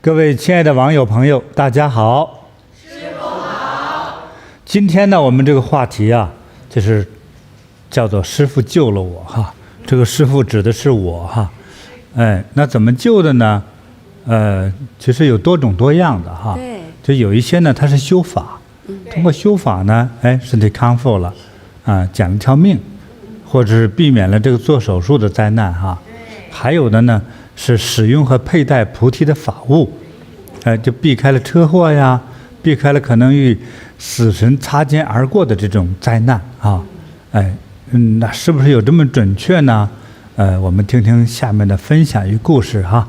各位亲爱的网友朋友，大家好。师父好。今天呢，我们这个话题啊，就是叫做师父救了我哈。这个师父指的是我哈。那怎么救的呢？其实有多种多样的哈。对。就有一些呢，它是修法，通过修法呢，身体康复了，捡了条命，或者是避免了这个做手术的灾难哈。还有的呢，是使用和佩戴菩提的法物，就避开了车祸呀，避开了可能与死神擦肩而过的这种灾难啊。那是不是有这么准确呢？我们听听下面的分享与故事哈。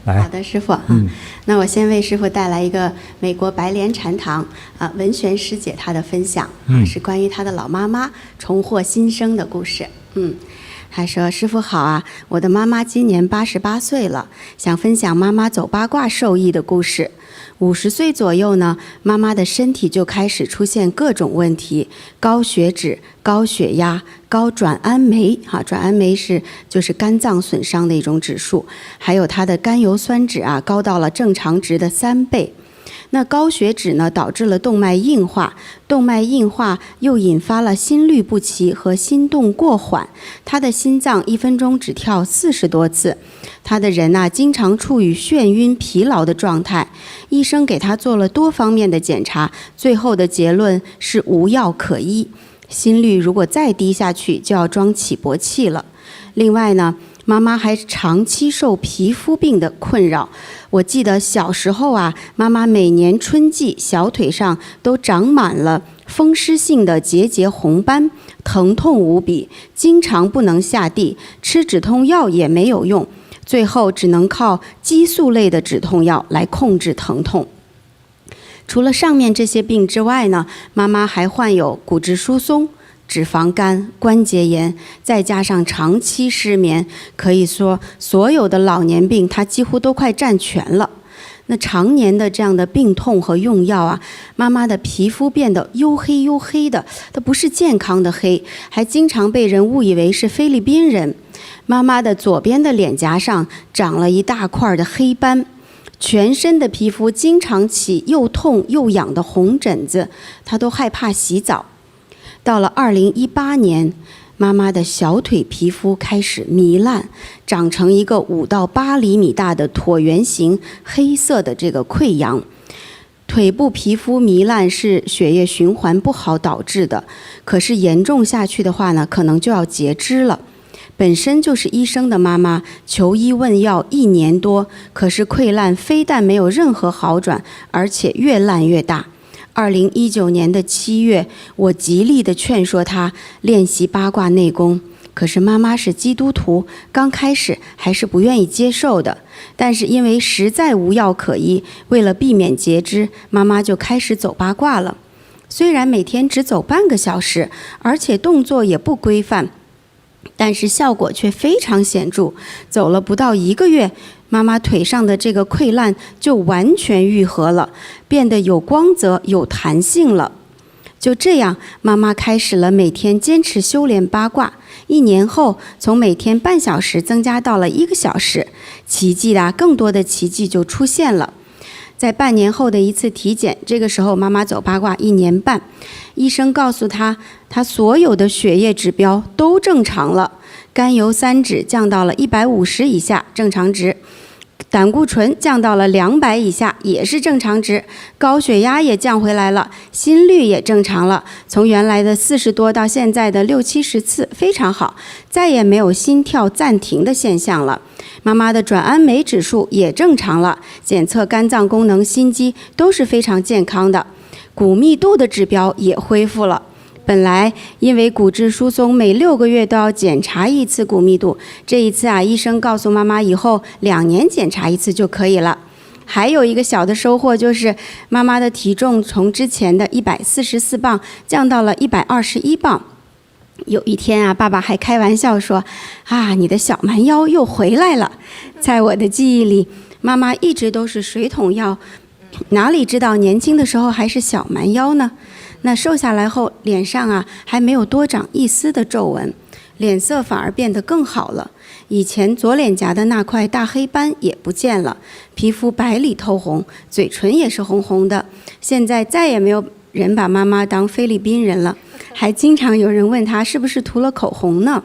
来，好的，师父。那我先为师父带来一个美国白莲禅堂文玄师姐她的分享，是关于她的老妈妈重获新生的故事。他说：“师父好啊，我的妈妈今年88岁了，想分享妈妈走八卦受益的故事。50岁左右呢，妈妈的身体就开始出现各种问题，高血脂、高血压、高转氨酶，转氨酶就是肝脏损伤的一种指数，还有她的甘油酸酯高到了正常值的3倍。那高血脂呢，导致了动脉硬化，动脉硬化又引发了心律不齐和心动过缓，他的心脏1分钟只跳40多次，他的人经常处于眩晕疲劳的状态。医生给他做了多方面的检查，最后的结论是无药可医，心率如果再低下去就要装起搏器了。另外呢，妈妈还长期受皮肤病的困扰。我记得小时候妈妈每年春季小腿上都长满了风湿性的结节红斑，疼痛无比，经常不能下地，吃止痛药也没有用，最后只能靠激素类的止痛药来控制疼痛。除了上面这些病之外呢，妈妈还患有骨质疏松、脂肪肝、关节炎，再加上长期失眠，可以说所有的老年病它几乎都快占全了。那常年的这样的病痛和用药妈妈的皮肤变得黝黑的，它不是健康的黑，还经常被人误以为是菲律宾人。妈妈的左边的脸颊上长了一大块的黑斑，全身的皮肤经常起又痛又痒的红疹子，她都害怕洗澡。到了2018年，妈妈的小腿皮肤开始糜烂，长成一个5到8厘米大的椭圆形黑色的这个溃疡。腿部皮肤糜烂是血液循环不好导致的，可是严重下去的话呢，可能就要截肢了。本身就是医生的妈妈，求医问药1年多，可是溃烂非但没有任何好转，而且越烂越大。2019年的7月，我极力地劝说她练习八卦内功，可是妈妈是基督徒，刚开始还是不愿意接受的。但是因为实在无药可医，为了避免截肢，妈妈就开始走八卦了。虽然每天只走半个小时，而且动作也不规范，但是效果却非常显著。走了不到1个月，妈妈腿上的这个溃烂就完全愈合了，变得有光泽、有弹性了。就这样，妈妈开始了每天坚持修炼八卦。1年后，从每天半小时增加到了1个小时，奇迹更多的奇迹就出现了。在半年后的一次体检，这个时候妈妈走八卦1年半，医生告诉她，她所有的血液指标都正常了，甘油三酯降到了150以下，正常值。胆固醇降到了200以下，也是正常值，高血压也降回来了，心率也正常了，从原来的40多到现在的60-70次，非常好，再也没有心跳暂停的现象了。妈妈的转氨酶指数也正常了，检测肝脏功能、心肌都是非常健康的，骨密度的指标也恢复了。本来因为骨质疏松，每6个月都要检查1次骨密度，这一次医生告诉妈妈以后2年检查1次就可以了。还有一个小的收获，就是妈妈的体重从之前的144磅降到了121磅。有一天爸爸还开玩笑说你的小蛮腰又回来了。在我的记忆里，妈妈一直都是水桶腰，哪里知道年轻的时候还是小蛮腰呢？那瘦下来后，脸上还没有多长一丝的皱纹，脸色反而变得更好了。以前左脸颊的那块大黑斑也不见了，皮肤白里透红，嘴唇也是红红的。现在再也没有人把妈妈当菲律宾人了，还经常有人问她是不是涂了口红呢。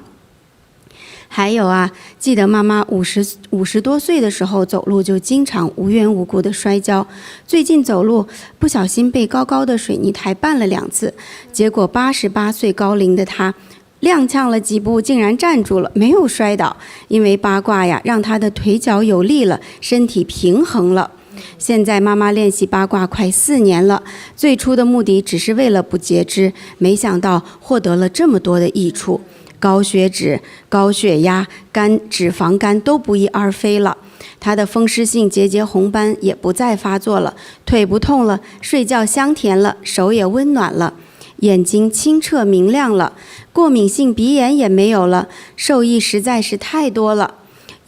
还有啊，记得妈妈50多岁的时候走路就经常无缘无故的摔跤，最近走路不小心被高高的水泥台绊了2次，结果88岁高龄的她踉跄了几步竟然站住了，没有摔倒，因为八卦呀让她的腿脚有力了，身体平衡了。现在妈妈练习八卦快4年了，最初的目的只是为了不截肢，没想到获得了这么多的益处。高血脂、高血压、脂肪肝都不翼而飞了，他的风湿性结节红斑也不再发作了，腿不痛了，睡觉香甜了，手也温暖了，眼睛清澈明亮了，过敏性鼻炎也没有了，受益实在是太多了。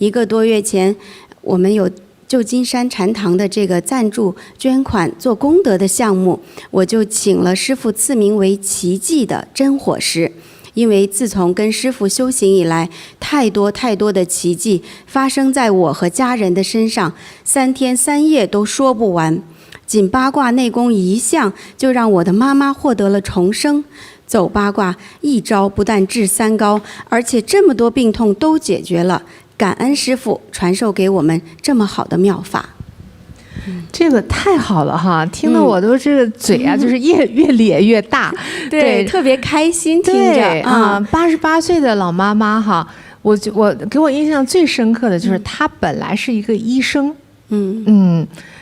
1个多月前，我们有旧金山禅堂的这个赞助捐款做功德的项目，我就请了师父赐名为奇迹的真火石。因为自从跟师父修行以来，太多的奇迹发生在我和家人的身上，3天3夜都说不完。仅八卦内功一项，就让我的妈妈获得了重生。走八卦一招不但治3高，而且这么多病痛都解决了。感恩师父传授给我们这么好的妙法。这个太好了哈，听得我都这个嘴啊，就是越咧越大，对，特别开心听着啊。88岁的老妈妈哈，我给我印象最深刻的就是她本来是一个医生，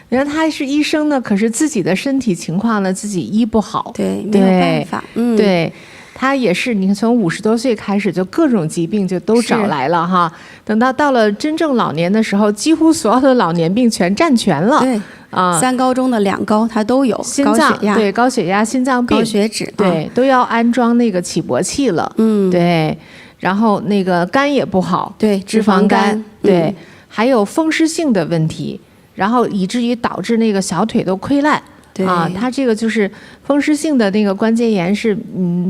然后她是医生呢，可是自己的身体情况呢自己医不好，对，没有办法，对。他也是，你看从50多岁开始，就各种疾病就都找来了哈。等到了真正老年的时候，几乎所有的老年病全占全了。对啊，3高中的2高他都有，心脏对高血压、心脏病、高血脂，对都要安装那个起搏器了。对，然后那个肝也不好，对，脂肪肝，对，还有风湿性的问题，然后以至于导致那个小腿都溃烂。啊，他这个就是风湿性的那个关节炎是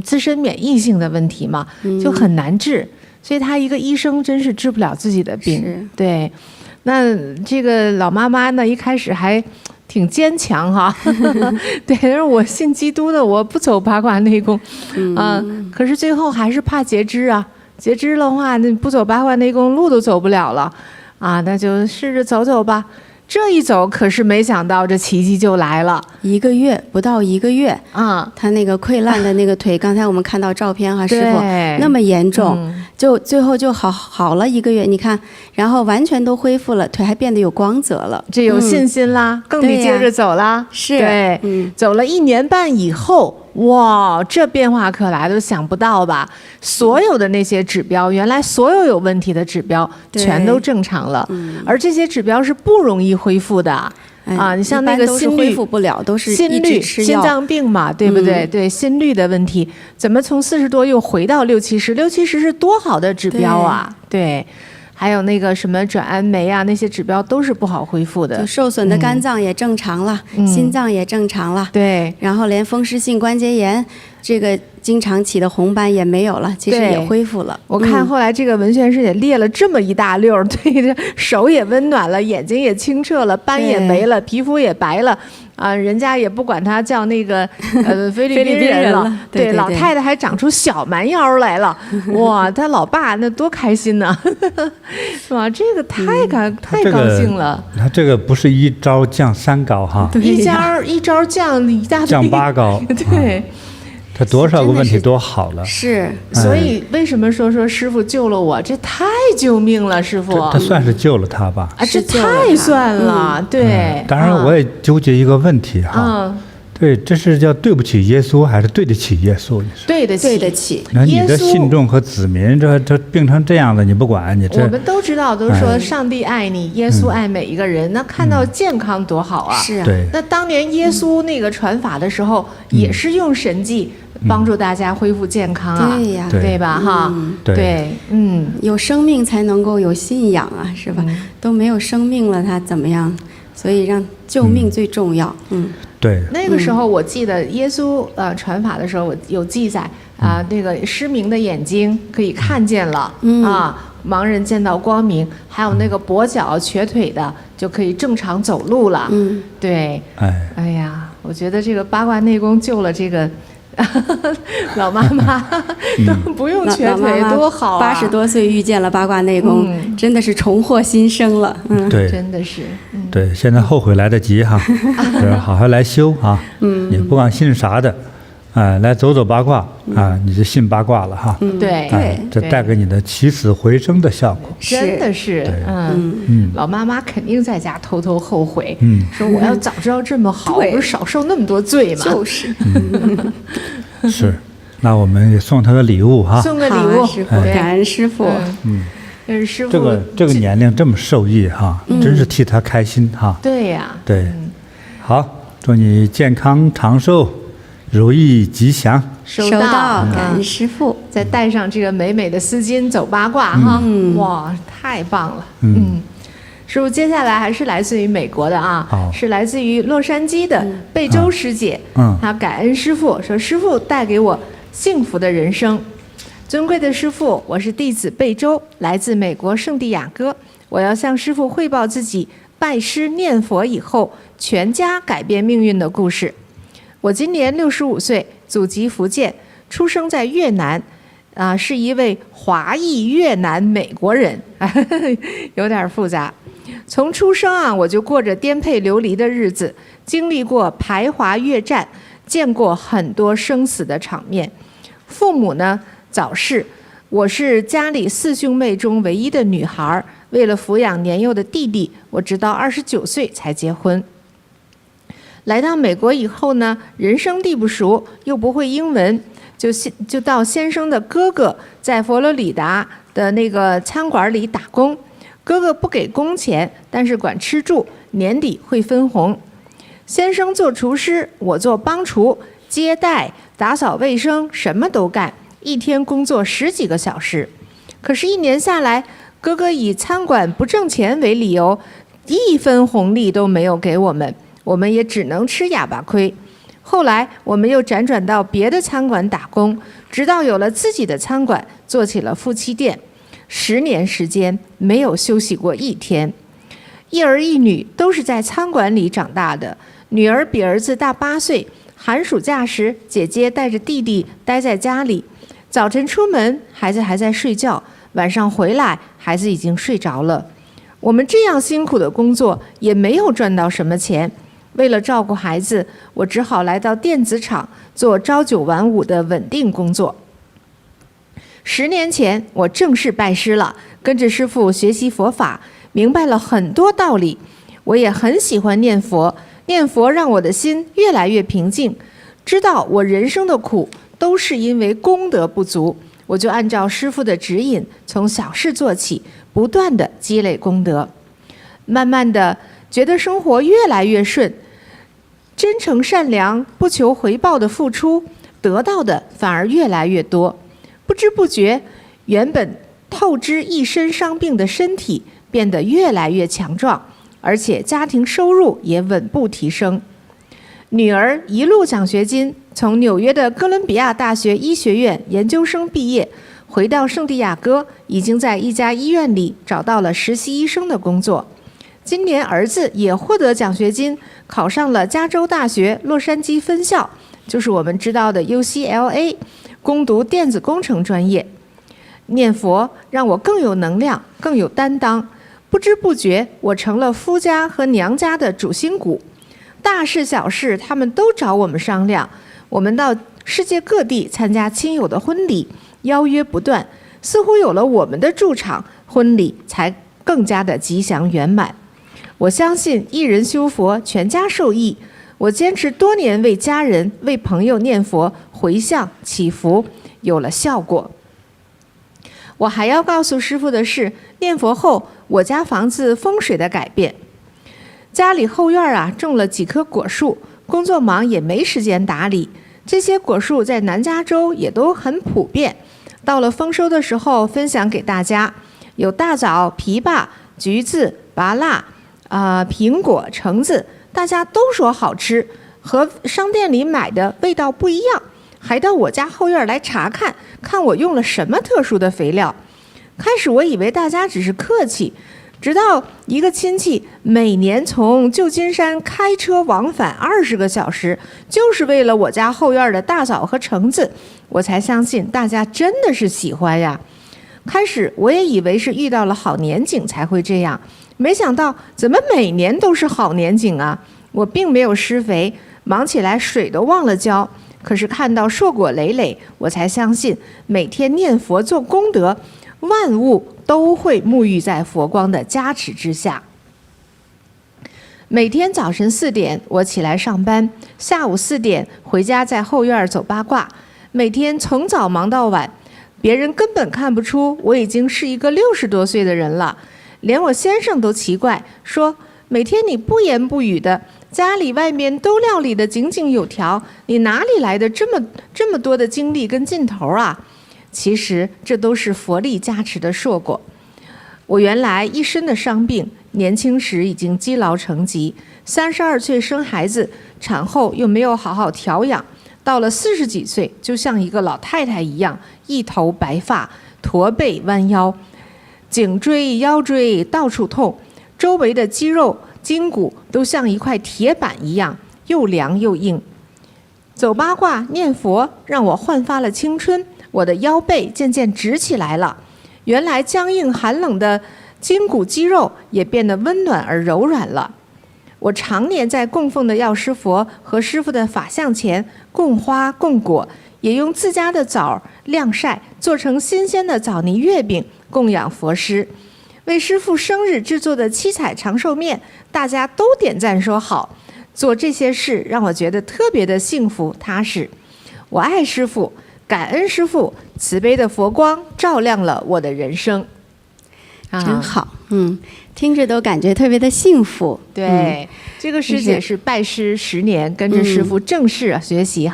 自身免疫性的问题嘛，就很难治，所以他一个医生真是治不了自己的病。对，那这个老妈妈呢，一开始还挺坚强哈，对，但是我信基督的，我不走八卦内功，可是最后还是怕截肢啊，截肢的话，那不走八卦内功，路都走不了了，啊，那就试着走走吧。这一走，可是没想到这奇迹就来了。不到一个月，他那个溃烂的那个腿，刚才我们看到照片哈，师傅那么严重，就最后就好了1个月，你看，然后完全都恢复了，腿还变得有光泽了，这有信心啦，更得接着走啦。是，对，走了1年半以后。哇，这变化可来都想不到吧？所有的那些指标，原来所有有问题的指标全都正常了，而这些指标是不容易恢复的啊！你像那个心率恢复不了，都是心率、心脏病嘛，对不对？对，心率的问题，怎么从40多又回到60-70是多好的指标啊！对。还有那个什么转氨酶啊，那些指标都是不好恢复的。就受损的肝脏也正常了，心脏也正常了。对，然后连风湿性关节炎这个经常起的红斑也没有了，其实也恢复了。我看后来这个文宣师也列了这么一大溜，对，手也温暖了，眼睛也清澈了，斑也没了，皮肤也白了。啊，人家也不管他叫那个菲律宾人了，对，老太太还长出小蛮腰来了，哇，他老爸那多开心呢，哇，这个太高兴了。他这个不是一招降3高哈，一招降一大堆，降8高，对。他多少个问题都好了，是，所以为什么说师傅救了我？这太救命了，师傅。他算是救了他吧？啊，这太算了，对。当然，我也纠结一个问题哈，对，这是叫对不起耶稣，还是对得起耶稣？对得起。那你的信众和子民，这病成这样了，你不管你这？我们都知道，都说上帝爱你，耶稣爱每一个人。那看到健康多好啊！是啊。对。那当年耶稣那个传法的时候，也是用神迹帮助大家恢复健康啊，对呀，对吧？哈，对，有生命才能够有信仰啊，是吧？都没有生命了，他怎么样？所以让救命最重要。对。那个时候我记得耶稣传法的时候，我有记载啊，那个失明的眼睛可以看见了啊，盲人见到光明，还有那个跛脚瘸腿的就可以正常走路了。对，哎呀，我觉得这个八卦内功救了这个老妈妈，都不用瘸腿，多好啊！80多岁遇见了八卦内功，真的是重获新生了。对，真的是。对，现在后悔来得及哈，就是好好来修啊。你不管信啥的，来走走八卦啊，你就信八卦了哈。对，这带给你的起死回生的效果。真的是，老妈妈肯定在家偷偷后悔，说我要早知道这么好，不是少受那么多罪吗？就是，是，那我们也送他个礼物哈。送个礼物，师傅，感恩师傅。师傅这个年龄这么受益哈，真是替他开心哈。对呀，对，好，祝你健康长寿，如意吉祥。收到，感恩师傅。再带上这个美美的丝巾走八卦哈，哇，太棒了。师傅，接下来还是来自于美国的啊，是来自于洛杉矶的贝州师姐。她感恩师傅，说师傅带给我幸福的人生。尊贵的师父，我是弟子贝州，来自美国圣地亚哥。我要向师父汇报自己拜师念佛以后全家改变命运的故事。我今年65岁，祖籍福建，出生在越南，是一位华裔越南美国人，有点复杂。从出生我就过着颠沛流离的日子，经历过排华越战，见过很多生死的场面。父母呢早逝，我是家里4兄妹中唯一的女孩，为了抚养年幼的弟弟，我直到29岁才结婚。来到美国以后呢，人生地不熟，又不会英文，就到先生的哥哥在佛罗里达的那个餐馆里打工。哥哥不给工钱，但是管吃住，年底会分红。先生做厨师，我做帮厨，接待、打扫卫生，什么都干。一天工作10几个小时，可是1年下来，哥哥以餐馆不挣钱为理由，1分红利都没有给我们，我们也只能吃哑巴亏。后来我们又辗转到别的餐馆打工，直到有了自己的餐馆，做起了夫妻店。10年时间没有休息过1天。一儿一女都是在餐馆里长大的，女儿比儿子大8岁。寒暑假时，姐姐带着弟弟待在家里。早晨出门，孩子还在睡觉；晚上回来，孩子已经睡着了。我们这样辛苦的工作，也没有赚到什么钱。为了照顾孩子，我只好来到电子厂做朝9晚5的稳定工作。10年前，我正式拜师了，跟着师父学习佛法，明白了很多道理。我也很喜欢念佛，念佛让我的心越来越平静，知道我人生的苦都是因为功德不足，我就按照师父的指引，从小事做起，不断的积累功德。慢慢的，觉得生活越来越顺，真诚善良、不求回报的付出，得到的反而越来越多。不知不觉，原本透支一身伤病的身体变得越来越强壮，而且家庭收入也稳步提升。女儿一路奖学金，从纽约的哥伦比亚大学医学院研究生毕业，回到圣地亚哥，已经在一家医院里找到了实习医生的工作。今年儿子也获得奖学金，考上了加州大学洛杉矶分校，就是我们知道的 UCLA， 攻读电子工程专业。念佛让我更有能量，更有担当。不知不觉，我成了夫家和娘家的主心骨。大事小事，他们都找我们商量。我们到世界各地参加亲友的婚礼，邀约不断，似乎有了我们的驻场，婚礼才更加的吉祥圆满。我相信一人修佛，全家受益。我坚持多年为家人、为朋友念佛、回向祈福，有了效果。我还要告诉师父的是，念佛后，我家房子风水的改变。家里后院种了几棵果树，工作忙也没时间打理。这些果树在南加州也都很普遍。到了丰收的时候，分享给大家，有大枣、枇杷、橘子、芭乐、苹果、橙子，大家都说好吃，和商店里买的味道不一样，还到我家后院来查看，看我用了什么特殊的肥料。开始我以为大家只是客气，直到一个亲戚每年从旧金山开车往返20个小时，就是为了我家后院的大枣和橙子，我才相信大家真的是喜欢呀。开始我也以为是遇到了好年景才会这样，没想到怎么每年都是好年景啊！我并没有施肥，忙起来水都忘了浇，可是看到硕果累累，我才相信每天念佛做功德，万物都会沐浴在佛光的加持之下。每天早晨4点我起来上班，下午4点回家在后院走八卦，每天从早忙到晚，别人根本看不出我已经是一个60多岁的人了，连我先生都奇怪，说每天你不言不语的，家里外面都料理得井井有条，你哪里来的这么多的精力跟劲头啊？其实这都是佛力加持的硕果。我原来一身的伤病，年轻时已经积劳成疾，32岁生孩子，产后又没有好好调养，到了40几岁，就像一个老太太一样，一头白发，驼背弯腰，颈椎腰椎到处痛，周围的肌肉筋骨都像一块铁板一样，又凉又硬。走八卦念佛让我焕发了青春，我的腰背渐渐直起来了，原来僵硬寒冷的筋骨肌肉也变得温暖而柔软了。我常年在供奉的药师佛和师父的法像前供花供果，也用自家的枣晾晒做成新鲜的枣泥月饼供养佛师。为师父生日制作的七彩长寿面，大家都点赞说好。做这些事让我觉得特别的幸福踏实。我爱师父，感恩师父慈悲的佛光照亮了我的人生。真好，听着都感觉特别的幸福。对，这个师姐是拜师10年，跟着师父正式学习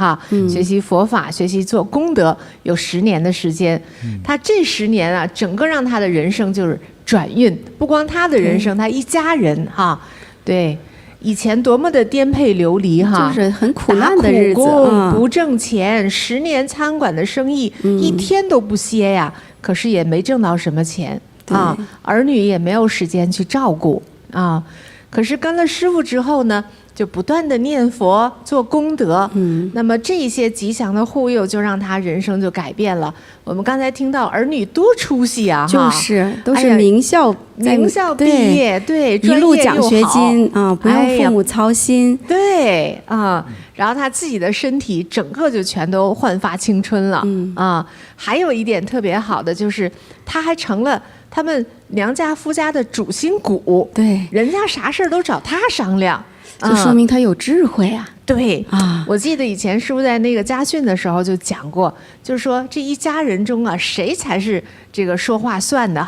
学习佛法，学习做功德，有10年的时间。她这10年啊，整个让她的人生就是转运，不光她的人生，她一家人对。以前多么的颠沛流离就是很苦难的日子，不挣钱，10年餐馆的生意一天都不歇呀，可是也没挣到什么钱儿女也没有时间去照顾可是跟了师父之后呢，就不断的念佛做功德，那么这些吉祥的护佑就让他人生就改变了。我们刚才听到儿女多出息啊，就是都是名校毕业，对，一路奖学金不用父母操心，对然后他自己的身体整个就全都焕发青春了还有一点特别好的就是他还成了他们娘家夫家的主心骨，对，人家啥事儿都找他商量，就说明他有智慧啊。对我记得以前师父在那个家训的时候就讲过，就是说这一家人中谁才是这个说话算的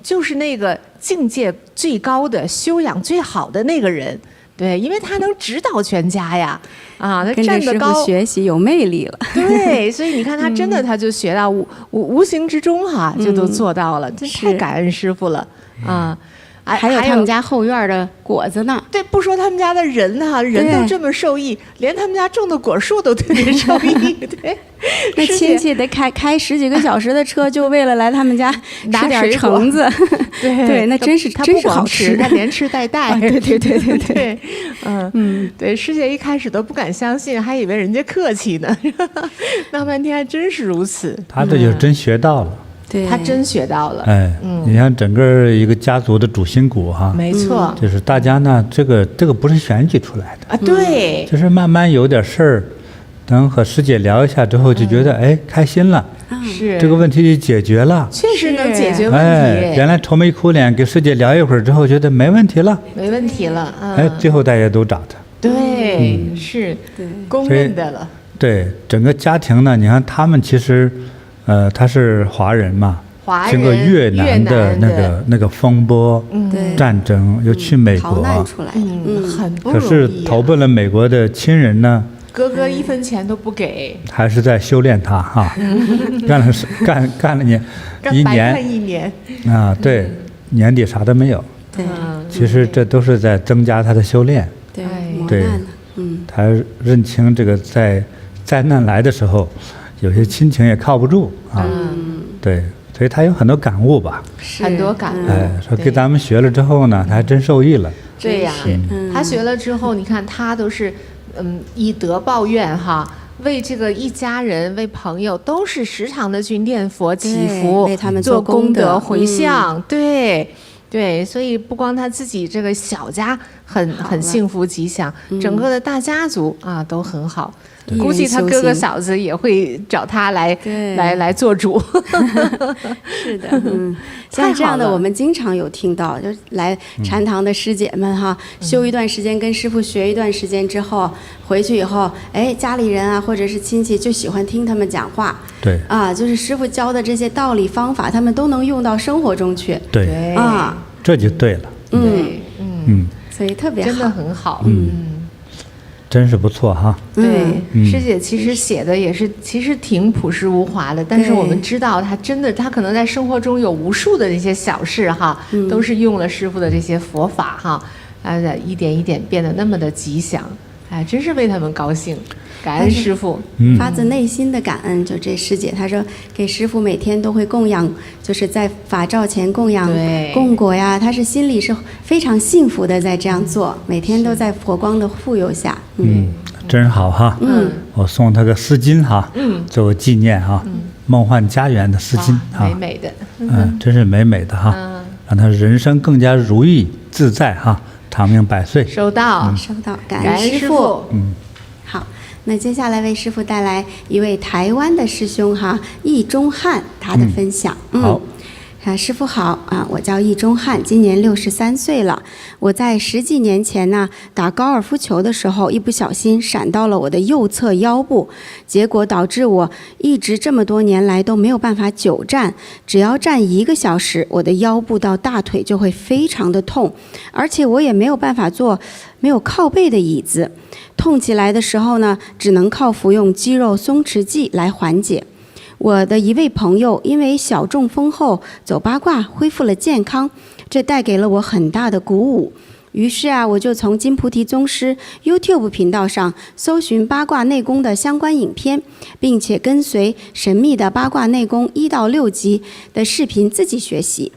就是那个境界最高的、修养最好的那个人。对，因为他能指导全家呀，他站得高，跟着师父学习有魅力了。对，所以你看他真的他就学到无形之中就都做到了，真太感恩师父了还有他们家后院的果子呢。对，不说他们家的人人都这么受益，连他们家种的果树都特别受益。对，那亲戚得开10几个小时的车，就为了来他们家吃点橙子。对，那真是好吃，他连吃带带。对，对，师姐一开始都不敢相信，还以为人家客气呢，闹半天还真是如此。他这就真学到了。对，他真学到了。你像整个一个家族的主心骨没错，就是大家呢，这个不是选举出来的对，就是慢慢有点事儿，等和师姐聊一下之后，就觉得开心了，是这个问题就解决了，确实能解决问题。原来愁眉苦脸，给师姐聊一会儿之后，觉得没问题了，最后大家都找他。对，是公认的了。对，整个家庭呢，你看他们其实。他是华人嘛，经过越南的那个风波战争，又去美国，逃难出来，很不容易。可是投奔了美国的亲人呢，哥哥1分钱都不给，还是在修炼他干了一年对，年底啥都没有。对，其实这都是在增加他的修炼。对，他认清这个在灾难来的时候。有些亲情也靠不住对，所以他有很多感悟吧。很多感悟。说给咱们学了之后呢，他还真受益了。对呀，他学了之后，你看他都是以德报怨哈。为这个一家人、为朋友，都是时常的去念佛祈福，为他们做功德回向。对，所以不光他自己这个小家很幸福吉祥，整个的大家族啊都很好。估计他哥哥嫂子也会找他来做主。是的，像这样的我们经常有听到，就来禅堂的师姐们哈，修一段时间，跟师父学一段时间之后，回去以后，哎，家里人啊或者是亲戚就喜欢听他们讲话。对啊，就是师父教的这些道理方法，他们都能用到生活中去。对啊，这就对了。所以特别好，真的很好。真是不错哈。对，师姐其实写的也是，其实挺朴实无华的，但是我们知道她可能在生活中有无数的这些小事哈，都是用了师父的这些佛法哈，一点一点变得那么的吉祥，哎，真是为他们高兴，感恩师父，发自内心的感恩。就这师姐她说，给师父每天都会供养，就是在法照前供养供果呀，她是心里是非常幸福的，在这样做，每天都在佛光的护佑下。真好哈。我送他个丝巾哈，作为纪念哈。梦幻家园的丝巾哈，美美的。真是美美的哈，让他人生更加如意自在哈，长命百岁。收到，感恩师父。好，那接下来为师父带来一位台湾的师兄哈，易中汉他的分享。好。师父好啊，我叫易中汉，今年63岁了。我在10几年前呢，打高尔夫球的时候，一不小心闪到了我的右侧腰部，结果导致我一直这么多年来都没有办法久站，只要站1个小时，我的腰部到大腿就会非常的痛，而且我也没有办法坐没有靠背的椅子，痛起来的时候呢，只能靠服用肌肉松弛剂来缓解。我的一位朋友因为小中风后走八卦恢复了健康，这带给了我很大的鼓舞。于是我就从金菩提宗师 YouTube 频道上搜寻八卦内功的相关影片，并且跟随神秘的八卦内功1到6集的视频自己学习。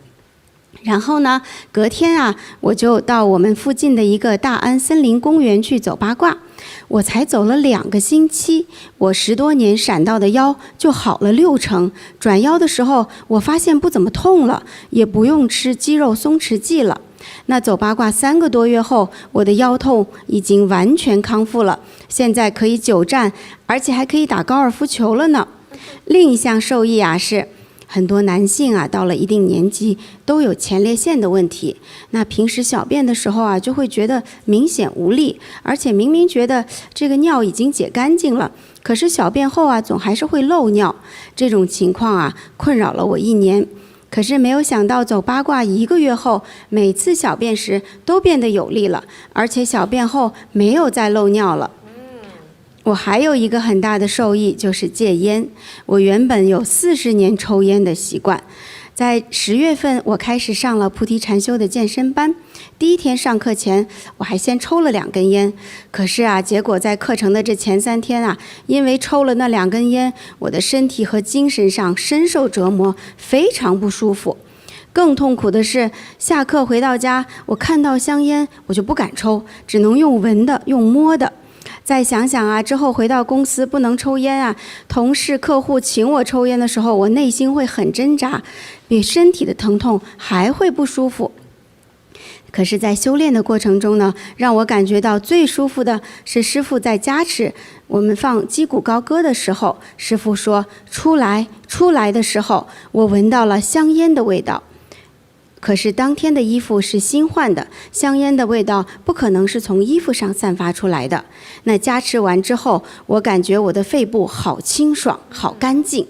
然后呢，隔天我就到我们附近的一个大安森林公园去走八卦。我才走了2个星期，我10多年闪到的腰就好了60%。转腰的时候，我发现不怎么痛了，也不用吃肌肉松弛剂了。那走八卦3个多月后，我的腰痛已经完全康复了，现在可以久站，而且还可以打高尔夫球了呢。另一项受益是，很多男性到了一定年纪都有前列腺的问题，那平时小便的时候就会觉得明显无力，而且明明觉得这个尿已经解干净了，可是小便后总还是会漏尿。这种情况困扰了我1年，可是没有想到走八卦1个月后，每次小便时都变得有力了，而且小便后没有再漏尿了。我还有一个很大的受益，就是戒烟。我原本有40年抽烟的习惯，在10月份我开始上了菩提禅修的健身班。第1天上课前，我还先抽了2根烟，可是结果在课程的这前3天因为抽了那2根烟，我的身体和精神上深受折磨，非常不舒服。更痛苦的是，下课回到家，我看到香烟我就不敢抽，只能用闻的，用摸的。再想想之后回到公司不能抽烟同事客户请我抽烟的时候，我内心会很挣扎，比身体的疼痛还会不舒服。可是在修炼的过程中呢，让我感觉到最舒服的是师父在加持我们放击鼓高歌的时候，师父说出来出来的时候，我闻到了香烟的味道。可是当天的衣服是新换的，香烟的味道不可能是从衣服上散发出来的。那加持完之后，我感觉我的肺部好清爽，好干净。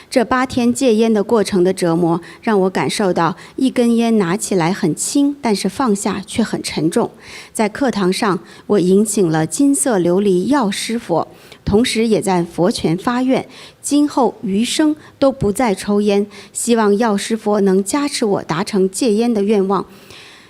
这8天戒烟的过程的折磨，让我感受到1根烟拿起来很轻，但是放下却很沉重。在课堂上，我迎请了金色琉璃药师佛，同时也在佛前发愿，今后余生都不再抽烟，希望药师佛能加持我达成戒烟的愿望。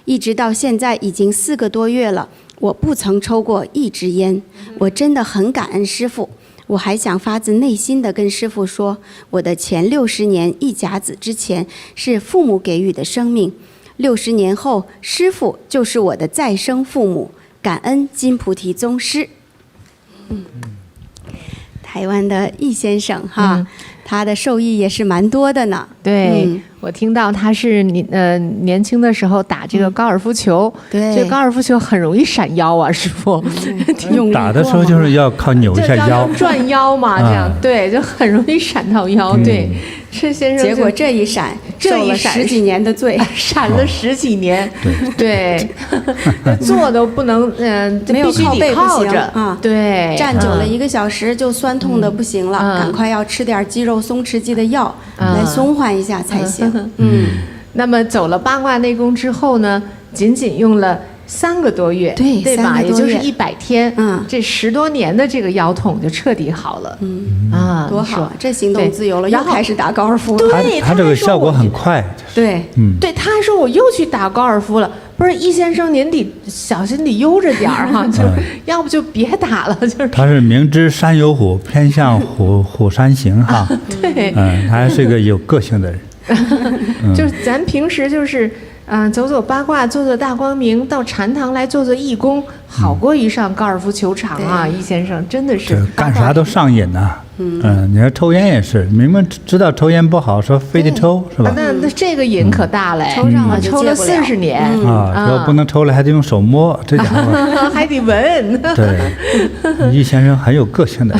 一直到现在已经4个多月了，我不曾抽过1支烟。我真的很感恩师父。我还想发自内心的跟师父说，我的前60年一甲子之前是父母给予的生命，60年后师父就是我的再生父母，感恩金菩提宗师。台湾的易先生哈，他的受益也是蛮多的呢。对，我听到他是年轻的时候打这个高尔夫球，对，这个高尔夫球很容易闪腰啊，师傅。打的时候就是要靠扭一下腰，转腰嘛，这样对，就很容易闪到腰。对，这先生结果这一闪，受了10几年的罪，闪了10几年。对，坐都不能，没有靠背靠着啊，对，站久了1个小时就酸痛的不行了，赶快要吃点肌肉松弛剂的药来松缓一下才行。那么走了八卦内功之后呢，仅仅用了3个多月，对吧？也就是100天，这10多年的这个腰痛就彻底好了。多好，这行动自由了，又开始打高尔夫了。对，他这个效果很快。对，对，他还说我又去打高尔夫了。不是，易先生您得小心地悠着点儿哈，就要不就别打了。就是他是明知山有虎，偏向虎山行哈。对，他还是一个有个性的人。就是咱平时就是走走八卦，做做大光明，到禅堂来做做义工，好过于上高尔夫球场啊！易先生真的是干啥都上瘾呐。你说抽烟也是，明明知道抽烟不好，说非得抽是吧？那这个瘾可大嘞，抽上了抽了40年啊！说不能抽了，还得用手摸，这家伙还得闻。对，易先生很有个性的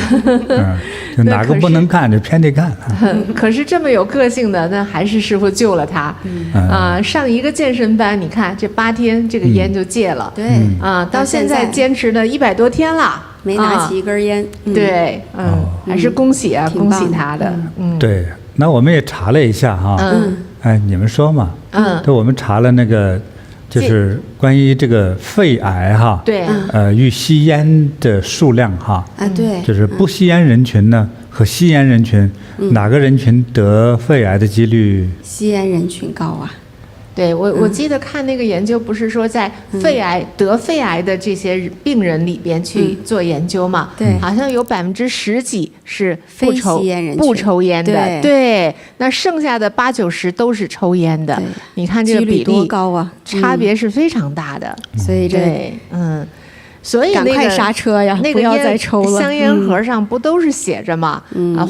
人，就哪个不能干就偏得干。可是这么有个性的，那还是师父救了他上一个健身班，你看这8天这个烟就戒了，对到现在坚持了100多天了。没拿起一根烟，对，还是恭喜啊，恭喜他的，对，那我们也查了一下哈，你们说嘛，对，我们查了那个，就是关于这个肺癌哈，对，与吸烟的数量哈，对，就是不吸烟人群呢和吸烟人群，哪个人群得肺癌的几率？吸烟人群高啊。对，我记得看那个研究，不是说在得肺癌的这些病人里边去做研究嘛？对，好像有10%几是非吸烟人群，不抽烟的。对，那剩下的80%、90%都是抽烟的。你看这个比例多高啊，差别是非常大的。所以对，所以赶快刹车呀！那个不要再抽了。香烟盒上不都是写着吗？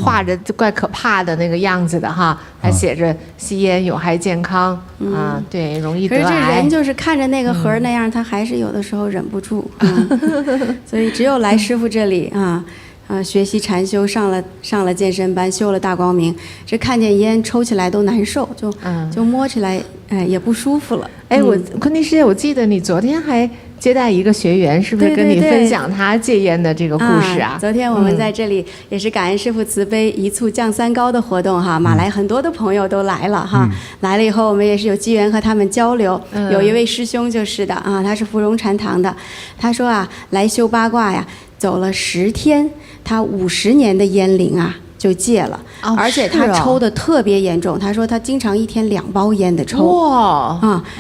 画着怪可怕的那个样子的哈，还写着吸烟有害健康对，容易得癌。可是这人就是看着那个盒那样，他还是有的时候忍不住。所以只有来师父这里学习禅修，上了健身班，修了大光明，这看见烟抽起来都难受，就摸起来也不舒服了。坤尼师姐，我记得你昨天还接待一个学员，是不是跟你分享他戒烟的这个故事啊？昨天我们在这里也是感恩师父慈悲，一簇降三高的活动哈，马来很多的朋友都来了哈，来了以后我们也是有机缘和他们交流。有一位师兄就是的他是芙蓉禅堂的，他说来修八卦呀，走了10天，他50年的烟龄就戒了，而且他抽的特别严重。他说他经常1天2包烟的抽。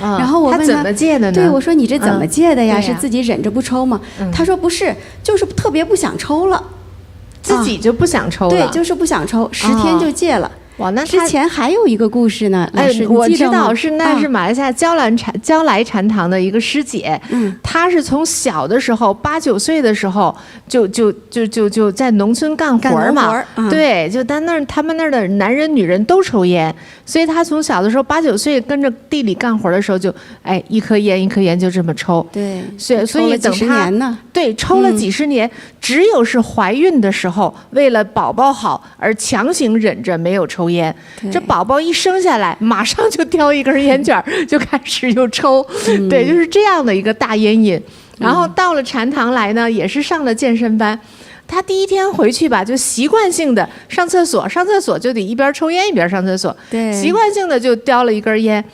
然后我问他怎么戒的呢？对，我说你这怎么戒的呀？是自己忍着不抽吗？他说不是，就是特别不想抽了，自己就不想抽了。对，就是不想抽，10天就戒了。哇，那之前还有一个故事呢，老师，我知道那是马来西亚娇来禅堂的一个师姐，她是从小的时候8、9岁的时候就在农村干活嘛，对，就他们那儿的男人女人都抽烟，所以她从小的时候8、9岁跟着地里干活的时候就一颗烟就这么抽，对，所以等她对抽了几十年，只有是怀孕的时候为了宝宝好而强行忍着没有抽烟，这宝宝一生下来马上就叼一根烟卷就开始又抽，对，就是这样的一个大烟瘾。然后到了禅堂来呢，也是上了健身班，他第1天回去吧，就习惯性的上厕所就得一边抽烟一边上厕所，对，习惯性的就叼了一根烟，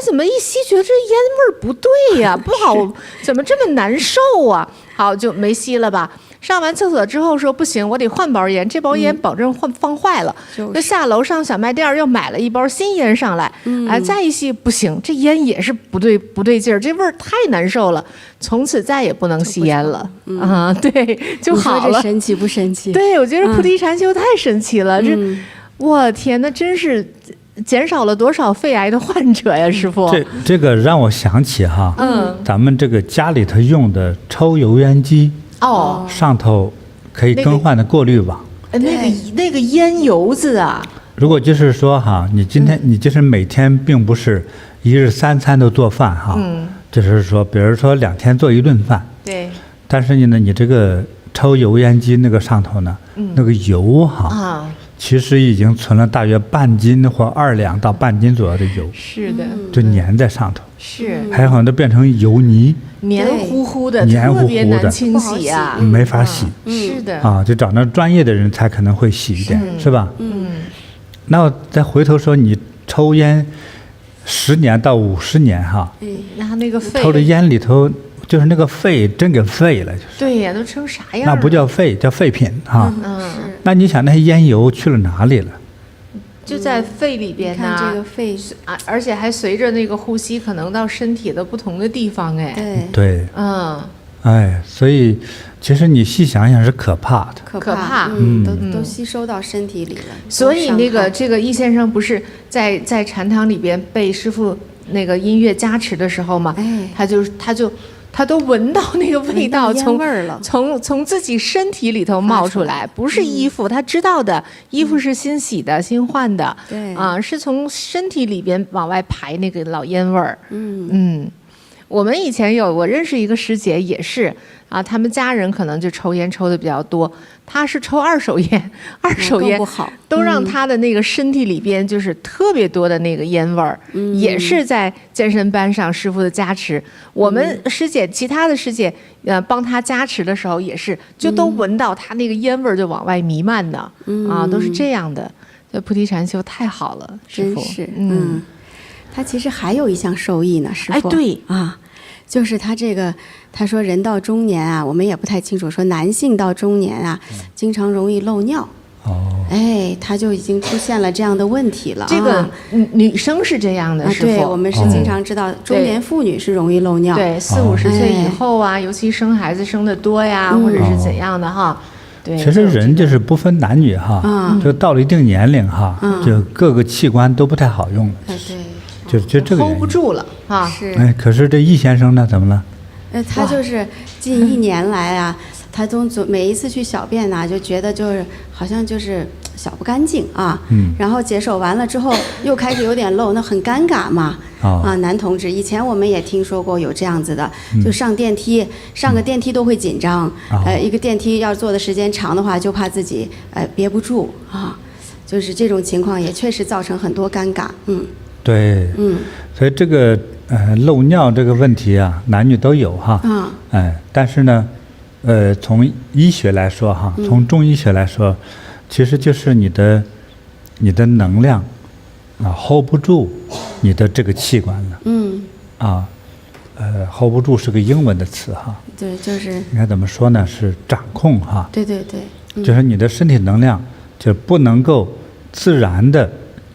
怎么一吸觉得这烟味儿不对呀，不好，怎么这么难受啊？好，就没吸了吧。上完厕所之后说不行，我得换包烟，这包烟保证放坏了，就下楼上小卖店又买了一包新烟上来，再一吸不行，这烟也是不对劲儿，这味儿太难受了，从此再也不能吸烟了啊！对，就好了。神奇不神奇？对，我觉得菩提禅修太神奇了，我天，那真是减少了多少肺癌的患者呀，师父！这个让我想起哈，咱们这个家里头用的抽油烟机上头可以更换的过滤网，那个烟油子啊。如果就是说哈，你今天你就是每天并不是一日三餐都做饭哈，就是说，比如说2天做1顿饭，对。但是呢，你这个抽油烟机那个上头呢，那个油哈，其实已经存了大约半斤或2两到半斤左右的油，是的，就粘在上头，是，还有很多变成油泥，黏糊糊的，黏糊糊的，特别难清洗啊，没法洗，是的啊，就找那专业的人才可能会洗一点，是吧？那我再回头说，你抽烟10年到50年哈，那个肺抽的烟里头就是那个肺真给废了，就是对呀，都成啥样了？那不叫肺，叫废品哈。那你想那些烟油去了哪里了？就在肺里边呢，看这个肺而且还随着那个呼吸，可能到身体的不同的地方，哎，对，哎，所以其实你细想想是可怕的，可怕，都吸收到身体里了。所以这个易先生不是在禅堂里边被师父那个音乐加持的时候嘛，他都闻到那个味道从自己身体里头冒出来，不是衣服，他知道的，衣服是新洗的、新换的，对是从身体里边往外排那个老烟味儿，我们以前我认识一个师姐也是啊，他们家人可能就抽烟抽的比较多，他是抽二手烟不好，都让他的那个身体里边就是特别多的那个烟味儿，也是在健身班上师父的加持。我们师姐其他的师姐帮他加持的时候也是，就都闻到他那个烟味儿就往外弥漫的，啊，都是这样的。这菩提禅修太好了，师父，真是，他其实还有一项受益呢，师父。哎，对啊，就是他说人到中年啊，我们也不太清楚，说男性到中年啊，经常容易漏尿。哎，他就已经出现了这样的问题了。这个女生是这样的，师父。对，我们是经常知道，中年妇女是容易漏尿。对，40、50岁以后啊，尤其生孩子生得多呀，或者是怎样的哈。对，其实人就是不分男女哈，就到了一定年龄哈，就各个器官都不太好用了。对，就这个 hold 不住了啊。是。哎，可是这易先生呢，怎么了？他就是近1年来啊，他每一次去小便呢，就觉得就是好像就是小不干净啊。然后解手完了之后，又开始有点漏，那很尴尬嘛。男同志，以前我们也听说过有这样子的，就上电梯，上个电梯都会紧张。一个电梯要坐的时间长的话，就怕自己憋不住啊。就是这种情况也确实造成很多尴尬。对。所以这个漏尿这个问题啊，男女都有哈。但是呢，从医学来说哈，从中医学来说，其实就是你的能量hold 不住你的这个器官了。hold 不住是个英文的词哈。对，就是应该怎么说呢？是掌控哈。对。就是你的身体能量就不能够自然的。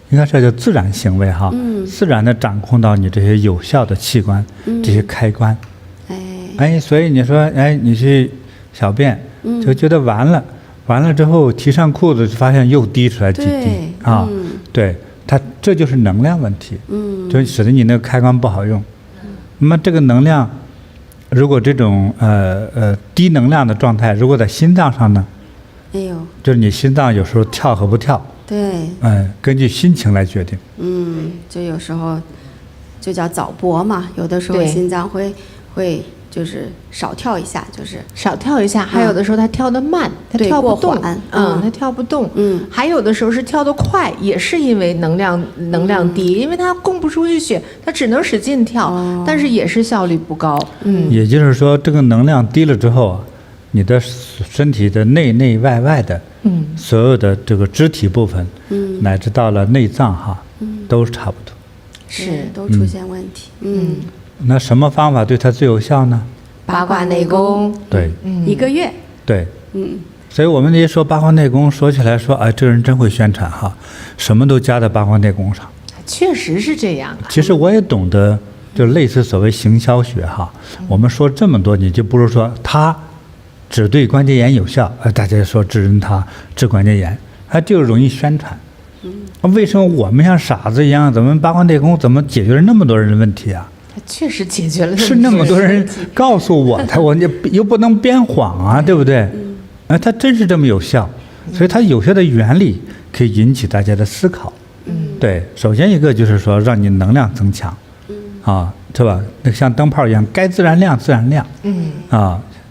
应该是叫自然行为哈，自然的掌控到你这些有效的器官，这些开关。所以你说，你去小便，就觉得完了之后提上裤子，发现又滴出来几滴啊。对，它这就是能量问题，就使得你那个开关不好用。那么这个能量，如果这种低能量的状态，如果在心脏上呢，就是你心脏有时候跳和不跳。对，根据心情来决定。就有时候就叫早搏嘛，有的时候心脏会就是少跳一下，还有的时候它跳得慢，它跳不动，它跳不动，还有的时候是跳得快，也是因为能量低，因为它供不出去血，它只能使劲跳，但是也是效率不高。也就是说，这个能量低了之后，你的身体的内外的。所有的这个肢体部分，乃至到了内脏哈，都差不多，都出现问题。那什么方法对它最有效呢？八卦内功。对，1个月对，所以我们一说八卦内功，说起来说，哎，这个人真会宣传哈，什么都加在八卦内功上。确实是这样啊。其实我也懂得，就类似所谓行销学哈。我们说这么多，你就不如说它只对关节炎有效，大家说治人他治关节炎，它就容易宣传。为什么我们像傻子一样？怎么八卦内功怎么解决了那么多人的问题啊？它确实解决了是那么多人告诉我，我又不能编谎啊，对不对？它真是这么有效，所以它有效的原理可以引起大家的思考。对，首先一个就是说让你能量增强，是吧？那像灯泡一样，该自然亮自然亮。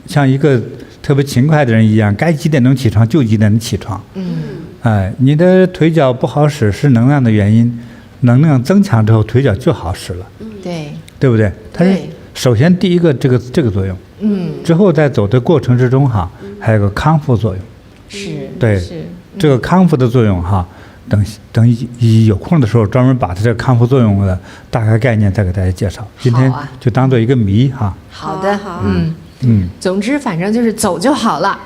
像一个特别勤快的人一样，该几点钟起床就几点钟起床。你的腿脚不好使是能量的原因，能量增强之后腿脚就好使了。对不对？它是首先第一个这个作用。之后在走的过程之中哈，还有个康复作用。对，这个康复的作用哈，等有空的时候专门把它这个康复作用的大概概念再给大家介绍。今天就当做一个谜哈。好的，总之反正就是走就好了，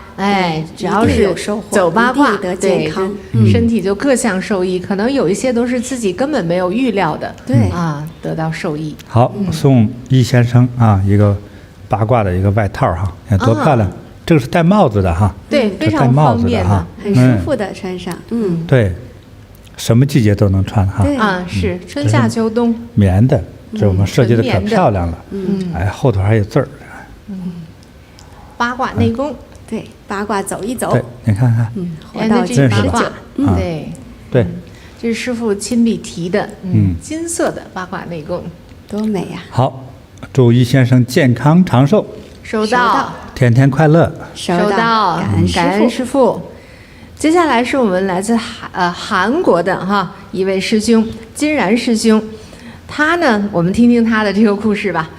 只要是走八卦，得健康，身体就各项受益。可能有一些都是自己根本没有预料的，得到受益。好，送易先生一个八卦的一个外套哈，看多漂亮！这个是戴帽子的哈，对，非常方便的，很舒服的穿上。对，什么季节都能穿哈。是春夏秋冬。棉的，这我们设计的可漂亮了。后头还有字儿。八卦内功，对，八卦走一走。对，你看看，活到99。对，这是师傅亲笔题的，金色的八卦内功，多美呀！好，祝易先生健康长寿，收到，天天快乐，收到，感恩师傅。接下来是我们来自韩国的一位师兄金然师兄，他呢，我们听听他的这个故事吧。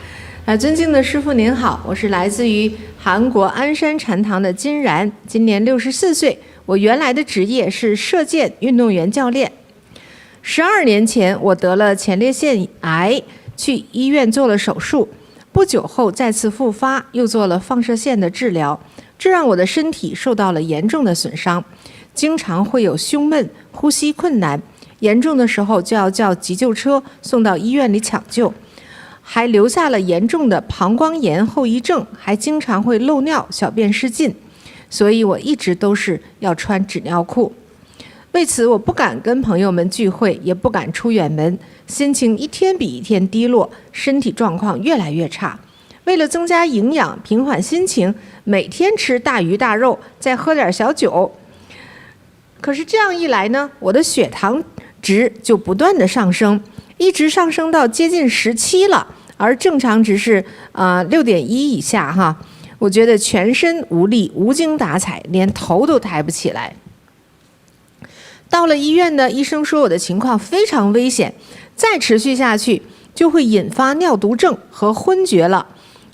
尊敬的师父您好，我是来自于韩国鞍山禅堂的金然，今年64岁。我原来的职业是射箭运动员教练。12年前，我得了前列腺癌，去医院做了手术。不久后再次复发，又做了放射线的治疗，这让我的身体受到了严重的损伤，经常会有胸闷、呼吸困难，严重的时候就要叫急救车送到医院里抢救。还留下了严重的膀胱炎后遗症，还经常会漏尿、小便失禁，所以我一直都是要穿纸尿裤。为此，我不敢跟朋友们聚会，也不敢出远门，心情一天比一天低落，身体状况越来越差。为了增加营养、平缓心情，每天吃大鱼大肉，再喝点小酒。可是这样一来呢，我的血糖值就不断的上升，一直上升到接近17了。而正常值是6.1以下哈，我觉得全身无力、无精打采，连头都抬不起来。到了医院呢，医生说我的情况非常危险，再持续下去就会引发尿毒症和昏厥了，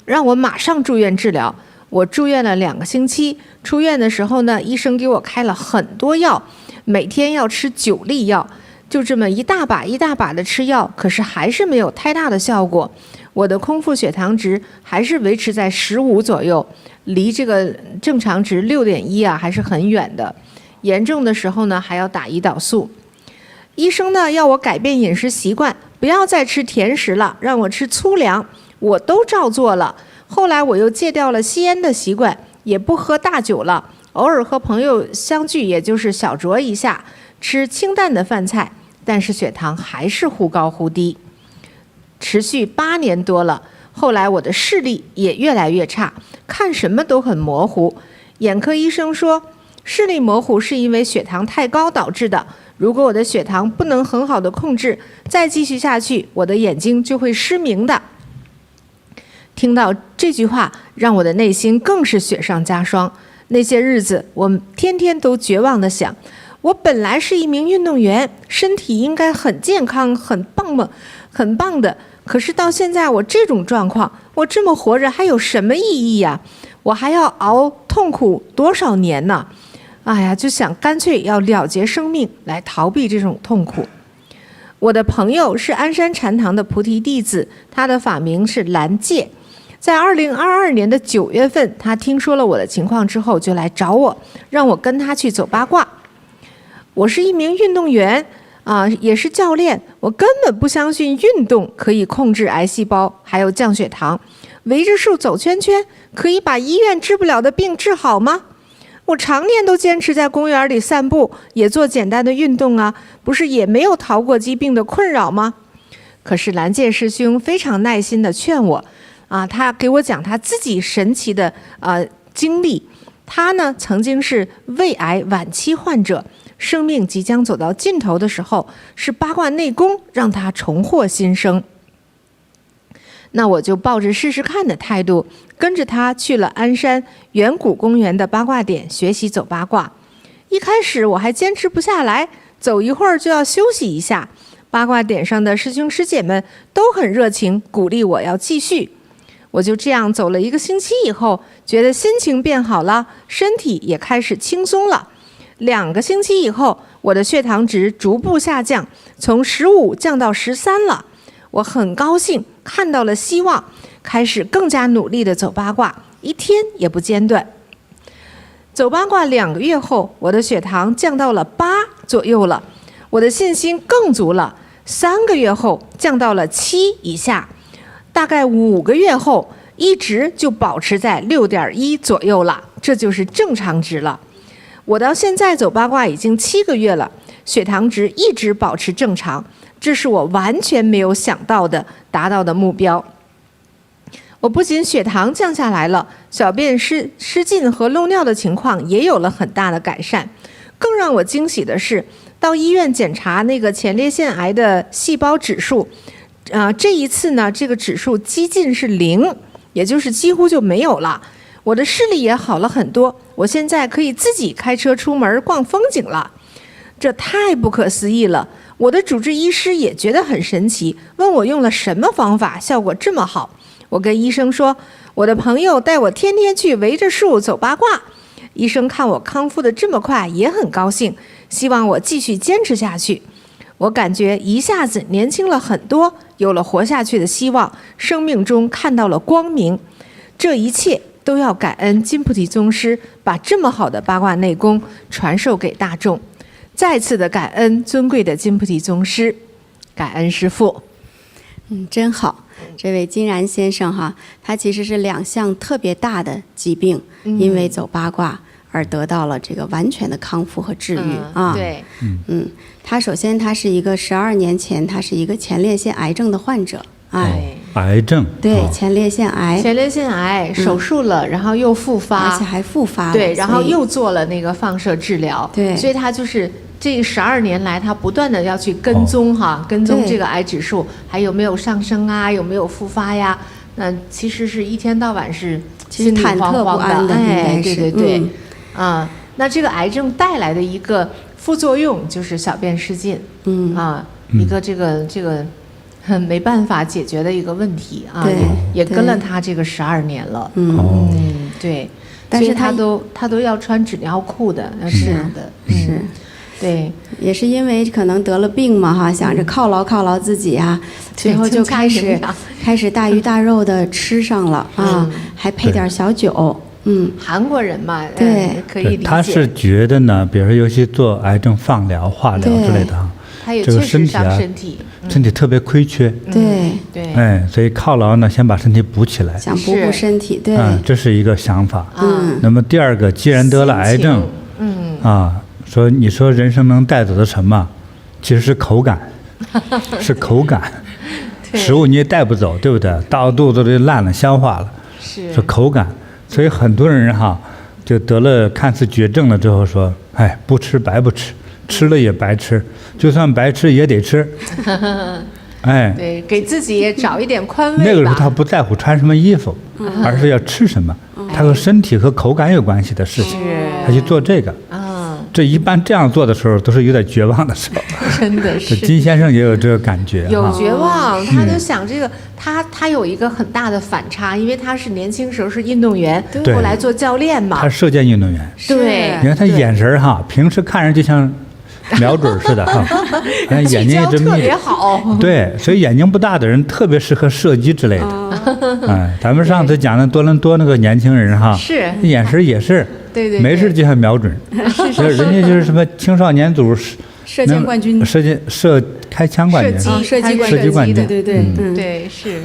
让我马上住院治疗。我住院了2个星期，出院的时候呢，医生给我开了很多药，每天要吃9粒药。就这么一大把一大把的吃药，可是还是没有太大的效果。我的空腹血糖值还是维持在15左右，离这个正常值6.1还是很远的。严重的时候呢，还要打胰岛素。医生呢要我改变饮食习惯，不要再吃甜食了，让我吃粗粮，我都照做了。后来我又戒掉了吸烟的习惯，也不喝大酒了，偶尔和朋友相聚，也就是小酌一下，吃清淡的饭菜。但是血糖还是忽高忽低，持续8年多了。后来我的视力也越来越差，看什么都很模糊。眼科医生说，视力模糊是因为血糖太高导致的。如果我的血糖不能很好的控制，再继续下去，我的眼睛就会失明的。听到这句话，让我的内心更是雪上加霜。那些日子，我天天都绝望地想，我本来是一名运动员，身体应该很健康、很棒的。可是到现在我这种状况，我这么活着还有什么意义呀？我还要熬痛苦多少年呢？哎呀，就想干脆要了结生命，来逃避这种痛苦。我的朋友是鞍山禅堂的菩提弟子，他的法名是蓝介。在2022年的9月份，他听说了我的情况之后，就来找我，让我跟他去走八卦。我是一名运动员也是教练，我根本不相信运动可以控制癌细胞，还有降血糖。围着树走圈圈，可以把医院治不了的病治好吗？我常年都坚持在公园里散步，也做简单的运动啊，不是也没有逃过疾病的困扰吗？可是蓝介师兄非常耐心地劝我，他给我讲他自己神奇的经历。他呢曾经是胃癌晚期患者，生命即将走到尽头的时候，是八卦内功让他重获新生。那我就抱着试试看的态度，跟着他去了鞍山远古公园的八卦点学习走八卦。一开始我还坚持不下来，走一会儿就要休息一下。八卦点上的师兄师姐们都很热情，鼓励我要继续。我就这样走了1个星期以后，觉得心情变好了，身体也开始轻松了。2个星期以后，我的血糖值逐步下降，从15降到13了。我很高兴，看到了希望，开始更加努力地走八卦，一天也不间断。走八卦2个月后，我的血糖降到了8左右了，我的信心更足了。3个月后降到了7以下，大概5个月后一直就保持在6.1左右了，这就是正常值了。我到现在走八卦已经7个月了，血糖值一直保持正常，这是我完全没有想到的达到的目标。我不仅血糖降下来了，小便失禁和漏尿的情况也有了很大的改善。更让我惊喜的是，到医院检查那个前列腺癌的细胞指数，这一次呢，这个指数几近是0，也就是几乎就没有了。我的视力也好了很多，我现在可以自己开车出门逛风景了，这太不可思议了。我的主治医师也觉得很神奇，问我用了什么方法，效果这么好。我跟医生说，我的朋友带我天天去围着树走八卦。医生看我康复的这么快，也很高兴，希望我继续坚持下去。我感觉一下子年轻了很多，有了活下去的希望，生命中看到了光明。这一切都要感恩金菩提宗师把这么好的八卦内功传授给大众。再次的感恩尊贵的金菩提宗师，感恩师父。真好。这位金然先生哈，他其实是2项特别大的疾病，因为走八卦而得到了这个完全的康复和治愈对，他首先他是一个12年前他是一个前列腺癌症的患者，癌症，对，前列腺癌手术了，然后又复发，而且还复发了，对，然后又做了那个放射治疗，对，所以他就是这12年来，他不断的要去跟踪跟踪这个癌指数还有没有上升啊，有没有复发呀？那其实是一天到晚是心里忐忑不安的，对，那这个癌症带来的一个副作用就是小便失禁，一个这个没办法解决的一个问题也跟了他这个12年了，对，但是他都要穿纸尿裤的，是的，是。对，也是因为可能得了病嘛想着犒劳自己最后就开始大鱼大肉的吃上了还配点小酒，韩国人嘛，对，可以理解。他是觉得呢，比如说尤其做癌症放疗、化疗之类的他也这个身体特别亏缺，对，所以犒劳呢，先把身体补起来，想补身体，对，这是一个想法。那么第二个，既然得了癌症，说你说人生能带走的什么？其实是口感，是口感。食物你也带不走，对不对？到肚子里烂了，消化了，是口感。所以很多人就得了看似绝症了之后说，不吃白不吃，吃了也白吃，就算白吃也得吃。对，给自己也找一点宽慰吧。那个时候他不在乎穿什么衣服，而是要吃什么，他和身体和口感有关系的事情，他去做这个。这一般这样做的时候，都是有点绝望的时候。真的是。金先生也有这个感觉。有绝望，他就想这个，他有一个很大的反差，因为他是年轻时候是运动员，后来做教练嘛。他射箭运动员。对。你看他眼神平时看着就像瞄准似的哈，眼睛一直特别眯。好。对，所以眼睛不大的人特别适合射击之类的。咱们上次讲的多伦多那个年轻人哈，是眼神也是，对对对没事就想瞄准，人家就是什么青少年组射箭冠军，开枪冠军，射击冠军，射击冠军，对对对，对是，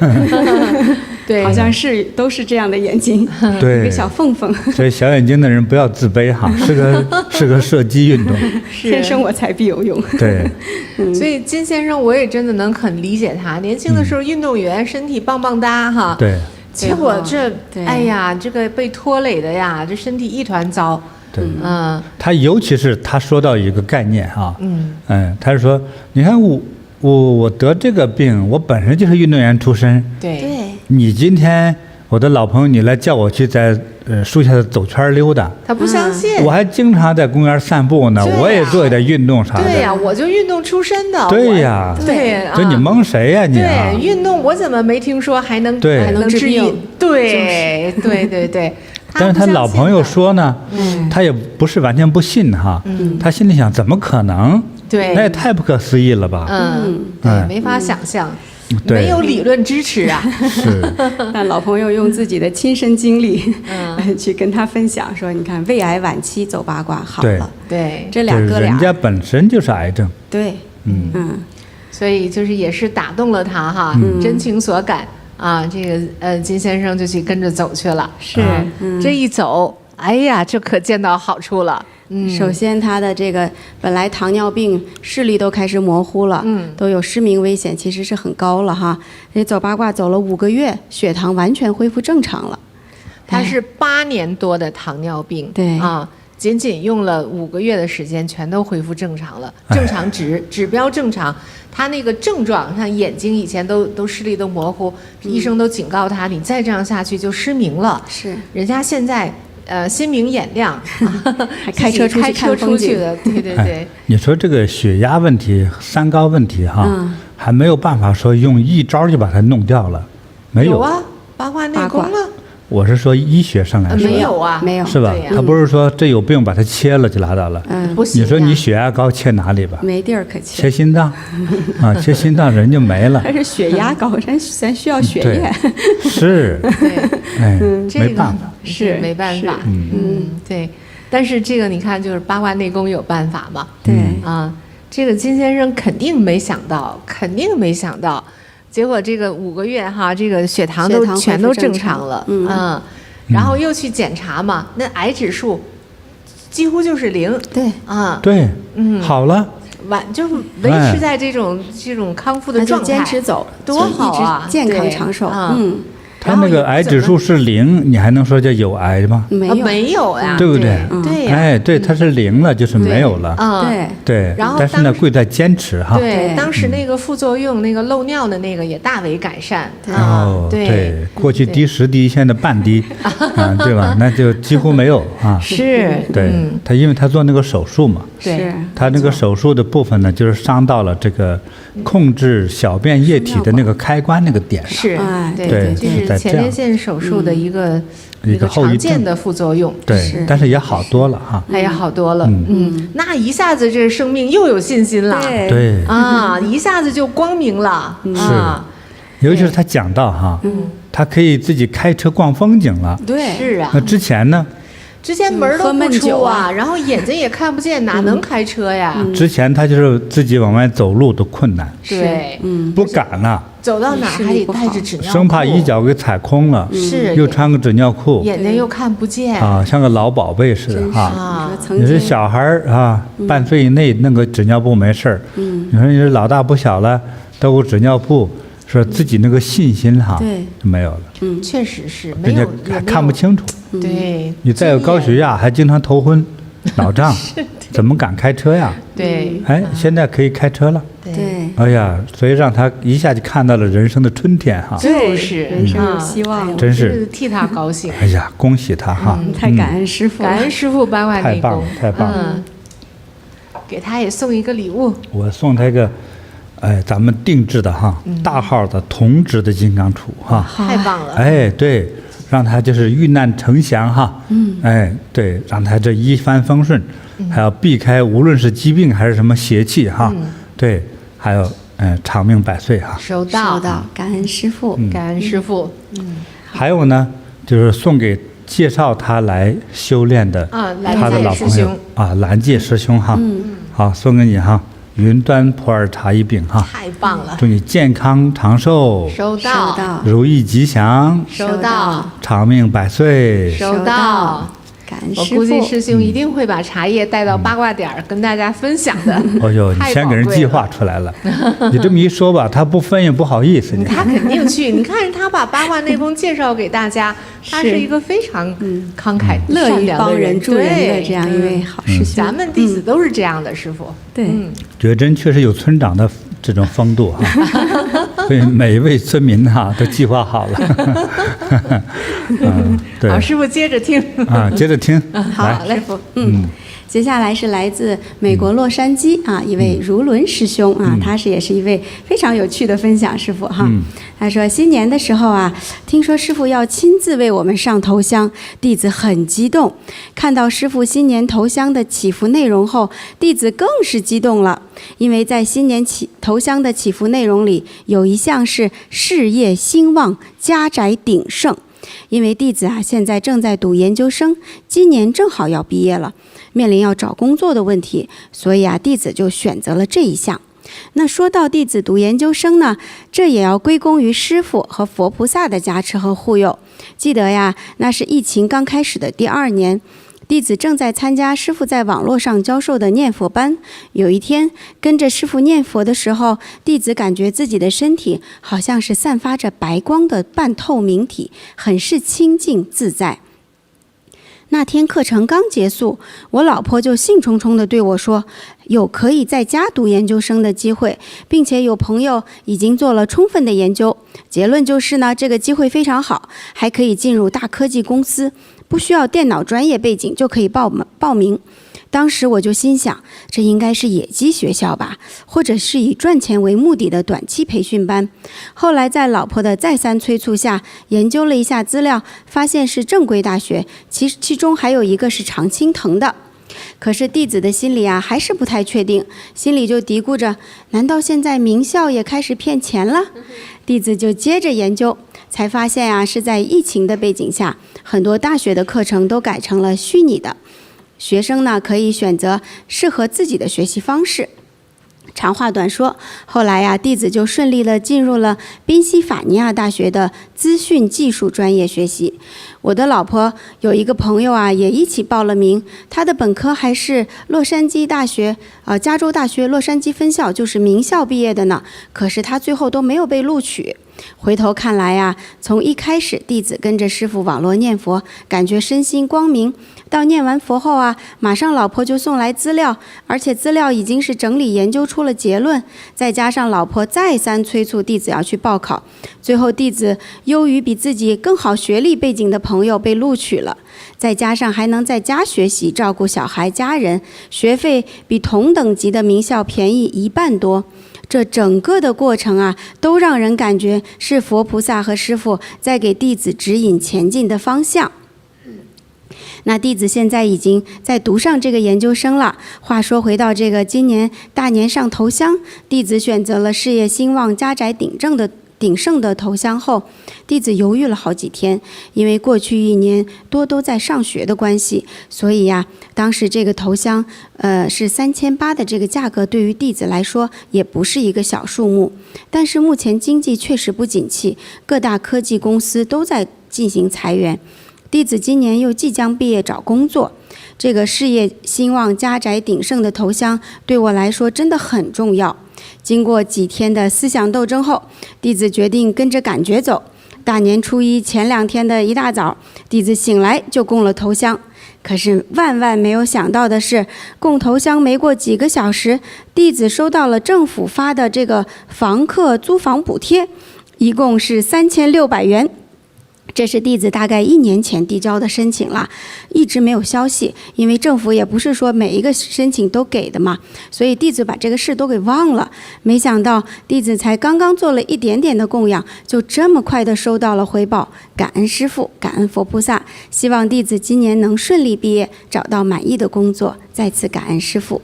对，好像都是这样的眼睛，对一个小缝缝。所以小眼睛的人不要自卑哈，是个射击运动，天生我材必有用。对，所以金先生我也真的能很理解他，年轻的时候运动员身体棒棒哒哈，对，结果对哎呀，这个被拖累的呀，这身体一团糟。对，他尤其是他说到一个概念哈，他是说，你看我得这个病，我本身就是运动员出身，对，你今天我的老朋友，你来叫我去在树下走圈溜达，他不相信。我还经常在公园散步呢，我也做一点运动啥的。对呀，我就运动出身的。对呀，对，这你蒙谁呀你？对，运动我怎么没听说还能治病？对对对对。但是他老朋友说呢，他也不是完全不信哈，他心里想怎么可能？对，那也太不可思议了吧？对，没法想象，没有理论支持啊。是，但老朋友用自己的亲身经历，去跟他分享说，你看胃癌晚期走八卦好了，对，这两个人家本身就是癌症，对，所以就是也是打动了他哈，真情所感。这个金先生就去跟着走去了，是，这一走，哎呀，这可见到好处了。首先他的这个本来糖尿病视力都开始模糊了，都有失明危险，其实是很高了哈。这走八卦走了5个月，血糖完全恢复正常了。他是8年多的糖尿病，对仅仅用了5个月的时间，全都恢复正常了，正常指标正常。他那个症状，像眼睛以前都视力都模糊，医生都警告他，你再这样下去就失明了。是，人家现在心明眼亮，还开车出去看风景的，对对对。你说这个血压问题、三高问题哈，还没有办法说用一招就把它弄掉了，没有啊，八卦内功啊。我是说医学上来说，没有啊，没有，是吧？他不是说这有病把它切了就拉倒了，不行。你说你血压高切哪里吧？没地儿可切。切心脏，切心脏人就没了。还是血压高，咱需要血液。是，对，没办法，是没办法，对。但是这个你看，就是八卦内功有办法嘛？对这个金先生肯定没想到，结果这个5个月哈，这个血糖全都正常了，然后又去检查嘛，那癌指数几乎就是0，对对，好了，就是维持在这种康复的状态，坚持走，多好啊，健康长寿，他那个癌指数是0，你还能说叫有癌吗？没有呀，对不对？对呀，哎，对，它是0了，就是没有了。对。然后，但是呢，贵在坚持哈。对，当时那个副作用，那个漏尿的那个也大为改善。对，过去滴10滴，现在半滴，对吧？那就几乎没有啊。是。对，他因为他做那个手术嘛，对，他那个手术的部分呢，就是伤到了这个控制小便液体的那个开关那个点上。是，对，就是前列腺手术的一个常见的副作用。对，但是也好多了哈。也好多了，那一下子这生命又有信心了。对一下子就光明了。是，尤其是他讲到哈，他可以自己开车逛风景了。对，是啊。那之前呢？之前门都不出啊，然后眼睛也看不见，哪能开车呀？之前他就是自己往外走路都困难，对，不敢了。走到哪还得带着纸尿裤，生怕一脚给踩空了。是，又穿个纸尿裤，眼睛又看不见像个老宝贝似的哈。你这小孩半岁以内弄个纸尿布没事儿。你说你这老大不小了，都有纸尿布。说自己那个信心哈，就没有了。确实是没有，还看不清楚。对，你再有高血压，还经常头昏、脑胀，怎么敢开车呀？对，现在可以开车了。对，哎呀，所以让他一下就看到了人生的春天哈。就是人生有希望，真是替他高兴。哎呀，恭喜他哈！太感恩师傅，感恩师傅八卦内功，太棒了。给他也送一个礼物，我送他一个。咱们定制的哈，大号的铜制的金刚杵哈，太棒了。对，让他就是遇难成祥哈，哎，对，让他这一帆风顺，还要避开无论是疾病还是什么邪气哈，对，还有长命百岁哈。收到，感恩师父，感恩师父。还有呢，就是送给介绍他来修炼的他的老朋友啊，蓝介师兄哈，好，送给你哈。云端普洱茶一饼哈，太棒了！祝你健康长寿，收到；如意吉祥，收到；长命百岁，收到。感恩师父，我估计师兄一定会把茶叶带到八卦点儿跟大家分享的。哎呦，你先给人计划出来了，你这么一说吧，他不分也不好意思。他肯定去，你看他把八卦内功介绍给大家，他是一个非常慷慨、乐于帮人、助人的这样一位好师兄。咱们弟子都是这样的，师父。对，觉真确实有村长的这种风度哈，所以每一位村民哈都计划好了。对。好，师父接着听啊，接着听。好，师父，接下来是来自美国洛杉矶一位如伦师兄他也是一位非常有趣的分享师父哈。他说新年的时候听说师父要亲自为我们上头香，弟子很激动。看到师父新年头香的祈福内容后，弟子更是激动了，因为在新年头香的祈福内容里有一项是事业兴旺，家宅鼎盛。因为弟子现在正在读研究生，今年正好要毕业了，面临要找工作的问题，所以弟子就选择了这一项。那说到弟子读研究生呢，这也要归功于师父和佛菩萨的加持和护佑。记得那是疫情刚开始的第2年，弟子正在参加师父在网络上教授的念佛班。有一天跟着师父念佛的时候，弟子感觉自己的身体好像是散发着白光的半透明体，很是清净自在。那天课程刚结束，我老婆就兴冲冲地对我说，有可以在家读研究生的机会，并且有朋友已经做了充分的研究，结论就是呢，这个机会非常好，还可以进入大科技公司，不需要电脑专业背景就可以报名。当时我就心想，这应该是野鸡学校吧，或者是以赚钱为目的的短期培训班。后来在老婆的再三催促下，研究了一下资料，发现是正规大学，其中还有一个是常青藤的。可是弟子的心里还是不太确定，心里就嘀咕着，难道现在名校也开始骗钱了？弟子就接着研究，才发现是在疫情的背景下，很多大学的课程都改成了虚拟的，学生呢可以选择适合自己的学习方式。长话短说，后来弟子就顺利地进入了宾夕法尼亚大学的资讯技术专业学习。我的老婆有一个朋友也一起报了名，他的本科还是洛杉矶大学加州大学洛杉矶分校，就是名校毕业的呢，可是他最后都没有被录取。回头看来从一开始弟子跟着师父网络念佛，感觉身心光明，到念完佛后马上老婆就送来资料，而且资料已经是整理研究出了结论，再加上老婆再三催促弟子要去报考，最后弟子优于比自己更好学历背景的朋友被录取了，再加上还能在家学习，照顾小孩家人，学费比同等级的名校便宜1半多。这整个的过程都让人感觉是佛菩萨和师父在给弟子指引前进的方向。那弟子现在已经在读上这个研究生了。话说回到这个今年大年上头香，弟子选择了事业兴旺、家宅鼎盛的头香后，弟子犹豫了好几天，因为过去1年多都在上学的关系，所以当时这个头香是3800的这个价格，对于弟子来说也不是一个小数目。但是目前经济确实不景气，各大科技公司都在进行裁员，弟子今年又即将毕业找工作，这个事业兴旺、家宅鼎盛的头香对我来说真的很重要。经过几天的思想斗争后，弟子决定跟着感觉走。大年初一前2天的一大早，弟子醒来就供了头香。可是万没有想到的是，供头香没过几个小时，弟子收到了政府发的这个房客租房补贴，一共是3600元。这是弟子大概1年前递交的申请了，一直没有消息，因为政府也不是说每一个申请都给的嘛，所以弟子把这个事都给忘了。没想到弟子才刚刚做了一点点的供养，就这么快的收到了回报，感恩师父，感恩佛菩萨，希望弟子今年能顺利毕业，找到满意的工作，再次感恩师父。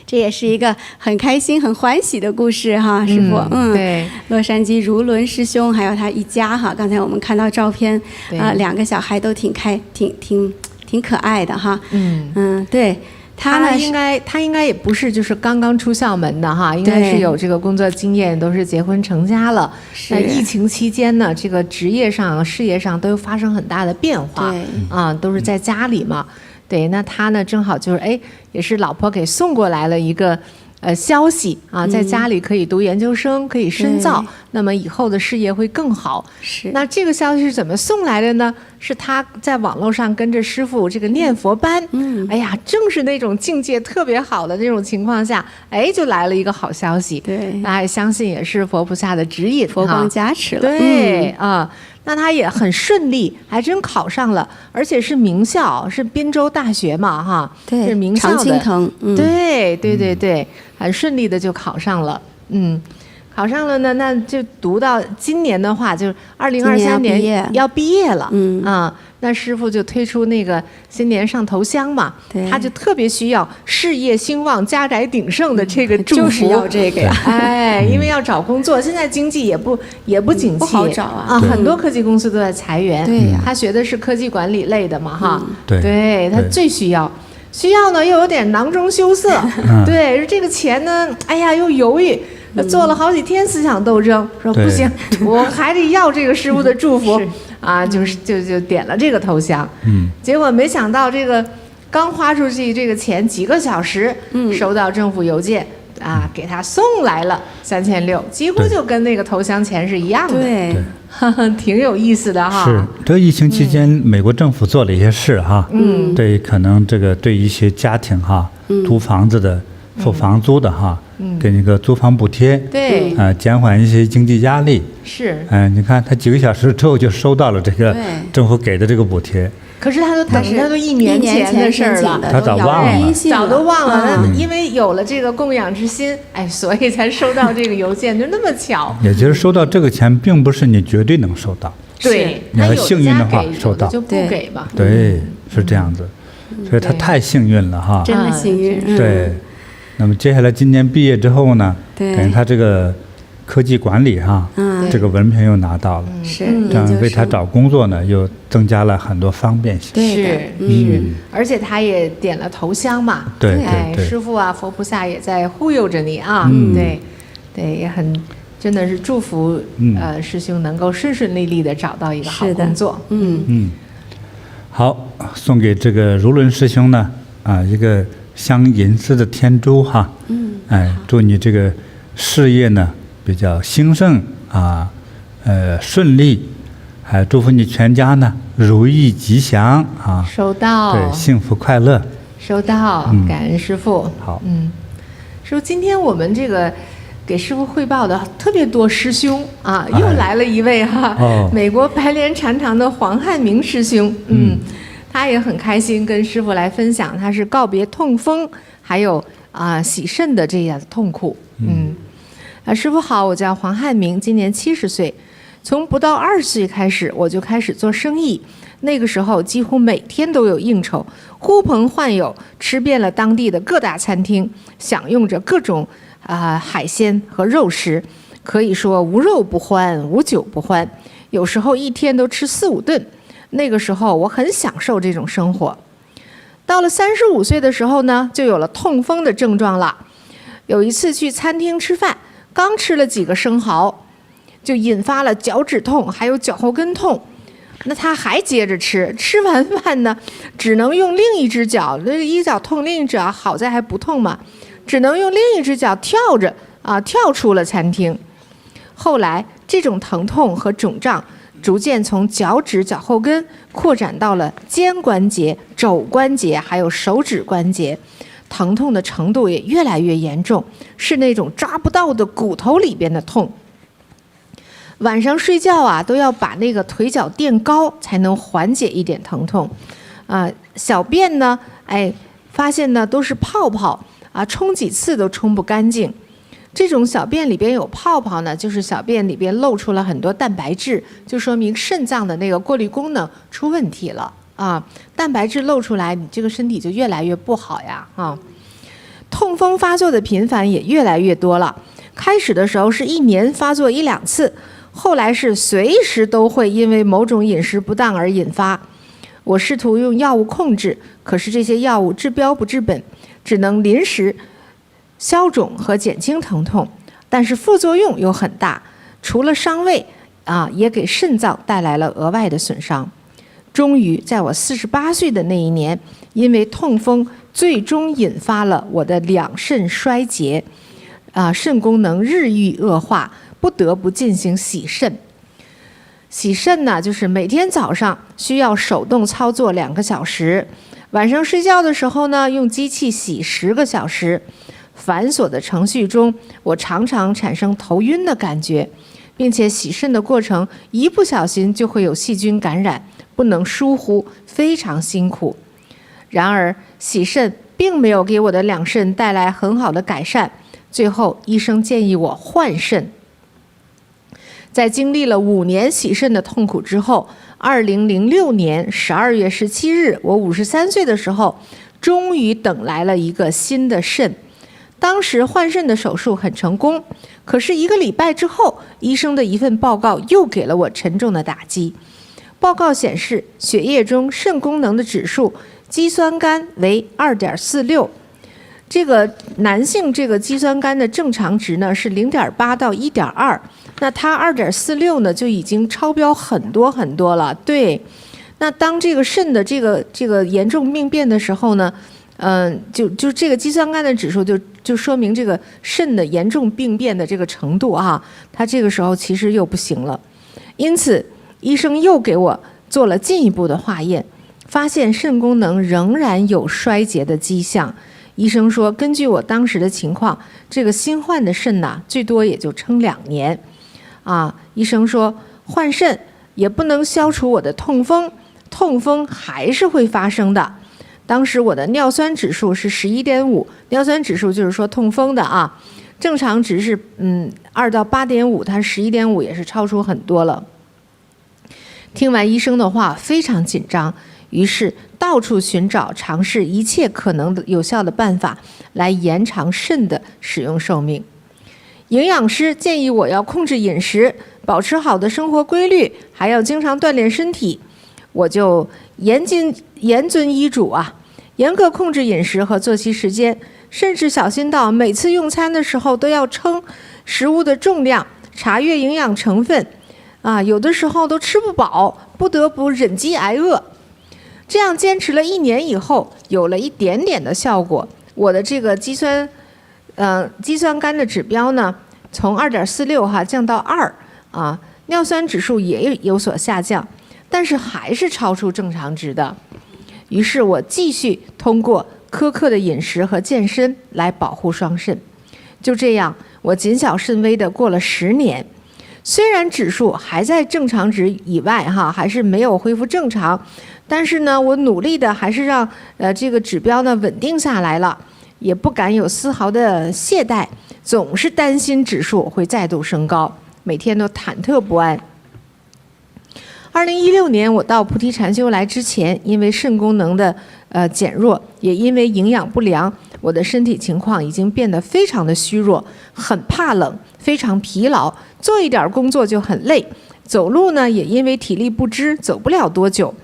这也是一个很开心、很欢喜的故事哈，师父。对，洛杉矶如伦师兄还有他一家哈，刚才我们看到照片，2个小孩都挺可爱的哈。对。他应该也不是就是刚刚出校门的哈，应该是有这个工作经验，都是结婚成家了。那疫情期间呢，这个职业上、事业上都发生很大的变化，都是在家里嘛。对，那他呢正好就是也是老婆给送过来了一个消息啊，在家里可以读研究生，可以深造，那么以后的事业会更好。是。那这个消息是怎么送来的呢？是他在网络上跟着师父这个念佛班，哎呀，正是那种境界特别好的那种情况下，就来了一个好消息。对，大家也相信也是佛菩萨的指引，佛光加持了。对那他也很顺利，还真考上了，而且是名校，是滨州大学嘛哈，对，是名校的。常青藤。对，很顺利的就考上了。考上了呢，那就读到今年的话，就是2023年要毕业了。那师父就推出那个新年上头香嘛，他就特别需要事业兴旺、家宅鼎盛的这个祝福，就是要这个呀。因为要找工作，现在经济也不景气，不好找啊。很多科技公司都在裁员。对呀。他学的是科技管理类的嘛，哈。对，他最需要呢，又有点囊中羞涩。对，这个钱呢，又犹豫。做了好几天思想斗争，说不行，我还得要这个师父的祝福就点了这个头香。结果没想到这个刚花出去这个钱几个小时，收到政府邮件给他送来了3600，几乎就跟那个头香钱是一样的。对，挺有意思的哈。是，这疫情期间，美国政府做了一些事哈。对，可能这个对一些家庭哈，租房子的、付房租的哈。给那个租房补贴，对，减缓一些经济压力。是，你看他几个小时之后就收到了这个政府给的这个补贴。可是他都1年前的事儿了，他早忘了，早都忘了。因为有了这个供养之心，所以才收到这个邮件，就那么巧。也就是收到这个钱，并不是你绝对能收到。对，你要幸运的话收到，就不给吧。对，是这样子。所以他太幸运了哈，真的幸运。对。那么接下来今年毕业之后呢，等于他这个科技管理哈，这个文凭又拿到了，是，这样为他找工作呢又增加了很多方便性。是，而且他也点了头香嘛，对，师父啊，佛菩萨也在护佑着你啊，对，也很真的是祝福师兄能够顺顺利利的找到一个好工作。好，送给这个如伦师兄呢一个镶银丝的天珠哈，祝你这个事业呢比较兴盛顺利，还祝福你全家呢如意吉祥啊！收到，对，幸福快乐，收到，感恩师父。好，师父，今天我们这个给师父汇报的特别多师兄又来了一位哈，美国白莲禅堂的黄汉明师兄，他也很开心跟师父来分享，他是告别痛风，还有洗肾的这样的痛苦。师父好，我叫黄汉明，今年70岁，从不到20岁开始我就开始做生意，那个时候几乎每天都有应酬，呼朋唤友，吃遍了当地的各大餐厅，享用着各种海鲜和肉食，可以说无肉不欢，无酒不欢，有时候一天都吃4-5顿。那个时候我很享受这种生活。到了35岁的时候呢，就有了痛风的症状了。有一次去餐厅吃饭，刚吃了几个生蚝，就引发了脚趾痛，还有脚后跟痛。那他还接着吃，吃完饭呢，只能用另一只脚，一脚痛，另一只脚好在还不痛嘛，只能用另一只脚跳出了餐厅。后来这种疼痛和肿胀逐渐从脚趾、脚后跟扩展到了肩关节、肘关节，还有手指关节，疼痛的程度也越来越严重，是那种抓不到的骨头里边的痛。晚上睡觉啊都要把那个腿脚垫高，才能缓解一点疼痛。小便呢，发现呢都是泡泡啊，冲几次都冲不干净。这种小便里边有泡泡呢，就是小便里边漏出了很多蛋白质，就说明肾脏的那个过滤功能出问题了啊。蛋白质漏出来，你这个身体就越来越不好呀啊。痛风发作的频繁也越来越多了，开始的时候是1年发作1、2次，后来是随时都会因为某种饮食不当而引发。我试图用药物控制，可是这些药物治标不治本，只能临时消肿和减轻疼痛，但是副作用又很大，除了伤胃也给肾脏带来了额外的损伤。终于在我48岁的那一年，因为痛风最终引发了我的2肾衰竭，肾功能日益恶化，不得不进行洗肾。洗肾呢，就是每天早上需要手动操作2个小时，晚上睡觉的时候呢，用机器洗10个小时。繁琐的程序中，我常常产生头晕的感觉，并且洗肾的过程一不小心就会有细菌感染，不能疏忽，非常辛苦。然而，洗肾并没有给我的2肾带来很好的改善，最后医生建议我换肾。在经历了5年洗肾的痛苦之后，2006年12月17日，我53岁的时候，终于等来了一个新的肾。当时换肾的手术很成功，可是1个礼拜之后，医生的一份报告又给了我沉重的打击。报告显示，血液中肾功能的指数肌酸酐为2.46，这个男性这个肌酸酐的正常值呢是0.8到1.2，那它2.46呢就已经超标很多很多了。对，那当这个肾的这个严重病变的时候呢，就这个肌酸酐的指数就说明这个肾的严重病变的这个程度啊，它这个时候其实又不行了。因此，医生又给我做了进一步的化验，发现肾功能仍然有衰竭的迹象。医生说，根据我当时的情况，这个新换的肾呐，最多也就撑2年。医生说换肾也不能消除我的痛风，痛风还是会发生的。当时我的尿酸指数是11.5，尿酸指数就是说痛风的正常值是2到8.5，它11.5也是超出很多了。听完医生的话，非常紧张，于是到处寻找，尝试一切可能的有效的办法来延长肾的使用寿命。营养师建议我要控制饮食，保持好的生活规律，还要经常锻炼身体。我就严遵医嘱严格控制饮食和作息时间，甚至小心到每次用餐的时候都要称食物的重量，查阅营养成分有的时候都吃不饱，不得不忍饥挨饿。这样坚持了1年以后，有了一点点的效果。我的这个肌酸酐的指标呢，从2.46降到2尿酸指数也有所下降，但是还是超出正常值的。于是我继续通过苛刻的饮食和健身来保护双肾。就这样，我谨小慎微地过了10年。虽然指数还在正常值以外还是没有恢复正常，但是呢，我努力的还是让这个指标呢稳定下来了，也不敢有丝毫的懈怠，总是担心指数会再度升高，每天都忐忑不安。2016年我到菩提禅修来之前，因为肾功能的减弱，也因为营养不良，我的身体情况已经变得非常的虚弱，很怕冷，非常疲劳，做一点工作就很累，走路呢也因为体力不支走不了多久，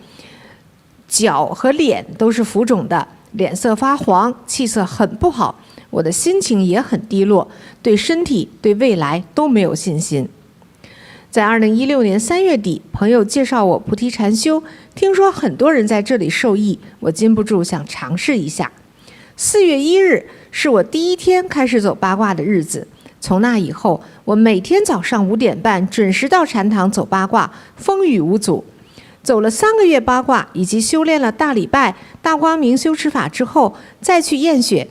脚和脸都是浮肿的，脸色发黄，气色很不好，我的心情也很低落，对身体对未来都没有信心。在2016年3月底，朋友介绍我菩提禅修，听说很多人在这里受益，我禁不住想尝试一下。4月1日是我第一天开始走八卦的日子，从那以后，我每天早上5点半准时到禅堂走八卦，风雨无阻。走了3个月八卦，以及修炼了大礼拜、大光明修持法之后，再去验血，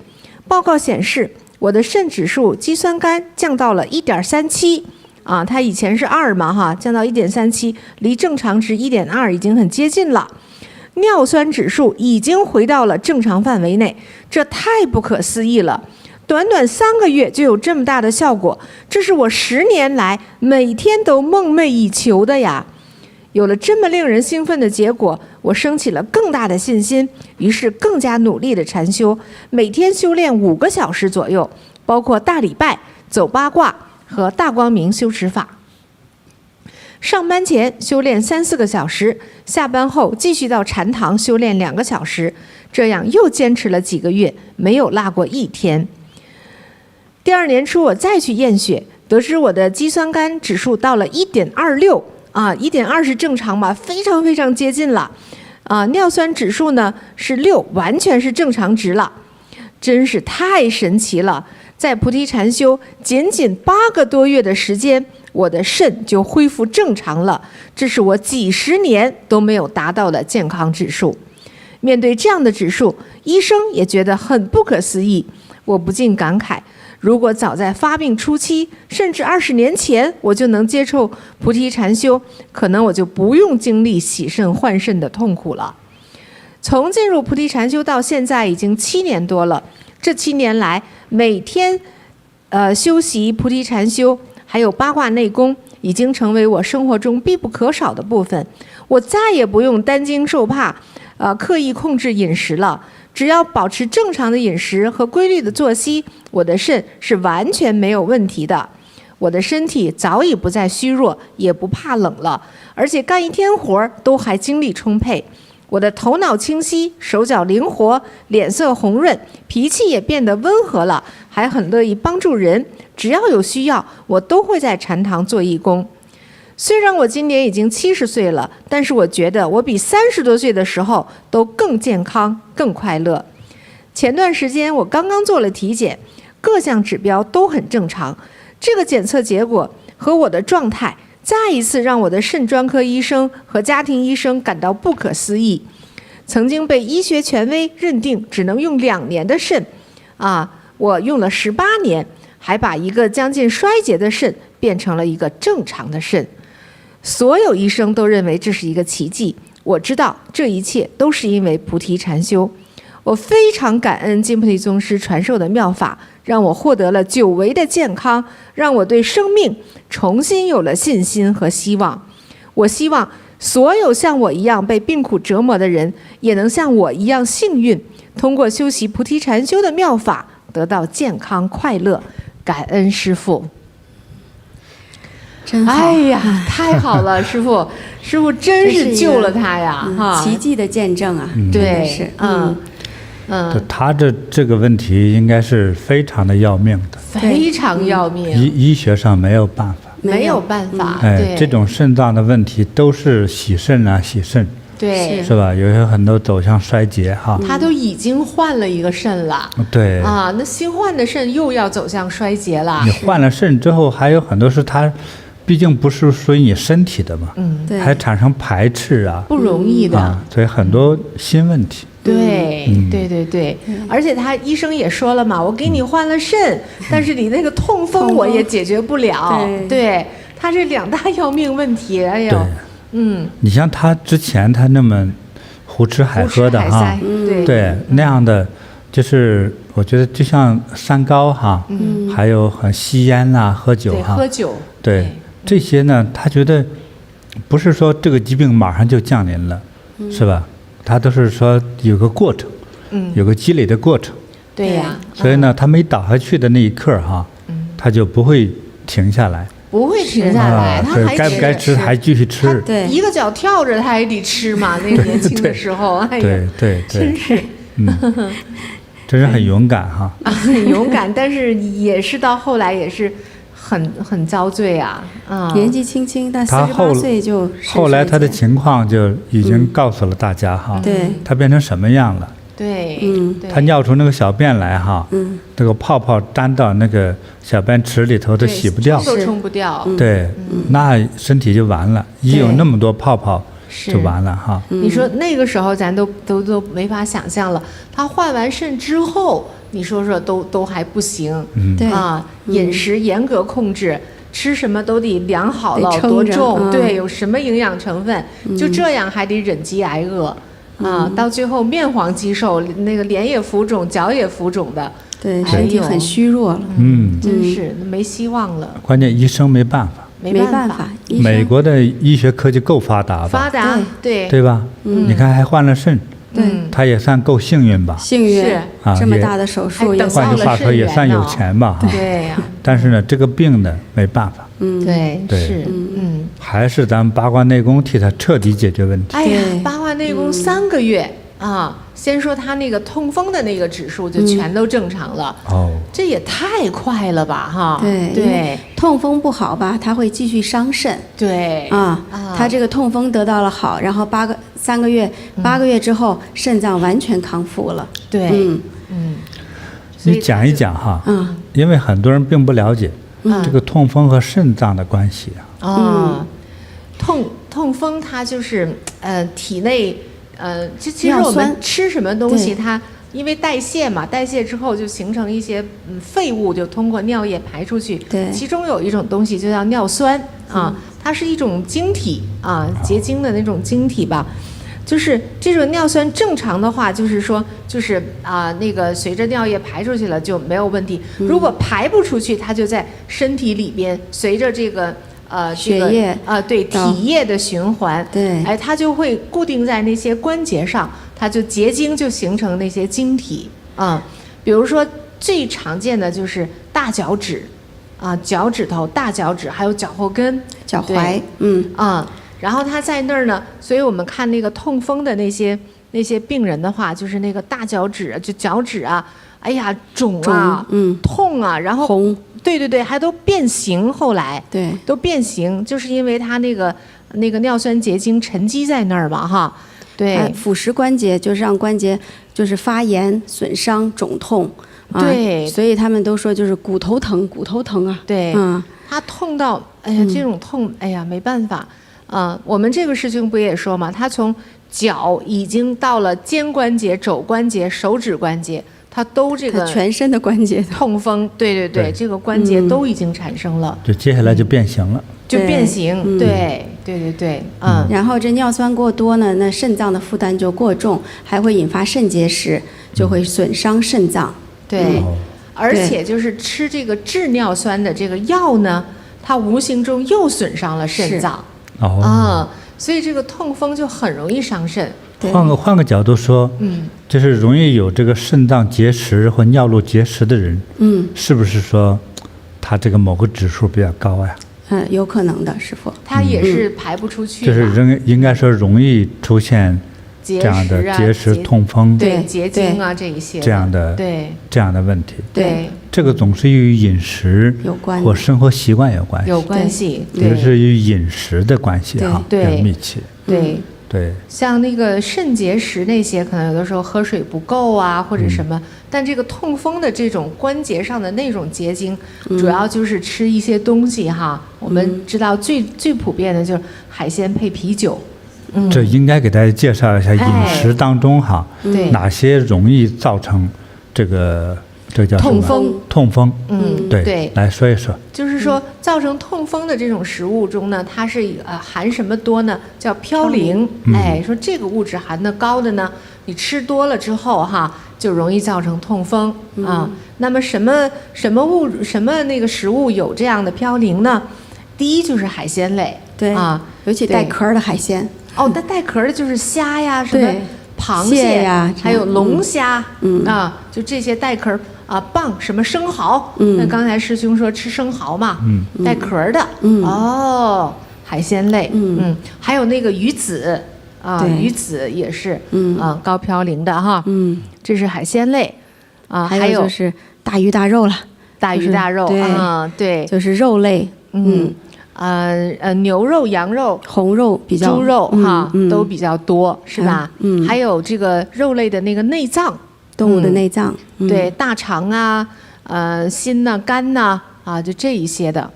报告显示我的肾指数肌酸酐降到了1.37啊，它以前是2嘛哈，降到1.37，离正常值1.2已经很接近了。尿酸指数已经回到了正常范围内，这太不可思议了！短短3个月就有这么大的效果，这是我10年来每天都梦寐以求的呀！有了这么令人兴奋的结果，我升起了更大的信心，于是更加努力的禅修，每天修炼5个小时左右，包括大礼拜、走八卦和大光明修持法。上班前修炼3-4个小时，下班后继续到禅堂修炼2个小时，这样又坚持了几个月，没有落过1天。第2年初我再去验血，得知我的肌酸酐指数到了1.26啊，1.2是正常吧，非常非常接近了。尿酸指数呢是6，完全是正常值了，真是太神奇了。在菩提禅修仅仅8个多月的时间，我的肾就恢复正常了，这是我几十年都没有达到的健康指数。面对这样的指数，医生也觉得很不可思议。我不禁感慨，如果早在发病初期，甚至20年前，我就能接受菩提禅修，可能我就不用经历洗肾换肾的痛苦了。从进入菩提禅修到现在已经7年多了，这7年来每天修习菩提禅修还有八卦内功已经成为我生活中必不可少的部分。我再也不用担惊受怕刻意控制饮食了，只要保持正常的饮食和规律的作息，我的肾是完全没有问题的。我的身体早已不再虚弱，也不怕冷了，而且干1天活都还精力充沛。我的头脑清晰，手脚灵活，脸色红润，脾气也变得温和了，还很乐意帮助人。只要有需要，我都会在禅堂做义工。虽然我今年已经70岁了，但是我觉得我比30多岁的时候都更健康、更快乐。前段时间我刚刚做了体检，各项指标都很正常。这个检测结果和我的状态再一次让我的肾专科医生和家庭医生感到不可思议。曾经被医学权威认定只能用2年的肾，我用了18年，还把一个将近衰竭的肾变成了一个正常的肾。所有医生都认为这是一个奇迹，我知道这一切都是因为菩提禅修。我非常感恩金菩提宗师传授的妙法，让我获得了久违的健康，让我对生命重新有了信心和希望。我希望所有像我一样被病苦折磨的人，也能像我一样幸运，通过修习菩提禅修的妙法，得到健康快乐。感恩师父。真好！哎呀，太好了，师父真是救了他呀！奇迹的见证啊！对，是，他这个问题应该是非常的要命的，非常要命，医学上没有办法，没有办法。对，这种肾脏的问题都是洗肾，对，是吧？有些很多走向衰竭哈。他都已经换了一个肾了，对那新换的肾又要走向衰竭了。你换了肾之后，还有很多是它，毕竟不是属于你身体的嘛，对，还产生排斥啊，不容易的，所以很多新问题。对，而且他医生也说了嘛，我给你换了肾，但是你那个痛风我也解决不了。对，他这2大要命问题，哎呦，你像他之前他那么胡吃海喝的哈，对那样的，就是我觉得就像三高哈，还有很吸烟啦、喝酒哈，对这些呢，他觉得不是说这个疾病马上就降临了，是吧？他都是说有个过程，有个积累的过程。对呀，所以呢，他没倒下去的那一刻哈，他就不会停下来。不会停下来，他还该不该吃还继续吃。对，一个脚跳着他也得吃嘛。那个年轻的时候，哎呀，对，真是，真是很勇敢哈。很勇敢，但是也是到后来也是很遭罪啊。年纪轻轻，但48岁就后来他的情况就已经告诉了大家哈。对，他变成什么样了？对，他尿出那个小便来哈，那个泡泡粘到那个小便池里头都洗不掉，都冲不掉。对，那身体就完了，一有那么多泡泡就完了哈。你说那个时候咱都没法想象了，他换完肾之后，你说都还不行，饮食严格控制，吃什么都得量好了得称着多重，嗯对，有什么营养成分，就这样还得忍饥挨饿。到最后面黄肌瘦，那个脸也浮肿，脚也浮肿的，对，哎呦身体很虚弱了，真是没希望了，关键医生没办法。没没办法。医生美国的医学科技够发达吧？发达，对对吧？你看还换了肾，对他也算够幸运吧？幸运是这么啊也大的手术还等也算换句话说，也算有钱吧？哈。对呀，但是呢，这个病呢，没办法，对对是，还是咱们八卦内功替他彻底解决问题。哎呀对，八卦内功3个月啊，先说他那个痛风的那个指数就全都正常了，哦，这也太快了吧哈！对因为对痛风不好吧，它会继续伤肾对啊。它这个痛风得到了好，然后3个月8个月之后，肾脏完全康复了。对所以你讲一讲哈，嗯因为很多人并不了解这个痛风和肾脏的关系啊。痛风它就是体内其实我们尿酸吃什么东西对它因为代谢嘛，代谢之后就形成一些废物，就通过尿液排出去。对其中有一种东西就叫尿酸啊，它是一种晶体啊，结晶的那种晶体吧。就是这种尿酸正常的话，就是说，就是那个随着尿液排出去了就没有问题。如果排不出去，它就在身体里边随着这个血液对到体液的循环，对哎，它就会固定在那些关节上，它就结晶，就形成那些晶体啊。比如说最常见的就是大脚趾脚趾头、大脚趾，还有脚后跟、脚踝，然后它在那儿呢，所以我们看那个痛风的那些病人的话，就是那个大脚趾，就脚趾哎呀肿啊，痛啊，然后红，对，还都变形，后来对都变形，就是因为它那个尿酸结晶沉积在那儿嘛，哈，对腐蚀关节就是让关节就是发炎、损伤、肿痛。对所以他们都说就是骨头疼啊。对，它痛到哎呀，这种痛哎呀没办法。我们这个师兄不也说嘛，他从脚已经到了肩关节、肘关节、手指关节，他都这个全身的关节痛风，对，这个关节都已经产生了，就接下来就变形了。就变形，对，然后这尿酸过多呢，那肾脏的负担就过重，还会引发肾结石，就会损伤肾脏。对，而且就是吃这个治尿酸的这个药呢，它无形中又损伤了肾脏。所以这个痛风就很容易伤肾。换个角度说，就是容易有这个肾脏结石或尿路结石的人，是不是说他这个某个指数比较高呀？有可能的，师傅。它也是排不出去。就是应该说容易出现这样的结石、痛风，对结晶这一些这样的这样的问题。对，这个总是与饮食有关或生活习惯有关系，有关系，也是与饮食的关系哈，比较密切。对，像那个肾结石那些，可能有的时候喝水不够或者什么，但这个痛风的这种关节上的那种结晶，主要就是吃一些东西哈。我们知道最普遍的就是海鲜配啤酒。这应该给大家介绍一下饮食当中哈，哪些容易造成这叫什么？痛风。对，来说一说。就是说，造成痛风的这种食物中呢，它是含什么多呢？叫嘌呤。说这个物质含的高的呢，你吃多了之后就容易造成痛风那么什么那个食物有这样的嘌呤呢？第一就是海鲜类，对尤其带壳的海鲜。那带壳的就是虾呀，什么螃蟹呀，还有龙虾，就这些带壳蚌，什么生蚝。那刚才师兄说吃生蚝嘛，带壳的。海鲜类。还有那个鱼子鱼子也是高嘌呤的哈。这是海鲜类还有就是大鱼大肉了，大鱼大肉对，就是肉类。牛肉、羊肉、红肉比较，猪肉都比较多，是吧？还有这个肉类的那个内脏，动物的内脏，对，大肠心肝就这一些的，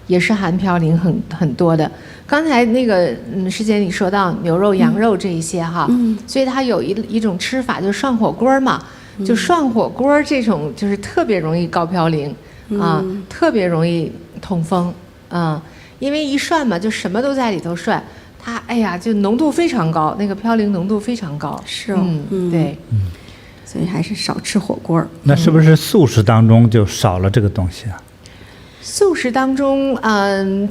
也是含嘌呤很多的。刚才那个师姐你说到牛肉、羊肉这一些所以它有一种吃法，就是涮火锅嘛，就涮火锅这种就是特别容易高嘌呤。啊，特别容易痛风啊，因为一涮嘛，就什么都在里头涮，它哎呀，就浓度非常高，那个嘌呤浓度非常高。是哦，对，所以还是少吃火锅。那是不是素食当中就少了这个东西啊？素食当中，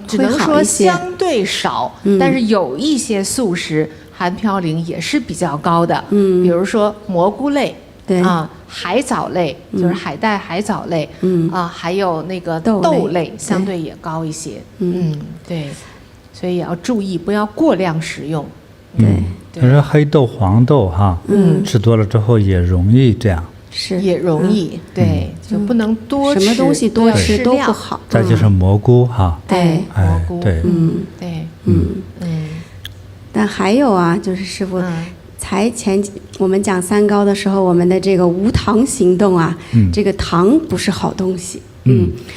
只能说相对少，但是有一些素食含嘌呤也是比较高的，比如说蘑菇类，对啊，海藻类就是海带、海藻类，还有那个豆类相对也高一些，对，所以也要注意不要过量食用。对，他说黑豆、黄豆哈，吃多了之后也容易这样。是也容易，对，就不能多吃，什么东西多吃都不好。再就是蘑菇哈，对，蘑菇，对，对，但还有啊，就是师傅，我们讲三高的时候，我们的这个无糖行动啊，这个糖不是好东西，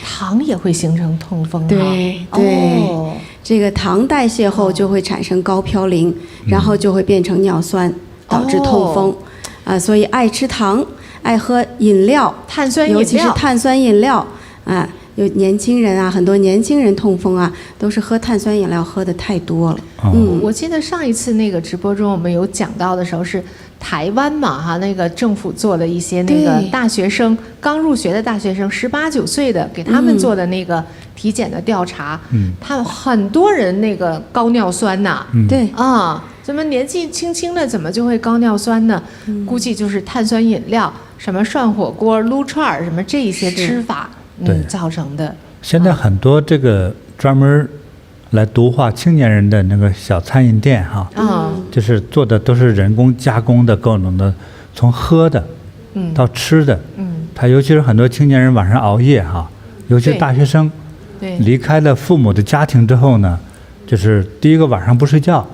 糖也会形成痛风，对，这个糖代谢后就会产生高嘌呤，然后就会变成尿酸，导致痛风，所以爱吃糖。爱喝饮料，碳酸饮料，尤其是碳酸饮料啊，有年轻人啊，很多年轻人痛风啊，都是喝碳酸饮料喝的太多了。我记得上一次那个直播中我们有讲到的时候是台湾嘛哈，那个政府做了一些那个大学生刚入学的大学生18、19岁的，给他们做的那个体检的调查，他们很多人那个高尿酸呐，对啊，怎么年纪轻轻的怎么就会高尿酸呢？估计就是碳酸饮料。什么涮火锅、撸串儿，什么这一些吃法，造成的。现在很多这个专门来毒化青年人的那个小餐饮店哈，就是做的都是人工加工的各种的，从喝的，到吃的，他尤其是很多青年人晚上熬夜哈，尤其是大学生，离开了父母的家庭之后呢，就是第一个晚上不睡觉。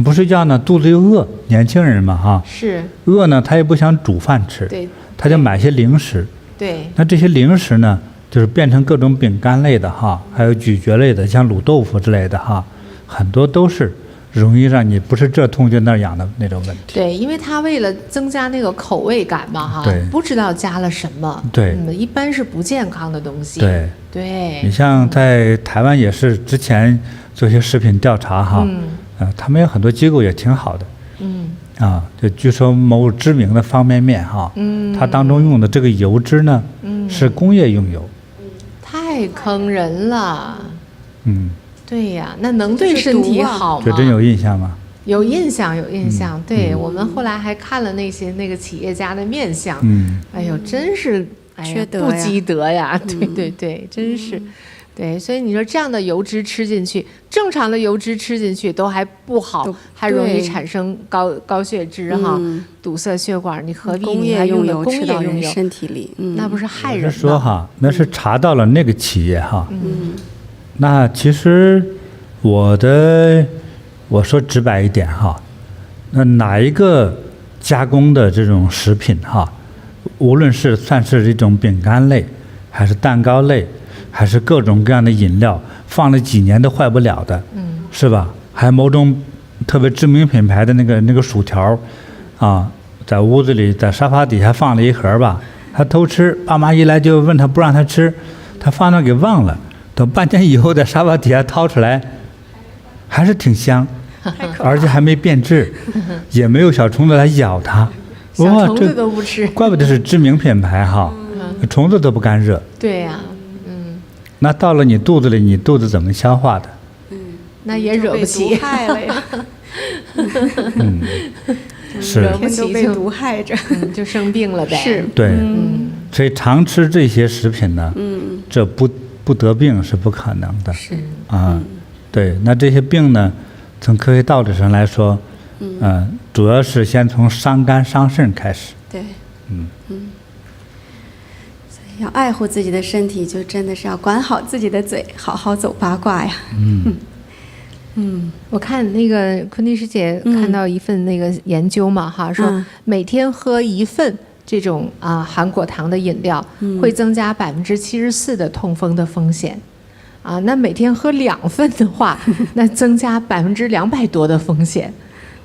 不睡觉呢，肚子又饿，年轻人嘛哈，是饿呢，他也不想煮饭吃，他就买些零食，那这些零食呢，就是变成各种饼干类的哈，还有咀嚼类的，像卤豆腐之类的哈，很多都是容易让你不是这痛就那痒的那种问题。对，因为他为了增加那个口味感嘛哈，不知道加了什么，一般是不健康的东西。对，你像在台湾也是之前做些食品调查哈。他们有很多机构也挺好的，就据说某知名的方便面哈，它当中用的这个油脂呢，是工业用油，太坑人了，对呀，那能对身体好吗？这真有印象吗？有印象，有印象。对，我们后来还看了那个企业家的面相，哎呦，真是缺德呀，不积德呀，对，真是。对，所以你说这样的油脂吃进去，正常的油脂吃进去都还不好，还容易产生高血脂哈，堵塞血管。你何必你还用的工业用油身体里，那不是害人吗？说哈，那是查到了那个企业哈，那其实我说直白一点哈，那哪一个加工的这种食品哈，无论是算是这种饼干类，还是蛋糕类。还是各种各样的饮料，放了几年都坏不了的，是吧？还有某种特别知名品牌的那个薯条，在屋子里在沙发底下放了一盒吧，他偷吃，爸妈一来就问他不让他吃，他放那给忘了，等半天以后在沙发底下掏出来，还是挺香，而且还没变质，也没有小虫子来咬它，小虫子都不吃，怪不得是知名品牌哈，虫子都不干热。对呀。那到了你肚子里，你肚子怎么消化的？那也惹不起。害了呀。是。惹不起被毒害着，就生病了呗。是。对。所以常吃这些食品呢，这不得病是不可能的。是。对，那这些病呢，从科学道理上来说，主要是先从伤肝伤肾开始。对。要爱护自己的身体，就真的是要管好自己的嘴，好好走八卦呀。我看那个昆迪师姐看到一份那个研究嘛，说每天喝1份这种含果糖的饮料，会增加74%的痛风的风险。那每天喝2份的话，那增加200%多的风险。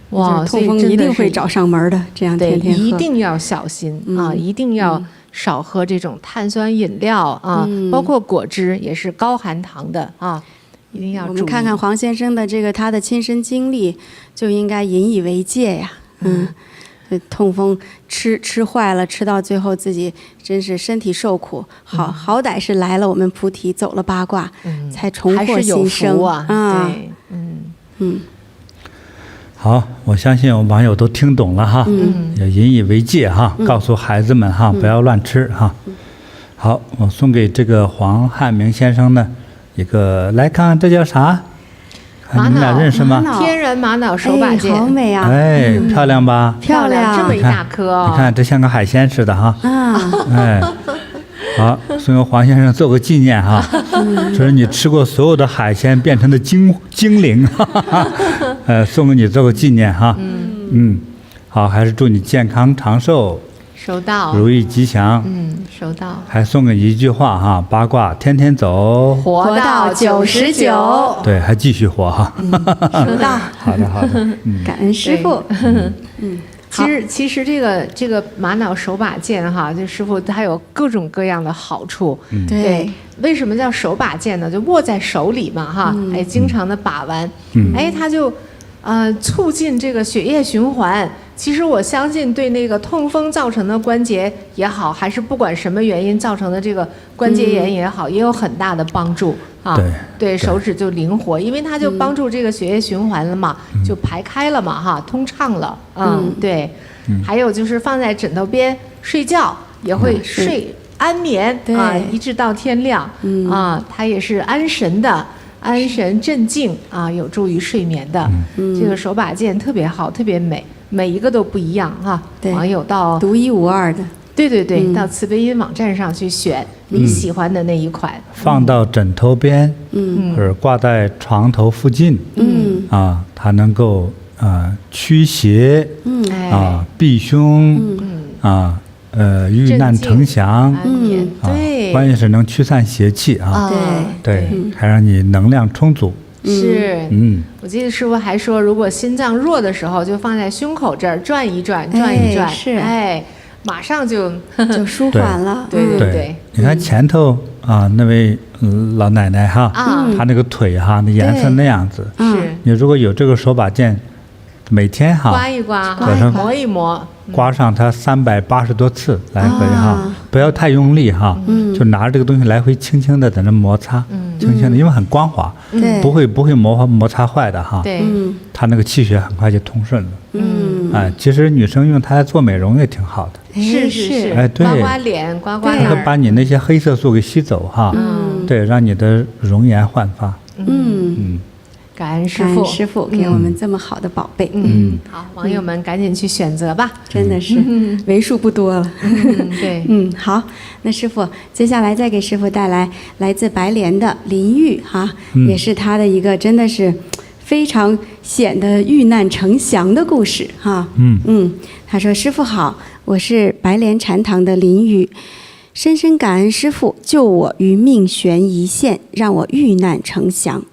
哇，痛风一定会找上门的，这样天天喝，一定要小心一定要少喝这种碳酸饮料啊，包括果汁也是高含糖的啊，一定要注意。我们看看黄先生的他的亲身经历，就应该引以为戒呀。痛风吃坏了，吃到最后自己真是身体受苦。好歹是来了我们菩提，走了八卦，才重获新生啊。对，好，我相信我们网友都听懂了哈，也引以为戒哈，告诉孩子们哈，不要乱吃哈。好，我送给这个黄汉明先生呢一个，来看看这叫啥？你们俩认识吗？天然玛瑙手把件，好美啊！哎，漂亮吧？漂亮，这么一大颗，你看这像个海鲜似的哈。哎，好，送给黄先生做个纪念哈。这是你吃过所有的海鲜变成的精灵，送给你做个纪念哈。好，还是祝你健康长寿。收到，如意吉祥。收到。还送给一句话哈，八卦天天走，活到99。对，还继续活哈。收到。好的。感恩师父。其实这个玛瑙手把件哈，这师父它有各种各样的好处。对，为什么叫手把件呢？就握在手里嘛哈，经常的把玩，它就促进这个血液循环。其实我相信，对那个痛风造成的关节也好，还是不管什么原因造成的这个关节炎也好，也有很大的帮助啊。对，手指就灵活，因为它就帮助这个血液循环了嘛，就排开了嘛哈，通畅了。对。还有就是放在枕头边睡觉也会睡安眠啊，一直到天亮啊，它也是安神的。安神镇静啊，有助于睡眠的。这个手把件特别好，特别美，每一个都不一样哈。网友到独一无二的。对，到慈悲音网站上去选你喜欢的那一款，放到枕头边，或者挂在床头附近，它能够驱邪，避凶，遇难成祥，对，关键是能驱散邪气啊，对，还让你能量充足。是，我记得师父还说，如果心脏弱的时候，就放在胸口这儿转一转，是，马上就舒缓了。对，你看前头那位老奶奶哈，她那个腿哈，那颜色那样子，你如果有这个手把件，每天哈刮一刮，磨一磨，刮上它380多次来回哈，不要太用力哈，就拿着这个东西来回轻轻的在那摩擦，轻轻的，因为很光滑，不会摩擦坏的哈。对，它那个气血很快就通顺了。其实女生用它来做美容也挺好的。是，对，刮脸，刮哪儿，它会把你那些黑色素给吸走哈，对，让你的容颜焕发。感恩师父给我们这么好的宝贝。好，网友们赶紧去选择吧，真的是为数不多了。对，好，那师父接下来再给师父带来来自白莲的林玉哈，也是他的一个真的是非常显得遇难成祥的故事哈。他说：“师父好，我是白莲禅堂的林玉，深深感恩师父救我于命悬一线，让我遇难成祥。”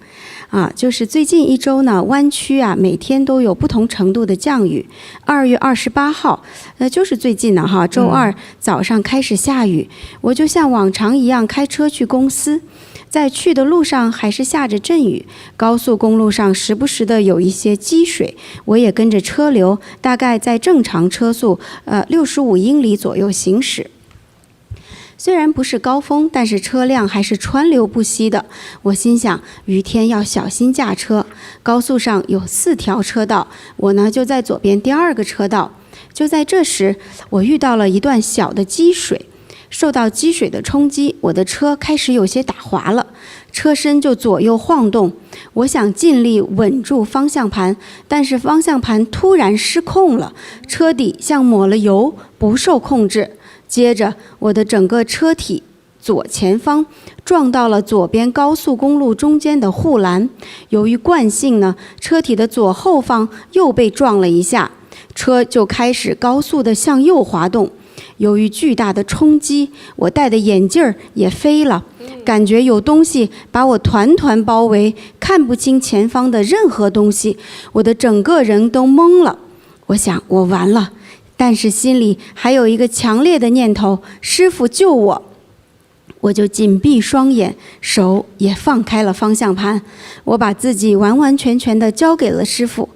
就是最近1周呢，湾区每天都有不同程度的降雨。2月28号，就是最近呢哈，周2早上开始下雨，我就像往常一样开车去公司，在去的路上还是下着阵雨，高速公路上时不时的有一些积水，我也跟着车流，大概在正常车速65英里左右行驶。虽然不是高峰，但是车辆还是川流不息的。我心想，于天要小心驾车。高速上有4条车道，我呢就在左边第2个车道。就在这时，我遇到了一段小的积水，受到积水的冲击，我的车开始有些打滑了，车身就左右晃动。我想尽力稳住方向盘，但是方向盘突然失控了，车底像抹了油，不受控制。接着我的整个车体左前方撞到了左边高速公路中间的护栏，由于惯性呢，车体的左后方又被撞了一下，车就开始高速的向右滑动。由于巨大的冲击，我戴的眼镜也飞了，感觉有东西把我团团包围，看不清前方的任何东西，我的整个人都懵了。我想我完了，但是心里还有一个强烈的念头：师父救我！我就紧闭双眼，手也放开了方向盘，我把自己完完全全地交给了师父。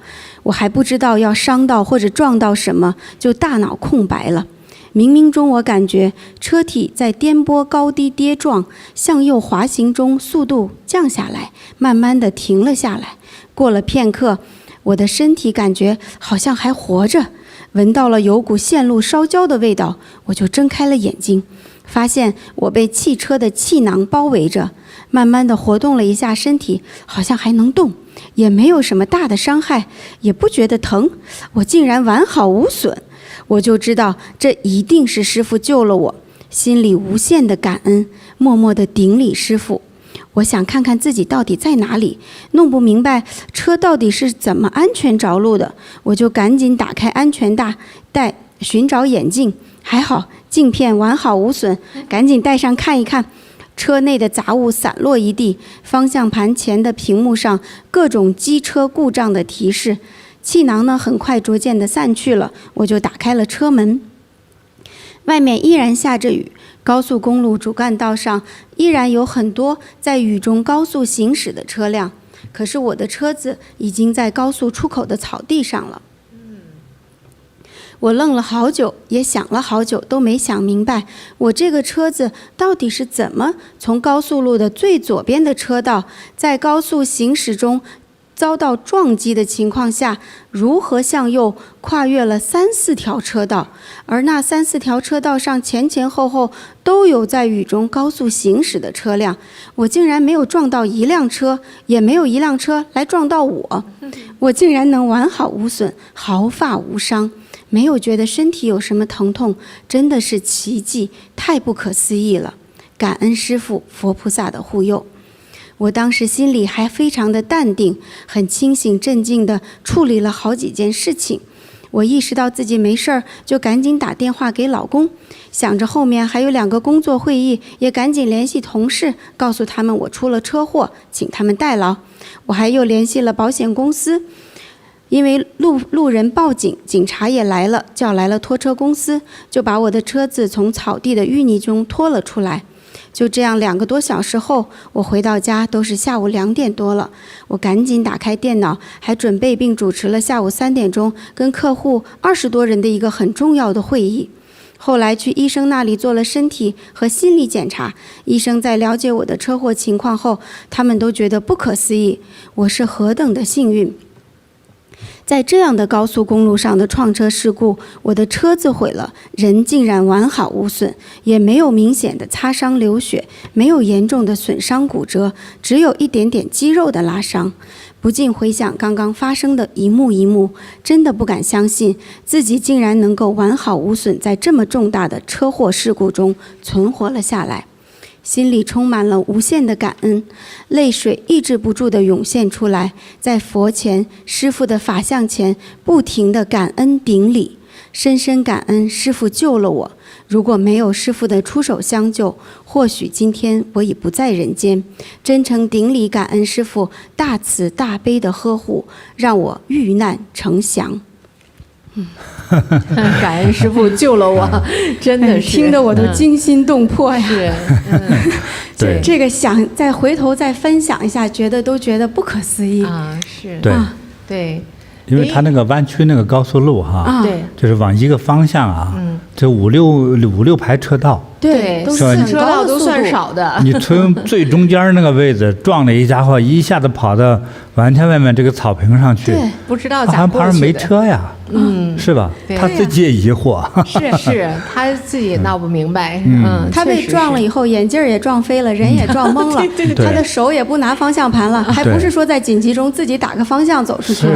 我还不知道要伤到或者撞到什么，就大脑空白了。冥冥中我感觉车体在颠簸高低跌撞向右滑行中速度降下来，慢慢地停了下来。过了片刻，我的身体感觉好像还活着，闻到了有股线路烧焦的味道，我就睁开了眼睛，发现我被汽车的气囊包围着，慢慢地活动了一下身体，好像还能动，也没有什么大的伤害，也不觉得疼，我竟然完好无损。我就知道这一定是师父救了我，心里无限的感恩，默默地顶礼师父。我想看看自己到底在哪里，弄不明白车到底是怎么安全着陆的，我就赶紧打开安全带寻找眼镜，还好镜片完好无损，赶紧戴上看一看。车内的杂物散落一地，方向盘前的屏幕上各种机车故障的提示，气囊呢很快逐渐的散去了，我就打开了车门。外面依然下着雨，高速公路主干道上依然有很多在雨中高速行驶的车辆，可是我的车子已经在高速出口的草地上了。我愣了好久，也想了好久，都没想明白，我这个车子到底是怎么从高速路的最左边的车道，在高速行驶中遭到撞击的情况下，如何向右跨越了3、4条车道，而那3、4条车道上前前后后都有在雨中高速行驶的车辆，我竟然没有撞到一辆车，也没有一辆车来撞到我，我竟然能完好无损，毫发无伤，没有觉得身体有什么疼痛，真的是奇迹，太不可思议了，感恩师父佛菩萨的护佑。我当时心里还非常的淡定，很清醒镇静地处理了好几件事情。我意识到自己没事儿，就赶紧打电话给老公，想着后面还有2个工作会议，也赶紧联系同事，告诉他们我出了车祸，请他们代劳。我还又联系了保险公司，因为路人报警，警察也来了，叫来了拖车公司，就把我的车子从草地的淤泥中拖了出来。就这样2个多小时后，我回到家都是下午2点多了，我赶紧打开电脑，还准备并主持了下午3点钟跟客户20多人的一个很重要的会议。后来去医生那里做了身体和心理检查，医生在了解我的车祸情况后，他们都觉得不可思议，我是何等的幸运。在这样的高速公路上的撞车事故，我的车子毁了，人竟然完好无损，也没有明显的擦伤流血，没有严重的损伤骨折，只有一点点肌肉的拉伤。不禁回想刚刚发生的一幕一幕，真的不敢相信自己竟然能够完好无损，在这么重大的车祸事故中存活了下来。心里充满了无限的感恩，泪水抑制不住地涌现出来，在佛前、师父的法像前不停地感恩顶礼，深深感恩师父救了我。如果没有师父的出手相救，或许今天我已不在人间。真诚顶礼感恩师父大慈大悲的呵护，让我遇难成祥。感恩师父救了我，真的是听得我都惊心动魄呀！是，对这个想再回头再分享一下，都觉得不可思议啊！是，对对，因为它那个湾区那个高速路哈，对，就是往一个方向啊，这五六排车道，对，都4车道都算少的。你从最中间那个位置撞了一家伙，一下子跑到完全外面这个草坪上去，对，不知道咋过去的。旁边没车呀，是吧？他自己也疑惑，是他自己也闹不明白，他被撞了以后，眼镜也撞飞了，人也撞懵了，他的手也不拿方向盘了，还不是说在紧急中自己打个方向走出去，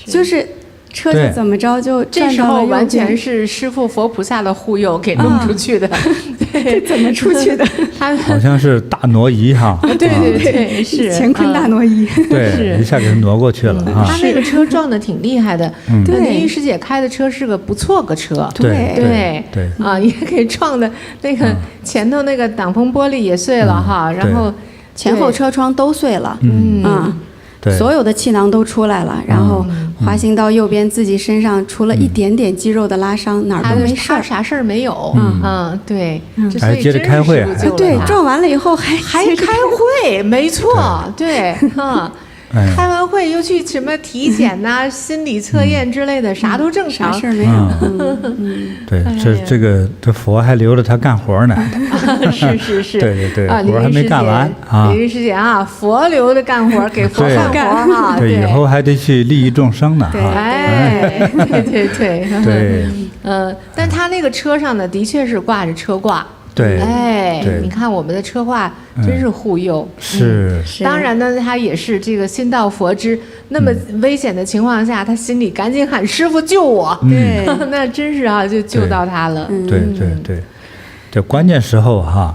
就是车子怎么着就这时候完全是师父佛菩萨的护佑给弄出去的，对，怎么出去的？他好像是大挪移哈，对，是乾坤大挪移，对，一下给他挪过去了啊。他那个车撞的挺厉害的，对，玉师姐开的车是个不错个车，对啊，也给撞的那个前头那个挡风玻璃也碎了哈，然后前后车窗都碎了，对所有的气囊都出来了，然后滑行到右边，自己身上除了一点点肌肉的拉伤，哪儿都没事儿，啥事儿没有。对，所还以接着开会真是师傅救了对，他撞完了以后还接着还开会，没错，对，哎开完会又去什么体检呐、心理测验之类的，啥都正常啥事。儿没有。对，哎这佛还留着他干活呢。是，对对对啊，活儿还没干完啊李云师姐啊，佛留着干活，给佛对干活哈，对，以后还得去利益众生呢。对哈哎，对，对但他那个车上呢，的确是挂着车挂。对哎对，你看我们的车挂真是护佑。是是当然呢，他也是这个心到佛知，那么危险的情况下，他心里赶紧喊师傅救我。对，那真是啊，就救到他了。对，这关键时候哈，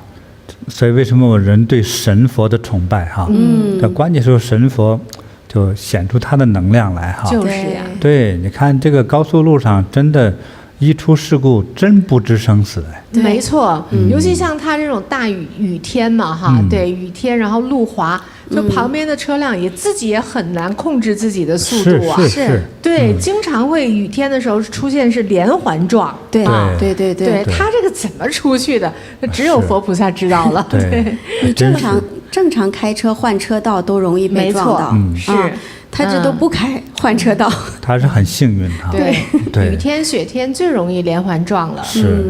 所以为什么我人对神佛的崇拜哈？这关键时候神佛就显出他的能量来哈。就是呀，对，你看这个高速路上真的，一出事故真不知生死哎。对没错，尤其像他这种大雨天嘛，哈，对，雨天，然后路滑，就旁边的车辆自己也很难控制自己的速度啊。是，对，经常会雨天的时候出现是连环撞。对啊对对他这个怎么出去的，只有佛菩萨知道了。对，你真是正常开车换车道都容易被没错撞到，是他这都不开换车道，他是很幸运哈。对，对雨天雪天最容易连环撞了。是，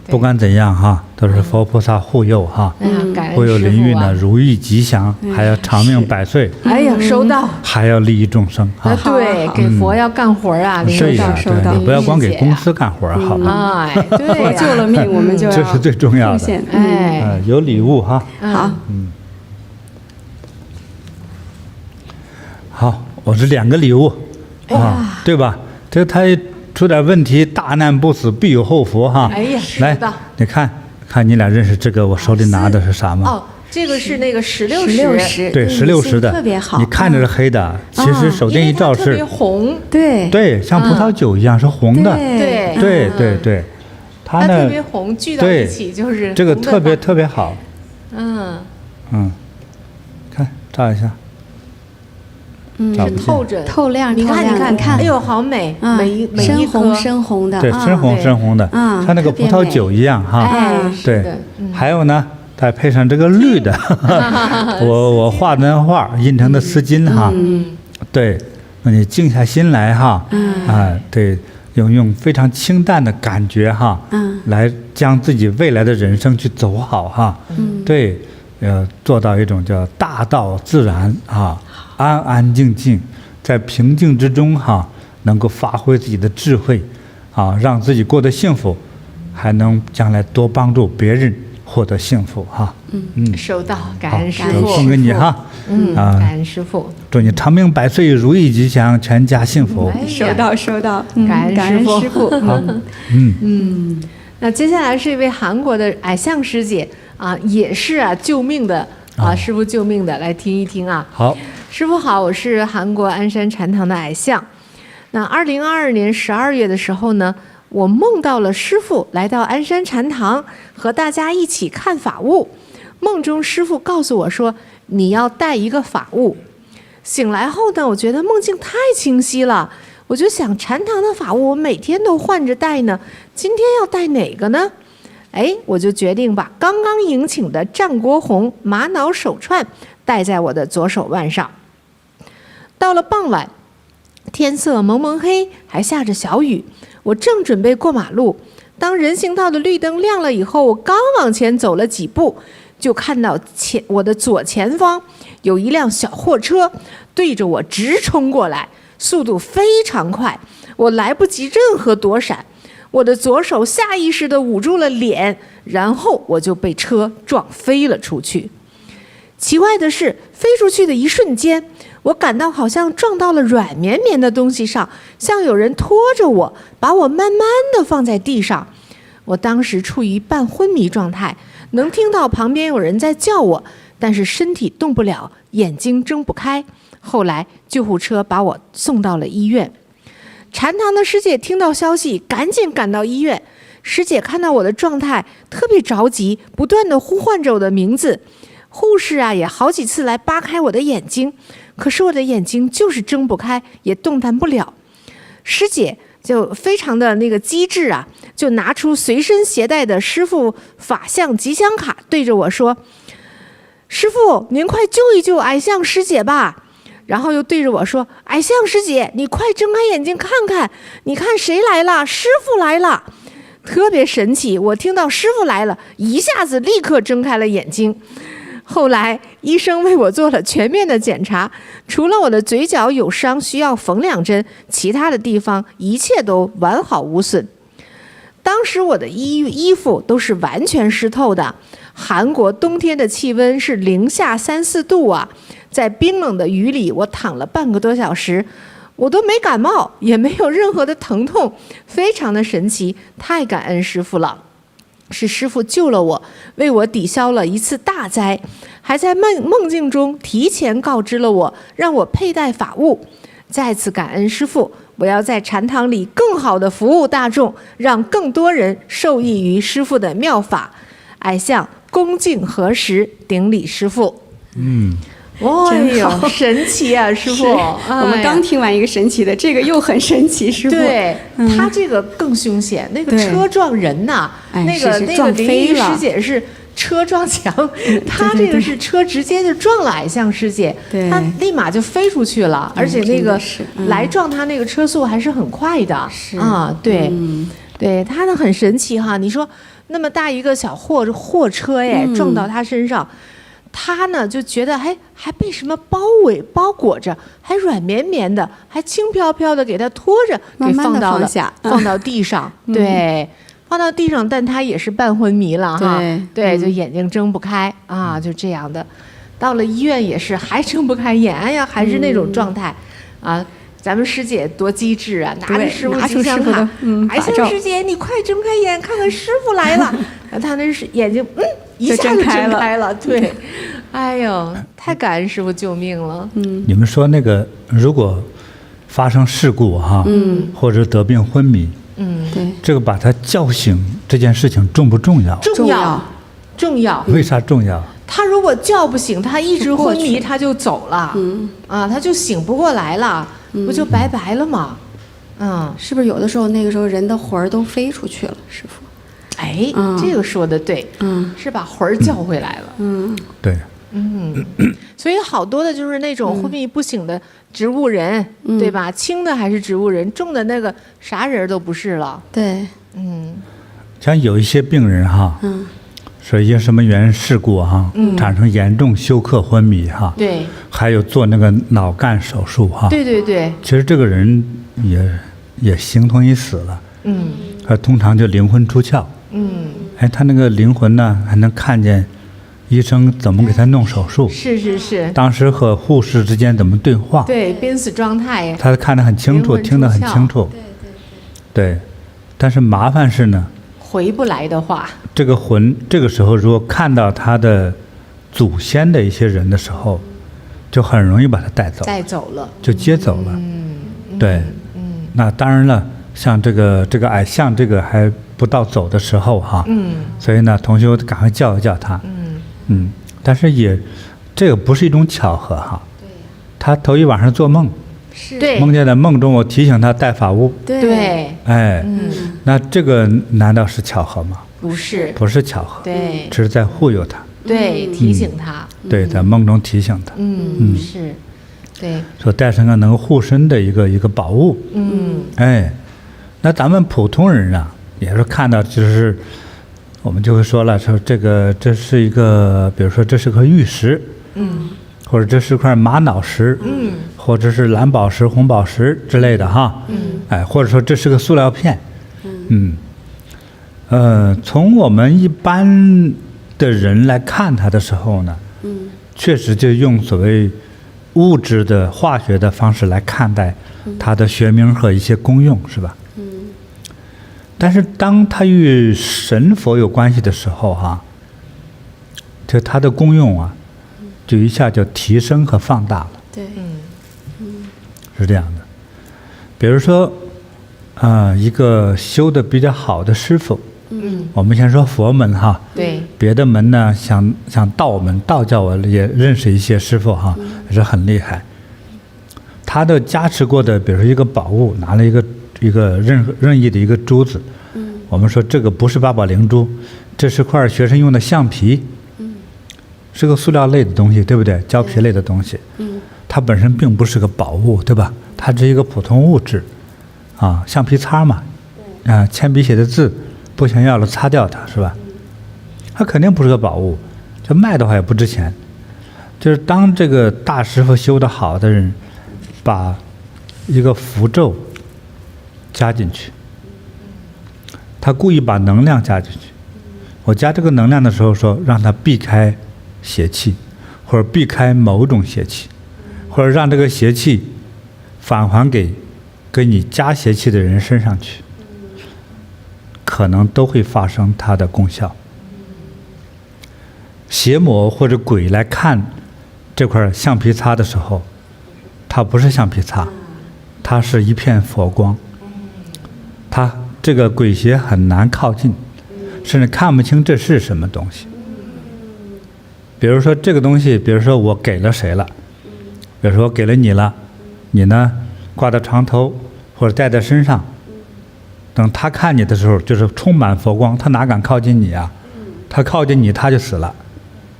不管怎样哈，都是佛菩萨护佑哈，感恩护佑师父啊淋浴呢，如意吉祥，还要长命百岁，哎呀，收到。还要利益众生哈。对，给佛要干活啊，领是呀，收到对，你不要光给公司干活好吧？哎，对佛救了命，我们就要这是最重要的奉献。哎，有礼物哈。好，好，我这2个礼物啊，对吧？这他出点问题，大难不死必有后福哈。哎呀，来是的，你看你俩认识这个我手里拿的是啥吗？哦，这个是那个16 16对，16的，特别好。你看着是黑的，其实手电一照特别是，红。对，像葡萄酒一样是红的。对对，它它特呢别红，聚到一起就是这个红的特别吧特别好。看照一下。照不见透着透亮，你看，你看，哎呦，好美，每一深红颗，深红的，对，深红深红的，像那个葡萄酒一样哈。哎，对是的，还有呢，再配上这个绿的，我画的那画印成的丝巾哈。对，那你静下心来哈，对，用非常清淡的感觉哈，来将自己未来的人生去走好哈。对，做到一种叫大道自然啊。安安静静，在平静之中哈，能够发挥自己的智慧，啊，让自己过得幸福，还能将来多帮助别人获得幸福哈。收到，感好，恩师傅，送给你哈。感恩师傅，祝你长命百岁，如意吉祥，全家幸福。哎呀收到，感恩师傅。好，那接下来是一位韩国的矮相师姐啊，也是啊救命的啊，师傅救命的，来听一听啊。好。师傅好，我是韩国鞍山禅堂的矮相。那2022年12月的时候呢，我梦到了师傅来到鞍山禅堂，和大家一起看法物。梦中师傅告诉我说，你要带一个法物。醒来后呢，我觉得梦境太清晰了，我就想禅堂的法物我每天都换着带呢，今天要带哪个呢？哎，我就决定把刚刚迎请的战国红玛瑙手串戴在我的左手腕上。到了傍晚，天色蒙蒙黑，还下着小雨。我正准备过马路，当人行道的绿灯亮了以后，我刚往前走了几步，就看到我的左前方有一辆小货车对着我直冲过来，速度非常快，我来不及任何躲闪，我的左手下意识地捂住了脸，然后我就被车撞飞了出去。奇怪的是，飞出去的一瞬间，我感到好像撞到了软绵绵的东西上，像有人拖着我，把我慢慢地放在地上。我当时处于半昏迷状态，能听到旁边有人在叫我，但是身体动不了，眼睛睁不开。后来救护车把我送到了医院。禅堂的师姐听到消息，赶紧赶到医院。师姐看到我的状态，特别着急，不断地呼唤着我的名字。护士啊，也好几次来扒开我的眼睛，可是我的眼睛就是睁不开，也动弹不了。师姐就非常的那个机智啊，就拿出随身携带的师父法相吉祥卡，对着我说：“师父，您快救一救矮相师姐吧。”然后又对着我说：“矮相师姐，你快睁开眼睛看看，你看谁来了？师父来了。”特别神奇，我听到师父来了，一下子立刻睁开了眼睛。后来医生为我做了全面的检查，除了我的嘴角有伤需要缝2针，其他的地方一切都完好无损。当时我的衣服都是完全湿透的，韩国冬天的气温是零下3、4度啊，在冰冷的雨里我躺了半个多小时，我都没感冒，也没有任何的疼痛，非常的神奇，太感恩师父了。是师父救了我，为我抵消了一次大灾，还在梦境中提前告知了我，让我佩戴法物。再次感恩师父，我要在禅堂里更好的服务大众，让更多人受益于师父的妙法。矮相恭敬合十，顶礼师父。哎呦，神奇啊，师父！我们刚听完一个神奇的，这个又很神奇，师父。对，他这个更凶险，那个车撞人呐，那个林玉师姐是车撞墙，他这个是车直接就撞了矮相师姐，他立马就飞出去了，而且那个来撞他那个车速还是很快的啊，对，对，他呢很神奇哈，你说那么大一个小货车哎，撞到他身上。他呢就觉得还被什么包裹着，还软绵绵的，还轻飘飘的给他拖着，给放到地上，对，放到地上，但他也是半昏迷了哈，对，就眼睛睁不开啊，就这样的。到了医院也是还睁不开眼，哎呀，还是那种状态啊。咱们师姐多机智啊，拿着师父吉祥卡，矮相师姐你快睁开眼，看看师父来了。他那是眼睛一下就睁开了，对，哎呦，太感恩师父救命了。你们说那个如果发生事故哈，或者得病昏迷，对，这个把他叫醒这件事情重不重要？重要。为啥重要？他如果叫不醒，他一直昏迷，他就走了，他就醒不过来了，不就白白了吗？是不是有的时候那个时候人的魂儿都飞出去了，师父？哎，这个说的对，是把魂儿叫回来了。对，所以好多的就是那种昏迷不醒的植物人，对吧？轻的还是植物人，重的那个啥人都不是了。对，像有一些病人哈，说因什么原因事故哈，产生严重休克昏迷哈，对，还有做那个脑干手术哈，对，其实这个人也形同于死了，通常就灵魂出窍，他那个灵魂呢还能看见医生怎么给他弄手术，是，当时和护士之间怎么对话，对，濒死状态，他看得很清楚，听得很清楚，对，但是麻烦是呢，回不来的话，这个魂这个时候如果看到他的祖先的一些人的时候，就很容易把他带走了，就接走了，对，那当然了，像这个矮相这个还不到走的时候哈，所以呢，同修赶快叫一叫他，但是这个不是一种巧合哈，他头一晚上做梦，梦见在梦中我提醒他带法物，对，哎，那这个难道是巧合吗？不是巧合，对，只是在忽悠他，对，提醒他，对，在梦中提醒他，是，对，说带上个能护身的一个宝物，哎，那咱们普通人啊，也是看到就是我们就会说了，说这是一个，比如说这是颗玉石，或者这是块玛瑙石，或者是蓝宝石、红宝石之类的哈，哎，或者说这是个塑料片，从我们一般的人来看它的时候呢，确实就用所谓物质的化学的方式来看待它的学名和一些功用，是吧？但是当它与神佛有关系的时候哈，就它的功用啊，就一下就提升和放大了。对，是这样的。比如说，一个修的比较好的师傅，我们先说佛门哈，对，别的门呢，像道门、道教我也认识一些师傅哈，也是很厉害，他的加持过的，比如说一个宝物，拿了一个任意的一个珠子，我们说这个不是八宝灵珠，这是块学生用的橡皮，是个塑料类的东西，对不对？胶皮类的东西，它本身并不是个宝物，对吧？它只是一个普通物质，啊，橡皮擦嘛，啊，铅笔写的字不想要了擦掉它，是吧？它肯定不是个宝物，这卖的话也不值钱。就是当这个大师傅修得好的人，把一个符咒加进去，他故意把能量加进去。我加这个能量的时候说，让他避开邪气，或者避开某种邪气，或者让这个邪气返还给你加邪气的人身上去，可能都会发生它的功效。邪魔或者鬼来看这块橡皮擦的时候，它不是橡皮擦，它是一片佛光，它这个鬼邪很难靠近，甚至看不清这是什么东西。比如说这个东西，比如说我给了谁了，比如说我给了你了，你呢挂在床头或者戴在身上，等他看你的时候，就是充满佛光，他哪敢靠近你啊？他靠近你，他就死了。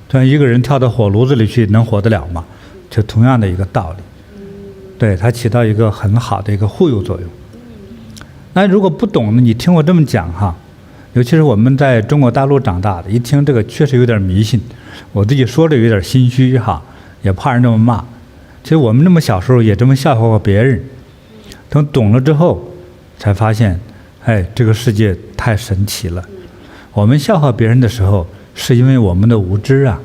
就像一个人跳到火炉子里去，能活得了吗？就同样的一个道理，对，它起到一个很好的一个护佑作用。那如果不懂呢，你听我这么讲哈，尤其是我们在中国大陆长大的，一听这个确实有点迷信，我自己说的有点心虚哈，也怕人这么骂。其实我们那么小时候也这么笑话过别人，等懂了之后，才发现，哎，这个世界太神奇了。我们笑话别人的时候，是因为我们的无知啊。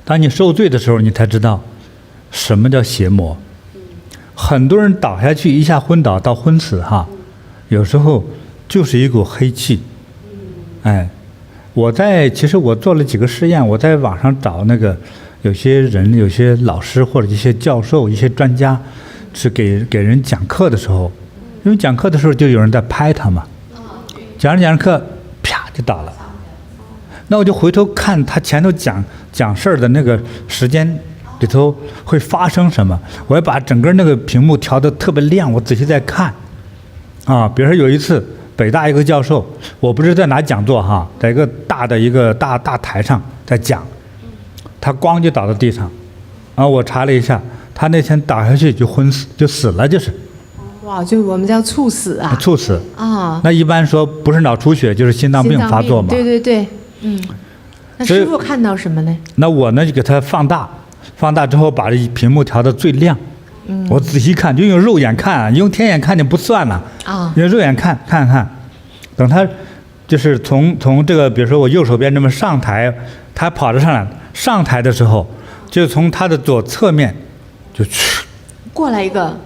当你受罪的时候，你才知道什么叫邪魔。很多人倒下去一下昏倒到昏死哈，有时候就是一股黑气。哎，其实我做了几个实验，我在网上找那个有些人、有些老师或者一些教授、一些专家，是给人讲课的时候，因为讲课的时候就有人在拍他嘛，讲着课，啪就倒了。那我就回头看他前头讲事儿的那个时间里头会发生什么，我要把整个那个屏幕调得特别亮，我仔细在看。啊，比如说有一次北大一个教授，我不是在哪讲座哈，在一个大台上在讲，他咣就倒到地上，啊，我查了一下，他那天倒下去就死了，就是。哇，就我们叫猝死啊。猝死啊。那一般说不是脑出血就是心脏病发作嘛。对对对，嗯。那师父看到什么呢？那我呢就给他放大之后把这屏幕调得最亮。我仔细看，就用肉眼看啊，用天眼看就不算了啊，用肉眼看，等他就是从这个，比如说我右手边这么上台，他跑着上台的时候，就从他的左侧面就过来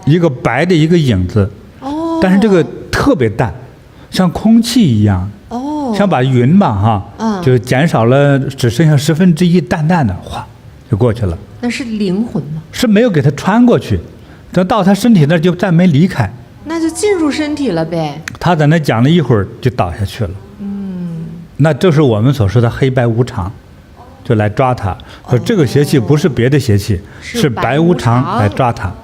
一个白的一个影子，哦，但是这个特别淡，像空气一样，哦，像把云吧哈，就减少了，只剩下1/10淡淡的，哗就过去了。那是灵魂吗？是没有给他穿过去，等到他身体那儿就再没离开。那就进入身体了呗。他在那讲了一会儿就倒下去了。那这是我们所说的黑白无常，就来抓他。说这个邪气不是别的邪气，是白无常来抓他。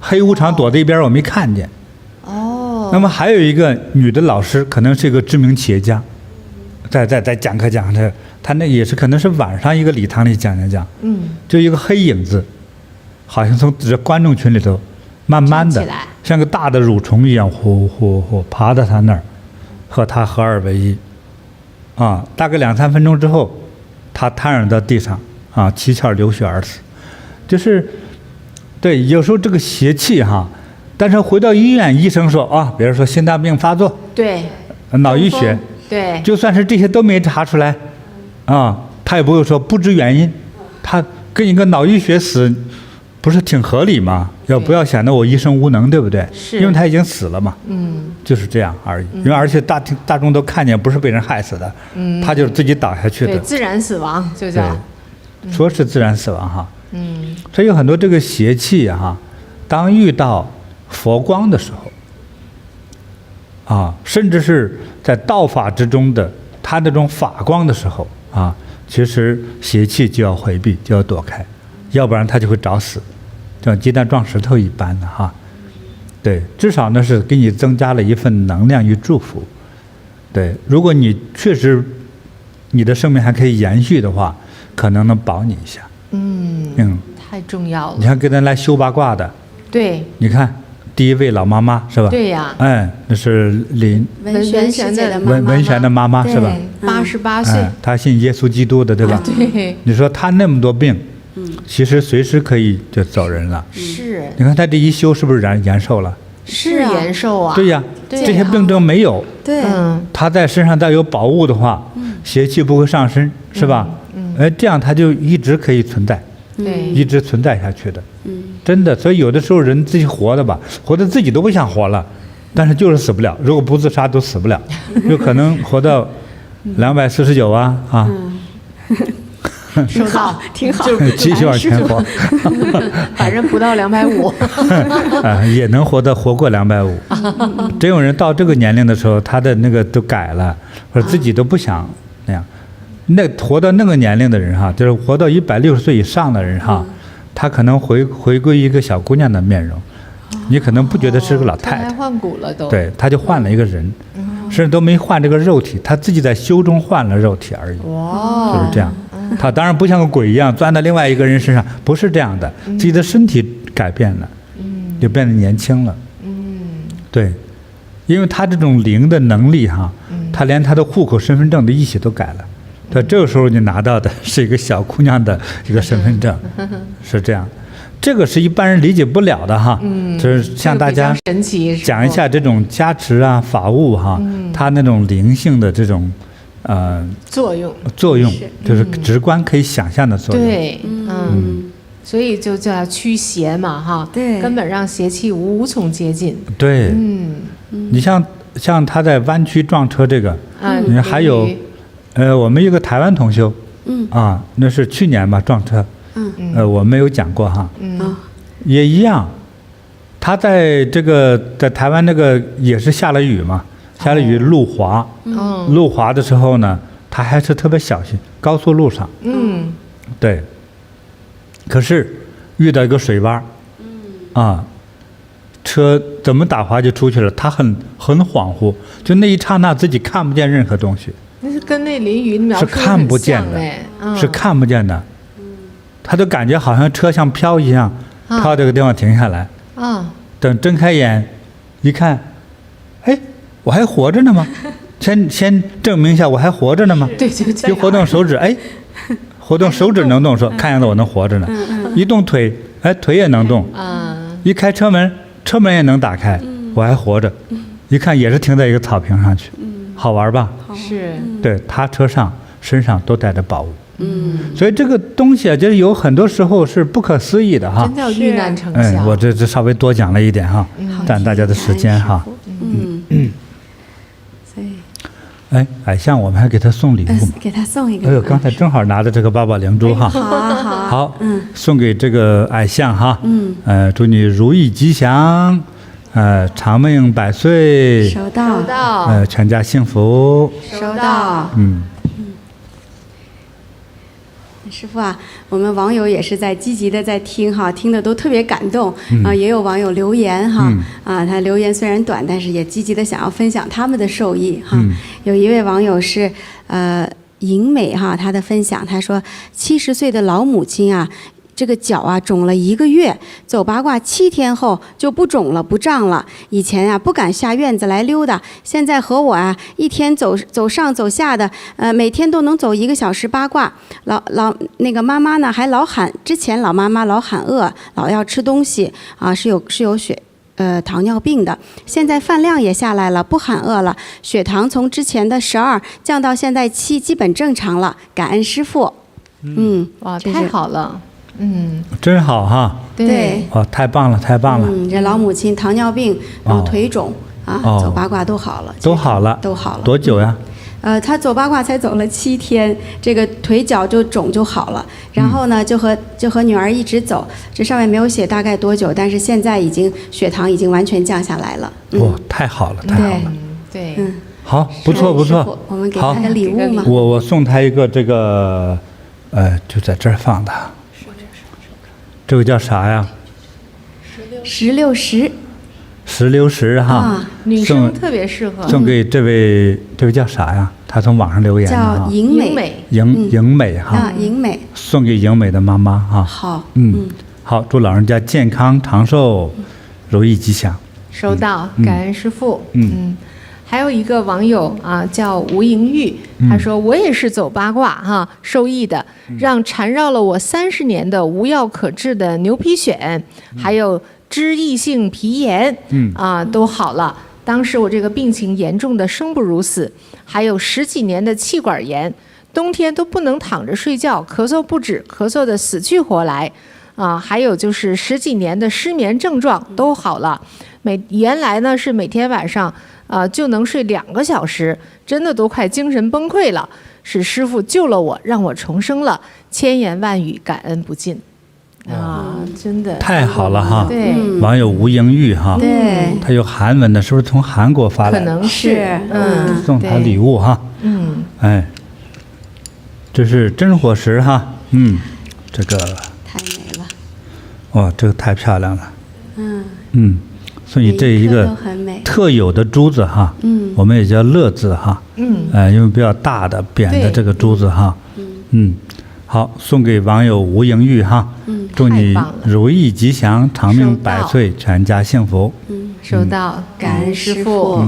黑无常躲在一边，我没看见。哦。那么还有一个女的老师，可能是一个知名企业家，在讲课讲的。他那也是可能是晚上一个礼堂里讲，就一个黑影子，好像从这观众群里头慢慢的像个大的蠕虫一样呼爬到他那儿，和他合二为一，啊，大概2-3分钟之后，他瘫软到地上，啊，7窍流血而死。就是对，有时候这个邪气哈，但是回到医院，医生说啊，比如说心脏病发作，对，脑溢血，对，就算是这些都没查出来。啊，他也不会说不知原因，他跟一个脑溢血死，不是挺合理吗？不要显得我医生无能，对不对？是，因为他已经死了嘛。就是这样而已。因为而且大众都看见，不是被人害死的，他就是自己倒下去的。对，自然死亡就叫。说是自然死亡哈。所以有很多这个邪气哈，当遇到佛光的时候，啊，甚至是在道法之中的他那种法光的时候。啊，其实邪气就要回避，就要躲开，要不然他就会找死。像鸡蛋撞石头一般的哈。对，至少呢是给你增加了一份能量与祝福。对，如果你确实你的生命还可以延续的话，可能能保你一下。太重要了。你看跟咱来修八卦的，对，你看第一位老妈妈是吧？对呀，那是文轩师姐的妈妈，文轩的妈妈是吧？88岁，她信耶稣基督的对吧？对。你说她那么多病，其实随时可以就走人了。是。你看她这一修是不是延寿了？是延寿啊。对呀，这些病症没有。对。她在身上再有宝物的话，邪气不会上身，是吧？这样她就一直可以存在。对，一直存在下去的，真的。所以有的时候人自己活的吧，活的自己都不想活了，但是就是死不了。如果不自杀都死不了，有可能活到249啊。收到，挺好，就是继续往前活，反正不到250也能活过250。真有人到这个年龄的时候，他的那个都改了，或者自己都不想那样。那活到那个年龄的人哈，就是活到160岁以上的人哈，他可能回归一个小姑娘的面容，你可能不觉得是个老太太，脱胎换骨了都。对，他就换了一个人，甚至都没换这个肉体，他自己在修中换了肉体而已。就是这样。他当然不像个鬼一样钻到另外一个人身上，不是这样的，自己的身体改变了，就变得年轻了。对，因为他这种灵的能力哈，他连他的户口、身份证的一起都改了。对，这个时候你拿到的是一个小姑娘的一个身份证，是这样。这个是一般人理解不了的哈，就是向大家讲一下这种加持啊、法物哈，它那种灵性的这种作用，就是直观可以想象的作用。对，所以就叫驱邪嘛哈，对，根本让邪气无从接近。对，你像他在湾区撞车这个，你看还有。我们一个台湾同修，那是去年吧撞车，我没有讲过哈，也一样，他在台湾那个也是下了雨嘛，下了雨路滑，路滑的时候呢，他还是特别小心，高速路上，对，可是遇到一个水洼，车怎么打滑就出去了，他很恍惚，就那一刹那自己看不见任何东西。那是跟那淋雨描述是看不见的，是看不见的，他都感觉好像车像飘一样，飘这个地方停下来，等睁开眼一看，哎，我还活着呢吗？先证明一下我还活着呢吗？对，就活动手指，哎，活动手指能动，说看样子我能活着呢。一动腿，哎，腿也能动。一开车门，车门也能打开，我还活着。一看也是停在一个草坪上去。好玩吧？是，对，他身上都带着宝物。所以这个东西啊，就是有很多时候是不可思议的哈。真叫遇难成祥。我这稍微多讲了一点哈，占大家的时间哈。所以，哎，矮象，我们还给他送礼物吗？给他送一个。哎呦，刚才正好拿着这个八宝灵珠哈。好啊，好啊。好，送给这个矮象哈。祝你如意吉祥。长命百岁，收到，全家幸福，收到，师父啊，我们网友也是在积极的在听哈，听的都特别感动也有网友留言哈，他留言虽然短，但是也积极的想要分享他们的受益哈。有一位网友是莹美哈，他的分享他说70岁的老母亲啊。这个脚啊肿了1个月，走八卦7天后就不肿了不胀了。以前啊不敢下院子来溜达，现在和我啊一天走上走下的，每天都能走1个小时八卦。那个妈妈呢还老喊，之前老妈妈老喊饿，老要吃东西啊，是有糖尿病的，现在饭量也下来了，不喊饿了，血糖从之前的12降到现在7，基本正常了。感恩师父。哇，太好了。真好哈！对，太棒了，太棒了！这老母亲糖尿病，然后腿肿走八卦都好了，都好了。多久呀？她走八卦才走了7天，这个腿脚就肿就好了。然后呢，就和女儿一直走，这上面没有写大概多久，但是现在血糖已经完全降下来了。太好了，太好了！对，好，不错不错。我们给她个礼物嘛。我送她一个这个，就在这儿放的。这个叫啥呀？石榴石石榴石哈，啊，女生特别适合。送给这位叫啥呀？他从网上留言的叫哈，莹美美，莹美哈，啊，莹美，送给莹美的妈妈哈。好，好，祝老人家健康长寿，如意吉祥。收到，感恩师父。还有一个网友啊，叫吴莹玉，他说我也是走八卦哈，受益的，让缠绕了我30年的无药可治的牛皮癣，还有脂溢性皮炎，都好了。当时我这个病情严重的生不如死，还有10几年的气管炎，冬天都不能躺着睡觉，咳嗽不止，咳嗽的死去活来。还有就是10几年的失眠症状都好了。原来呢是每天晚上就能睡2个小时，真的都快精神崩溃了。是师父救了我，让我重生了，千言万语感恩不尽。真的太好了哈！对，网友吴英玉哈，对，他有韩文的，是不是从韩国发来的？可能是，送他礼物哈。哎，这是真火石哈，这个太美了，哇，这个太漂亮了。所以这每一颗一个都很美特有的珠子哈，我们也叫乐字哈，因为比较大的扁的这个珠子哈，好，送给网友吴莹玉哈，祝你太棒了如意吉祥，长命收到百岁，全家幸福。收到，感恩师父。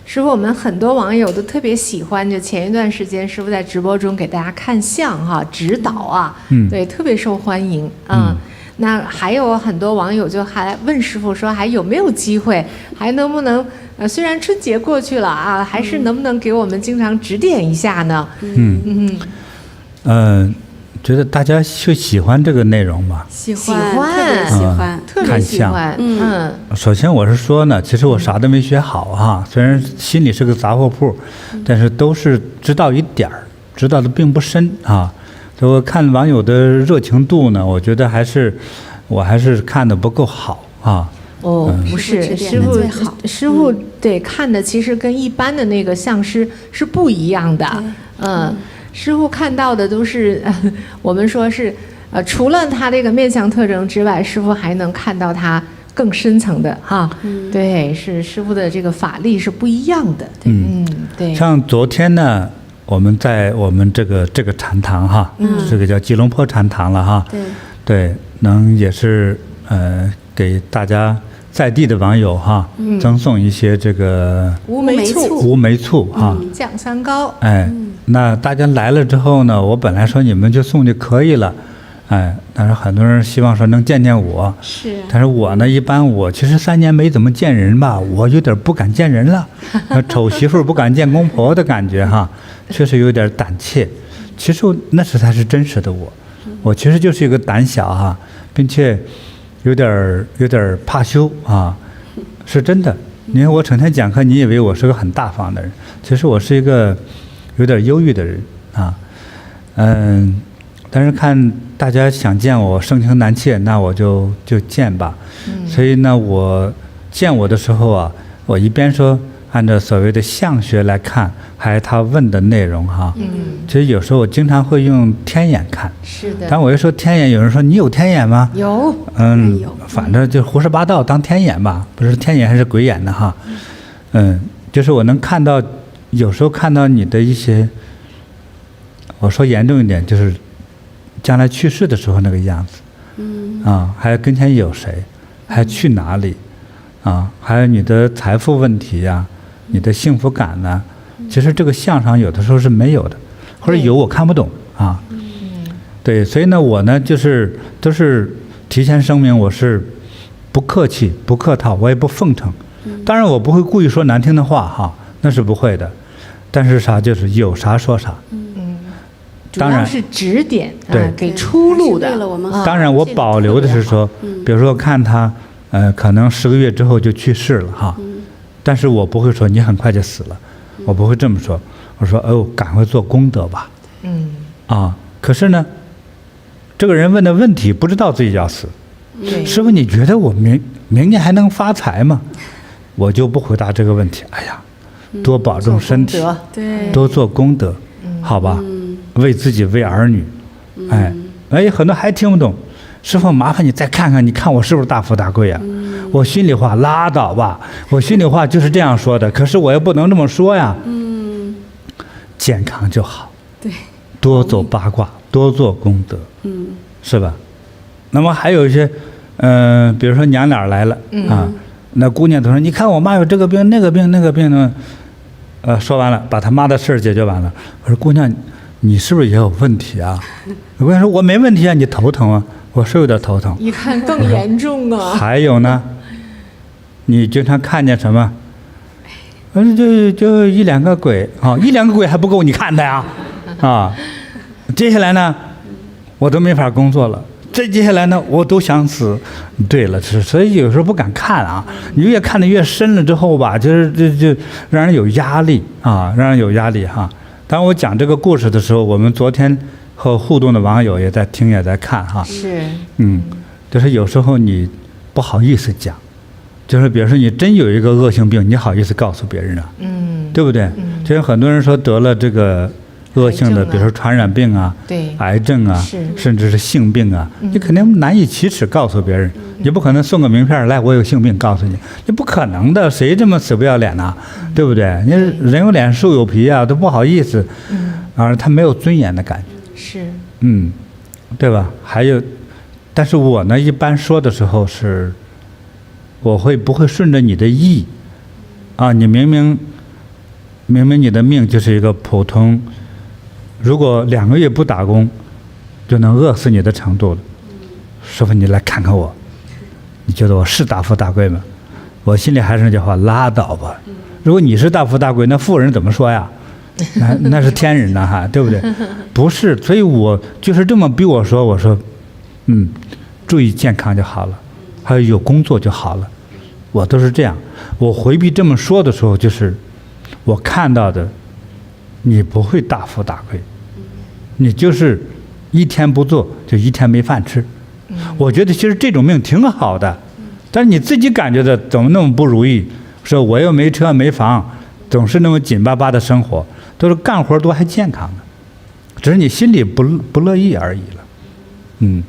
师父，我们很多网友都特别喜欢，就前一段时间师父在直播中给大家看相哈，指导啊，对，特别受欢迎啊。那还有很多网友就还问师父说，还有没有机会，还能不能虽然春节过去了啊，还是能不能给我们经常指点一下呢？觉得大家就喜欢这个内容吧？喜欢特别喜欢，特别喜欢。首先我是说呢，其实我啥都没学好哈，虽然心里是个杂货铺，但是都是知道一点儿，知道的并不深啊。所以我看网友的热情度呢，我觉得我还是看的不够好啊。不是，师父对看的其实跟一般的那个相师是不一样的。师父看到的都是，我们说是，除了他这个面相特征之外，师父还能看到他更深层的哈。对，是师父的这个法力是不一样的。对。像昨天呢，我们在我们这个禅堂哈，这个叫吉隆坡禅堂了哈。对，也是给大家在地的网友哈，赠送一些这个乌梅醋哈，降三高。那大家来了之后呢，我本来说你们就送就可以了，但是很多人希望说能见见我，但是我呢，一般我其实3年没怎么见人吧，我有点不敢见人了，丑媳妇不敢见公婆的感觉哈，确实有点胆怯。其实那才是真实的我其实就是一个胆小哈，并且有点怕羞啊，是真的。你看我成天讲课，你以为我是个很大方的人，其实我是一个有点忧郁的人啊。但是看大家想见我盛情难却，那我就见吧。所以呢，我见我的时候啊，我一边说按照所谓的相学来看，还有他问的内容哈。其实有时候我经常会用天眼看。是的。但我一说天眼，有人说你有天眼吗？有。反正就胡说八道当天眼吧，不是天眼还是鬼眼的哈。就是我能看到，有时候看到你的一些，我说严重一点，就是将来去世的时候那个样子。还有跟前有谁，还有去哪里，还有你的财富问题呀，你的幸福感呢？其实这个相上有的时候是没有的，或者有我看不懂啊。对，所以呢，我呢都是提前声明，我是不客气、不客套，我也不奉承。当然，我不会故意说难听的话哈，那是不会的。但是就是有啥说啥。主要是指点，对，给出路的。当然，我保留的是说，比如说看他，可能10个月之后就去世了哈。但是我不会说你很快就死了，我不会这么说。我说赶快做功德吧。可是呢，这个人问的问题不知道自己要死。师父，你觉得我明年还能发财吗？我就不回答这个问题。哎呀，多保重身体，多做功德，好吧？为自己，为儿女。很多还听不懂。师傅麻烦你再看看，你看我是不是大富大贵啊？我心里话拉倒吧，我心里话就是这样说的，可是我又不能这么说呀。健康就好，对，多走八卦，多做功德，是吧？那么还有一些，比如说娘俩来了啊，那姑娘都说，你看我妈有这个病那个病那个病呢，说完了，把他妈的事儿解决完了。我说姑娘，你是不是也有问题啊？我跟你说我没问题啊，你头疼啊？我是有点头疼。一看更严重啊。还有呢，你经常看见什么？就一两个鬼啊，一两个鬼还不够你看的呀，啊，接下来呢，我都没法工作了。这接下来呢，我都想死。对了，所以有时候不敢看啊。你越看得越深了之后吧，就是就让人有压力啊，让人有压力哈。当我讲这个故事的时候，我们昨天和互动的网友也在听也在看哈。是。就是有时候你不好意思讲。就是比如说你真有一个恶性病，你好意思告诉别人啊？对不对？就有很多人说得了这个恶性的，比如说传染病啊、癌症啊，甚至是性病啊，你肯定难以启齿告诉别人。你不可能送个名片来，我有性病告诉你，你不可能的，谁这么死不要脸呢？对不对？你人有脸树有皮啊，都不好意思，他没有尊严的感觉。是。对吧？还有，但是我呢，一般说的时候是。我不会顺着你的意，你明明你的命就是一个普通，如果2个月不打工，就能饿死你的程度了。师傅，你来看看我，你觉得我是大富大贵吗？我心里还是那句话，拉倒吧。如果你是大富大贵，那富人怎么说呀？那是天人呐哈，对不对？不是，所以我就是这么逼我说，我说，注意健康就好了。还有工作就好了，我都是这样。我回避这么说的时候，就是我看到的，你不会大富大贵，你就是一天不做就一天没饭吃。我觉得其实这种命挺好的，但是你自己感觉的怎么那么不如意？说我又没车没房，总是那么紧巴巴的生活，都是干活多还健康呢，只是你心里不乐意而已了。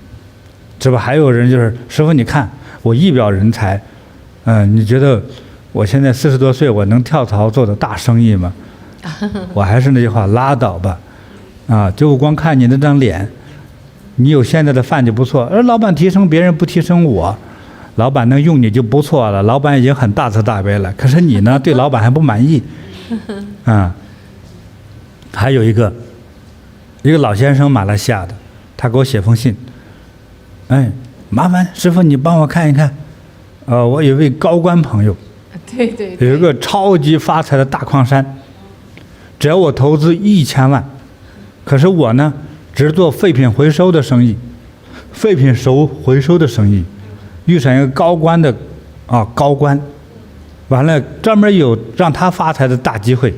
这不还有人就是师傅，你看。我一表人才，你觉得我现在40多岁，我能跳槽做的大生意吗？我还是那句话，拉倒吧，就光看你那张脸，你有现在的饭就不错。而老板提升别人不提升我，老板能用你就不错了，老板已经很大慈大悲了。可是你呢，对老板还不满意，还有一个老先生，马来西亚的，他给我写封信，麻烦师傅你帮我看一看，我有一位高官朋友，对，有一个超级发财的大矿山，只要我投资1000万，可是我呢只做废品回收的生意，回收的生意，遇上一个高官的高官，完了专门有让他发财的大机会，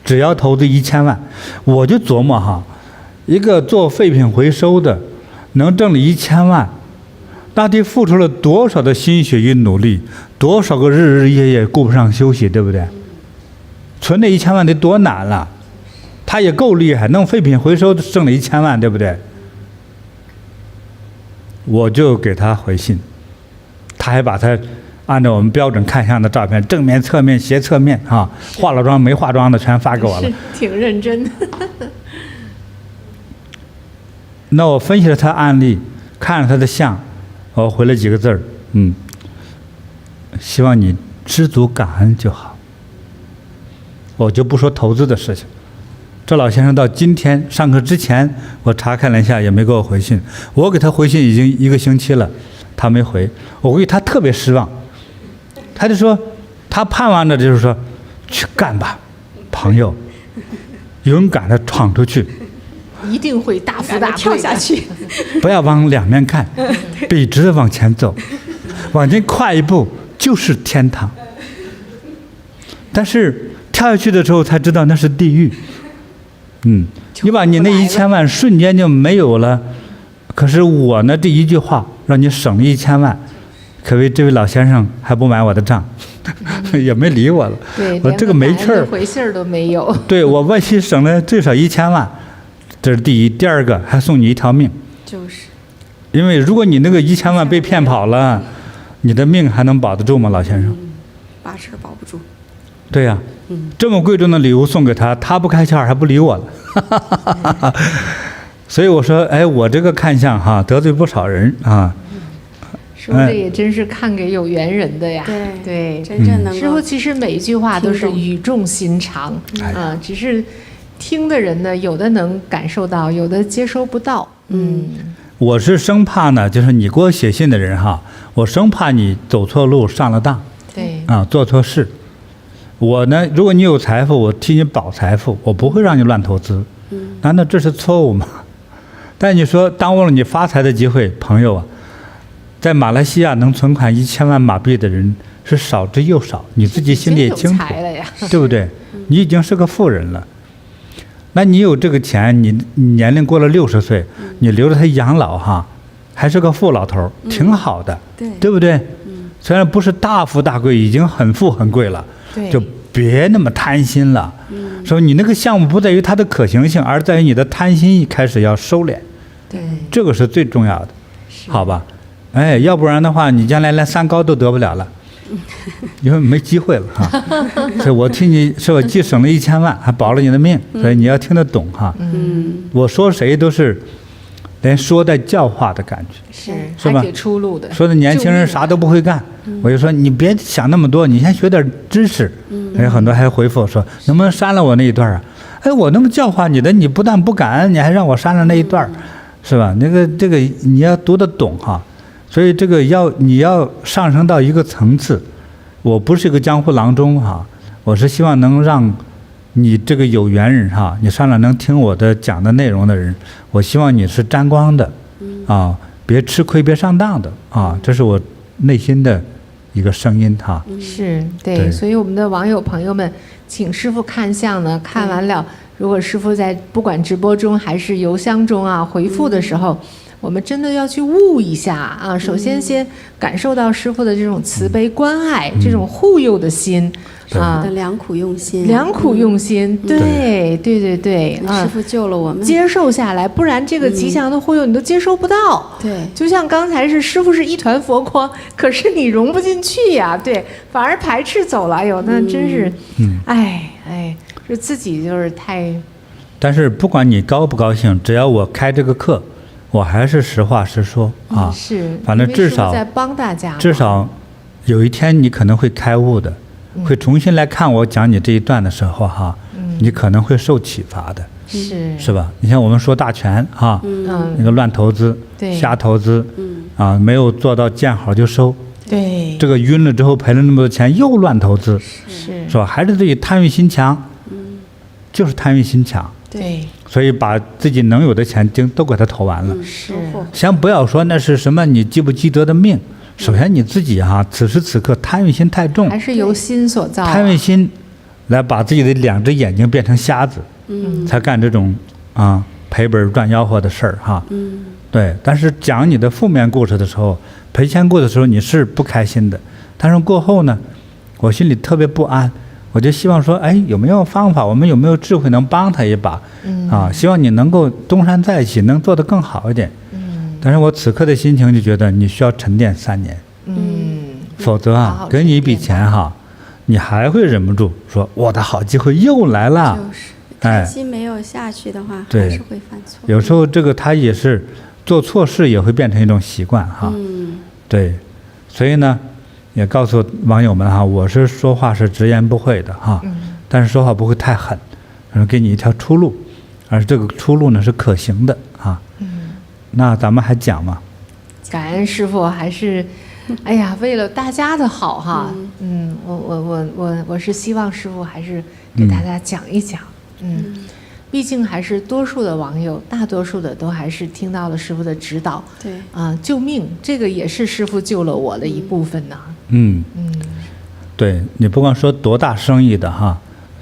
只要投资1000万，我就琢磨哈，一个做废品回收的能挣了1000万。到底付出了多少的心血与努力，多少个日日夜夜顾不上休息，对不对？存那1000万得多难了，他也够厉害，弄废品回收挣了1000万，对不对？我就给他回信，他还把他按照我们标准看相的照片，正面、侧面、斜侧面化了妆没化妆的全发给我了，挺认真。那我分析了他案例，看了他的相。我回了几个字儿，希望你知足感恩就好。我就不说投资的事情。这老先生到今天上课之前，我查看了一下，也没给我回信。我给他回信已经1个星期了，他没回。我估计他特别失望，他就说他盼望着就是说，去干吧，朋友，勇敢的闯出去。一定会大富大贵，跳下去，不要往两面看，笔直的往前走，往前跨一步就是天堂。但是跳下去的时候才知道那是地狱。你把你那1000万瞬间就没有了。可是我呢，这一句话让你省了1000万，可谓这位老先生还不买我的账，也没理我了。对，我这个没趣儿，回信儿都没有。对，我为其省了最少1000万。这是第一，第二个还送你一条命，就是，因为如果你那个1000万被骗跑了，你的命还能保得住吗，老先生？把持保不住。对呀、这么贵重的礼物送给他，他不开窍还不理我了。所以我说，哎，我这个看相哈，得罪不少人啊。师傅这也真是看给有缘人的呀。对，真正能够。师傅其实每一句话都是语重心长，只是听的人呢，有的能感受到，有的接收不到。我是生怕呢，就是你给我写信的人哈，我生怕你走错路上了当。对。做错事。我呢，如果你有财富，我替你保财富，我不会让你乱投资。难道这是错误吗？但你说耽误了你发财的机会，朋友啊，在马来西亚能存款1000万马币的人是少之又少，你自己心里也清楚，对不对？你已经是个富人了。那你有这个钱，你年龄过了60岁，你留着他养老哈，还是个富老头，挺好的，对不对？虽然不是大富大贵，已经很富很贵了，就别那么贪心了。说你那个项目不在于它的可行性，而在于你的贪心一开始要收敛。对，这个是最重要的，好吧？哎，要不然的话，你将来连3高都得不了了，因为没机会了哈。所以我替你是吧，既省了1000万，还保了你的命，所以你要听得懂哈。我说谁都是连说带教化的感觉，是吧？还给出路的。说的年轻人啥都不会干，我就说你别想那么多，你先学点知识。有很多还回复说，能不能删了我那一段啊？哎，我那么教化你的，你不但不感恩，你还让我删了那一段，是吧？这个你要读得懂哈。所以这个你要上升到一个层次。我不是一个江湖郎中哈，我是希望能让你这个有缘人哈，你上来能听我的讲的内容的人，我希望你是沾光的，别吃亏，别上当的啊，这是我内心的一个声音哈。是对，所以我们的网友朋友们，请师父看相呢，看完了，如果师父在不管直播中还是邮箱中啊回复的时候。我们真的要去悟一下啊！首先感受到师父的这种慈悲关爱，这种护佑的心啊，良苦用心，良苦用心，对，师父救了我们，接受下来，不然这个吉祥的护佑你都接收不到。对，就像刚才是师父是一团佛光，可是你融不进去呀，对，反而排斥走了。哎呦，那真是，这自己就是太。但是不管你高不高兴，只要我开这个课。我还是实话实说啊，反正至少在帮大家，至少有一天你可能会开悟的，会重新来看我讲你这一段的时候哈，你可能会受启发的，是吧？你像我们说大全哈，那个乱投资、瞎投资，没有做到见好就收，对，这个晕了之后赔了那么多钱又乱投资，是吧？还是自己贪欲心强，就是贪欲心强。对，所以把自己能有的钱都给他投完了。先不要说那是什么你积不积德的命，首先你自己哈，此时此刻贪欲心太重，还是由心所造。贪欲心来把自己的2只眼睛变成瞎子，才干这种赔本赚吆喝的事儿哈。对。但是讲你的负面故事的时候，赔钱过的时候你是不开心的，但是过后呢，我心里特别不安。我就希望说，哎，有没有方法？我们有没有智慧能帮他一把？希望你能够东山再起，能做得更好一点。但是我此刻的心情就觉得你需要沉淀3年。否则给你一笔钱哈，你还会忍不住说我的好机会又来了。开心没有下去的话，还是会犯错。有时候这个他也是做错事，也会变成一种习惯哈。对，所以呢。也告诉网友们哈，我是说话是直言不讳的哈，但是说话不会太狠，给你一条出路，而这个出路呢是可行的啊。那咱们还讲吗？感恩师父还是，哎呀，为了大家的好哈，我是希望师父还是给大家讲一讲，毕竟还是多数的网友，大多数的都还是听到了师父的指导，对救命，这个也是师父救了我的一部分呢。对，你不管说多大生意的哈，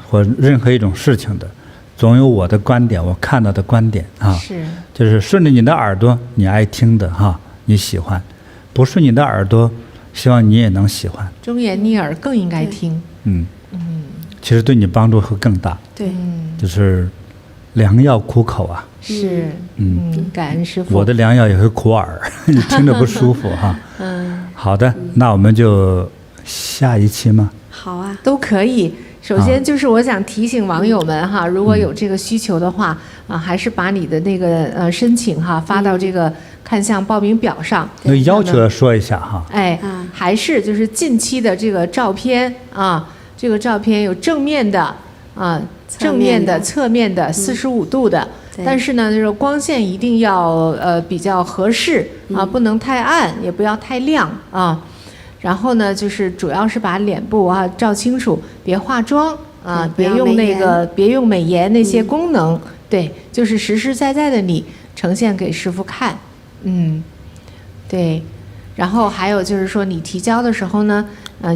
或任何一种事情的，总有我的观点，我看到的观点啊，就是顺着你的耳朵，你爱听的哈，你喜欢；不顺你的耳朵，希望你也能喜欢。忠言逆耳更应该听。其实对你帮助会更大。对，就是良药苦口啊。是，感恩师傅。我的良药也会苦耳，你听着不舒服哈。好的，那我们就下一期吗？好啊，都可以。首先就是我想提醒网友们哈，如果有这个需求的话还是把你的那个申请哈发到这个看相报名表上。那要求要说一下哈。还是就是近期的这个照片这个照片有正面的正面的、侧面的、45度的。但是呢，就是光线一定要比较合适不能太暗，也不要太亮然后呢，就是主要是把脸部照清楚，别化妆别用别用美颜那些功能，对，就是实实在在的你呈现给师傅看，对。然后还有就是说，你提交的时候呢，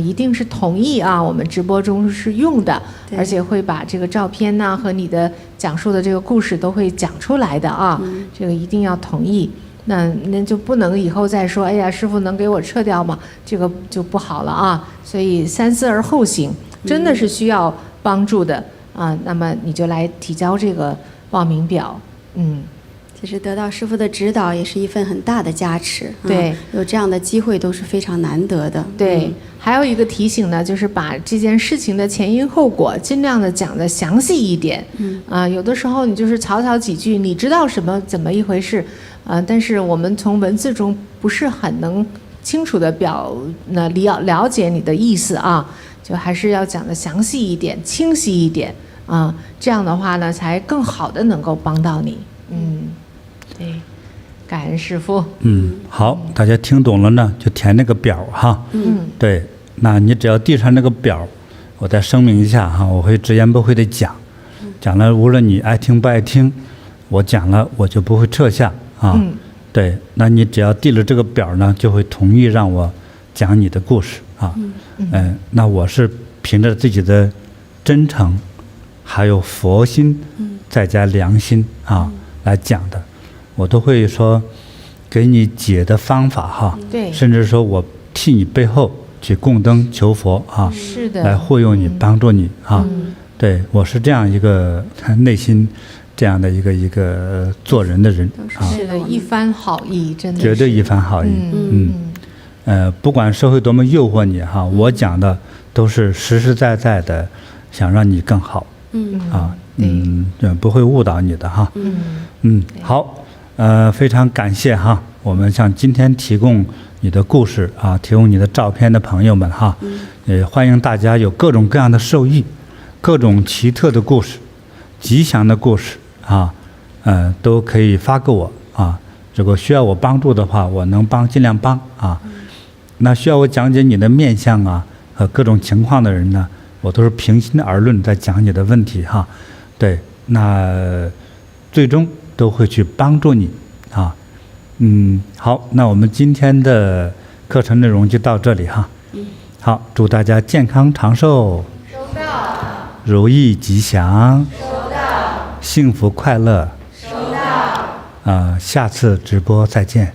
一定是同意我们直播中是用的，而且会把这个照片呢和你的讲述的这个故事都会讲出来的这个一定要同意。那就不能以后再说，哎呀，师傅能给我撤掉吗？这个就不好了所以三思而后行，真的是需要帮助的那么你就来提交这个报名表，其实得到师父的指导也是一份很大的加持。对，有这样的机会都是非常难得的。对，还有一个提醒呢，就是把这件事情的前因后果尽量的讲的详细一点。有的时候你就是草草几句，你知道怎么一回事，但是我们从文字中不是很能清楚的了解你的意思就还是要讲的详细一点、清晰一点这样的话呢，才更好的能够帮到你。对，感恩师父。好，大家听懂了呢，就填那个表哈。对，那你只要递上那个表，我再声明一下哈，我会直言不讳的讲了，无论你爱听不爱听，我讲了我就不会撤下对，那你只要递了这个表呢，就会同意让我讲你的故事那我是凭着自己的真诚，还有佛心，再加良心来讲的。我都会说给你解的方法对，甚至说我替你背后去供灯求佛是的，来护佑你、帮助你对，我是这样一个内心这样的一个做人的人是的，一番好意，真的绝对一番好意。不管社会多么诱惑你我讲的都是实实在在的，想让你更好不会误导你的好。非常感谢我们像今天提供你的故事提供你的照片的朋友们也欢迎大家有各种各样的受益，各种奇特的故事、吉祥的故事都可以发给我如果需要我帮助的话，我能帮尽量帮那需要我讲解你的面相和各种情况的人呢，我都是平心而论在讲你的问题对，那最终都会去帮助你好，那我们今天的课程内容就到这里好，祝大家健康长寿，收到；如意吉祥，收到；幸福快乐，收到。下次直播再见。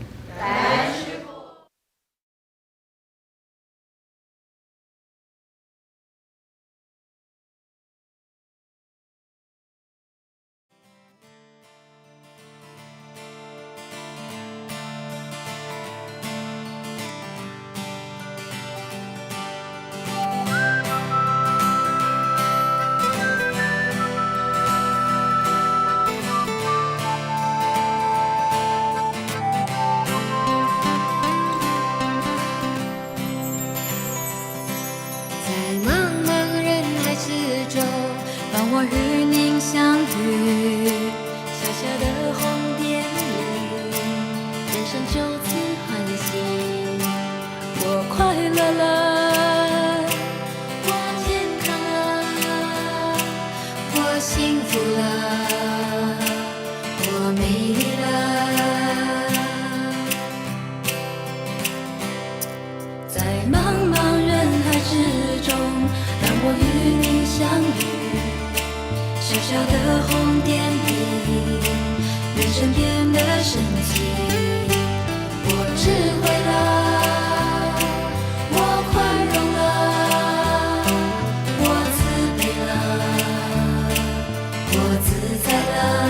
我自在了。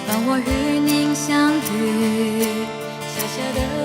让我与您相遇。小小的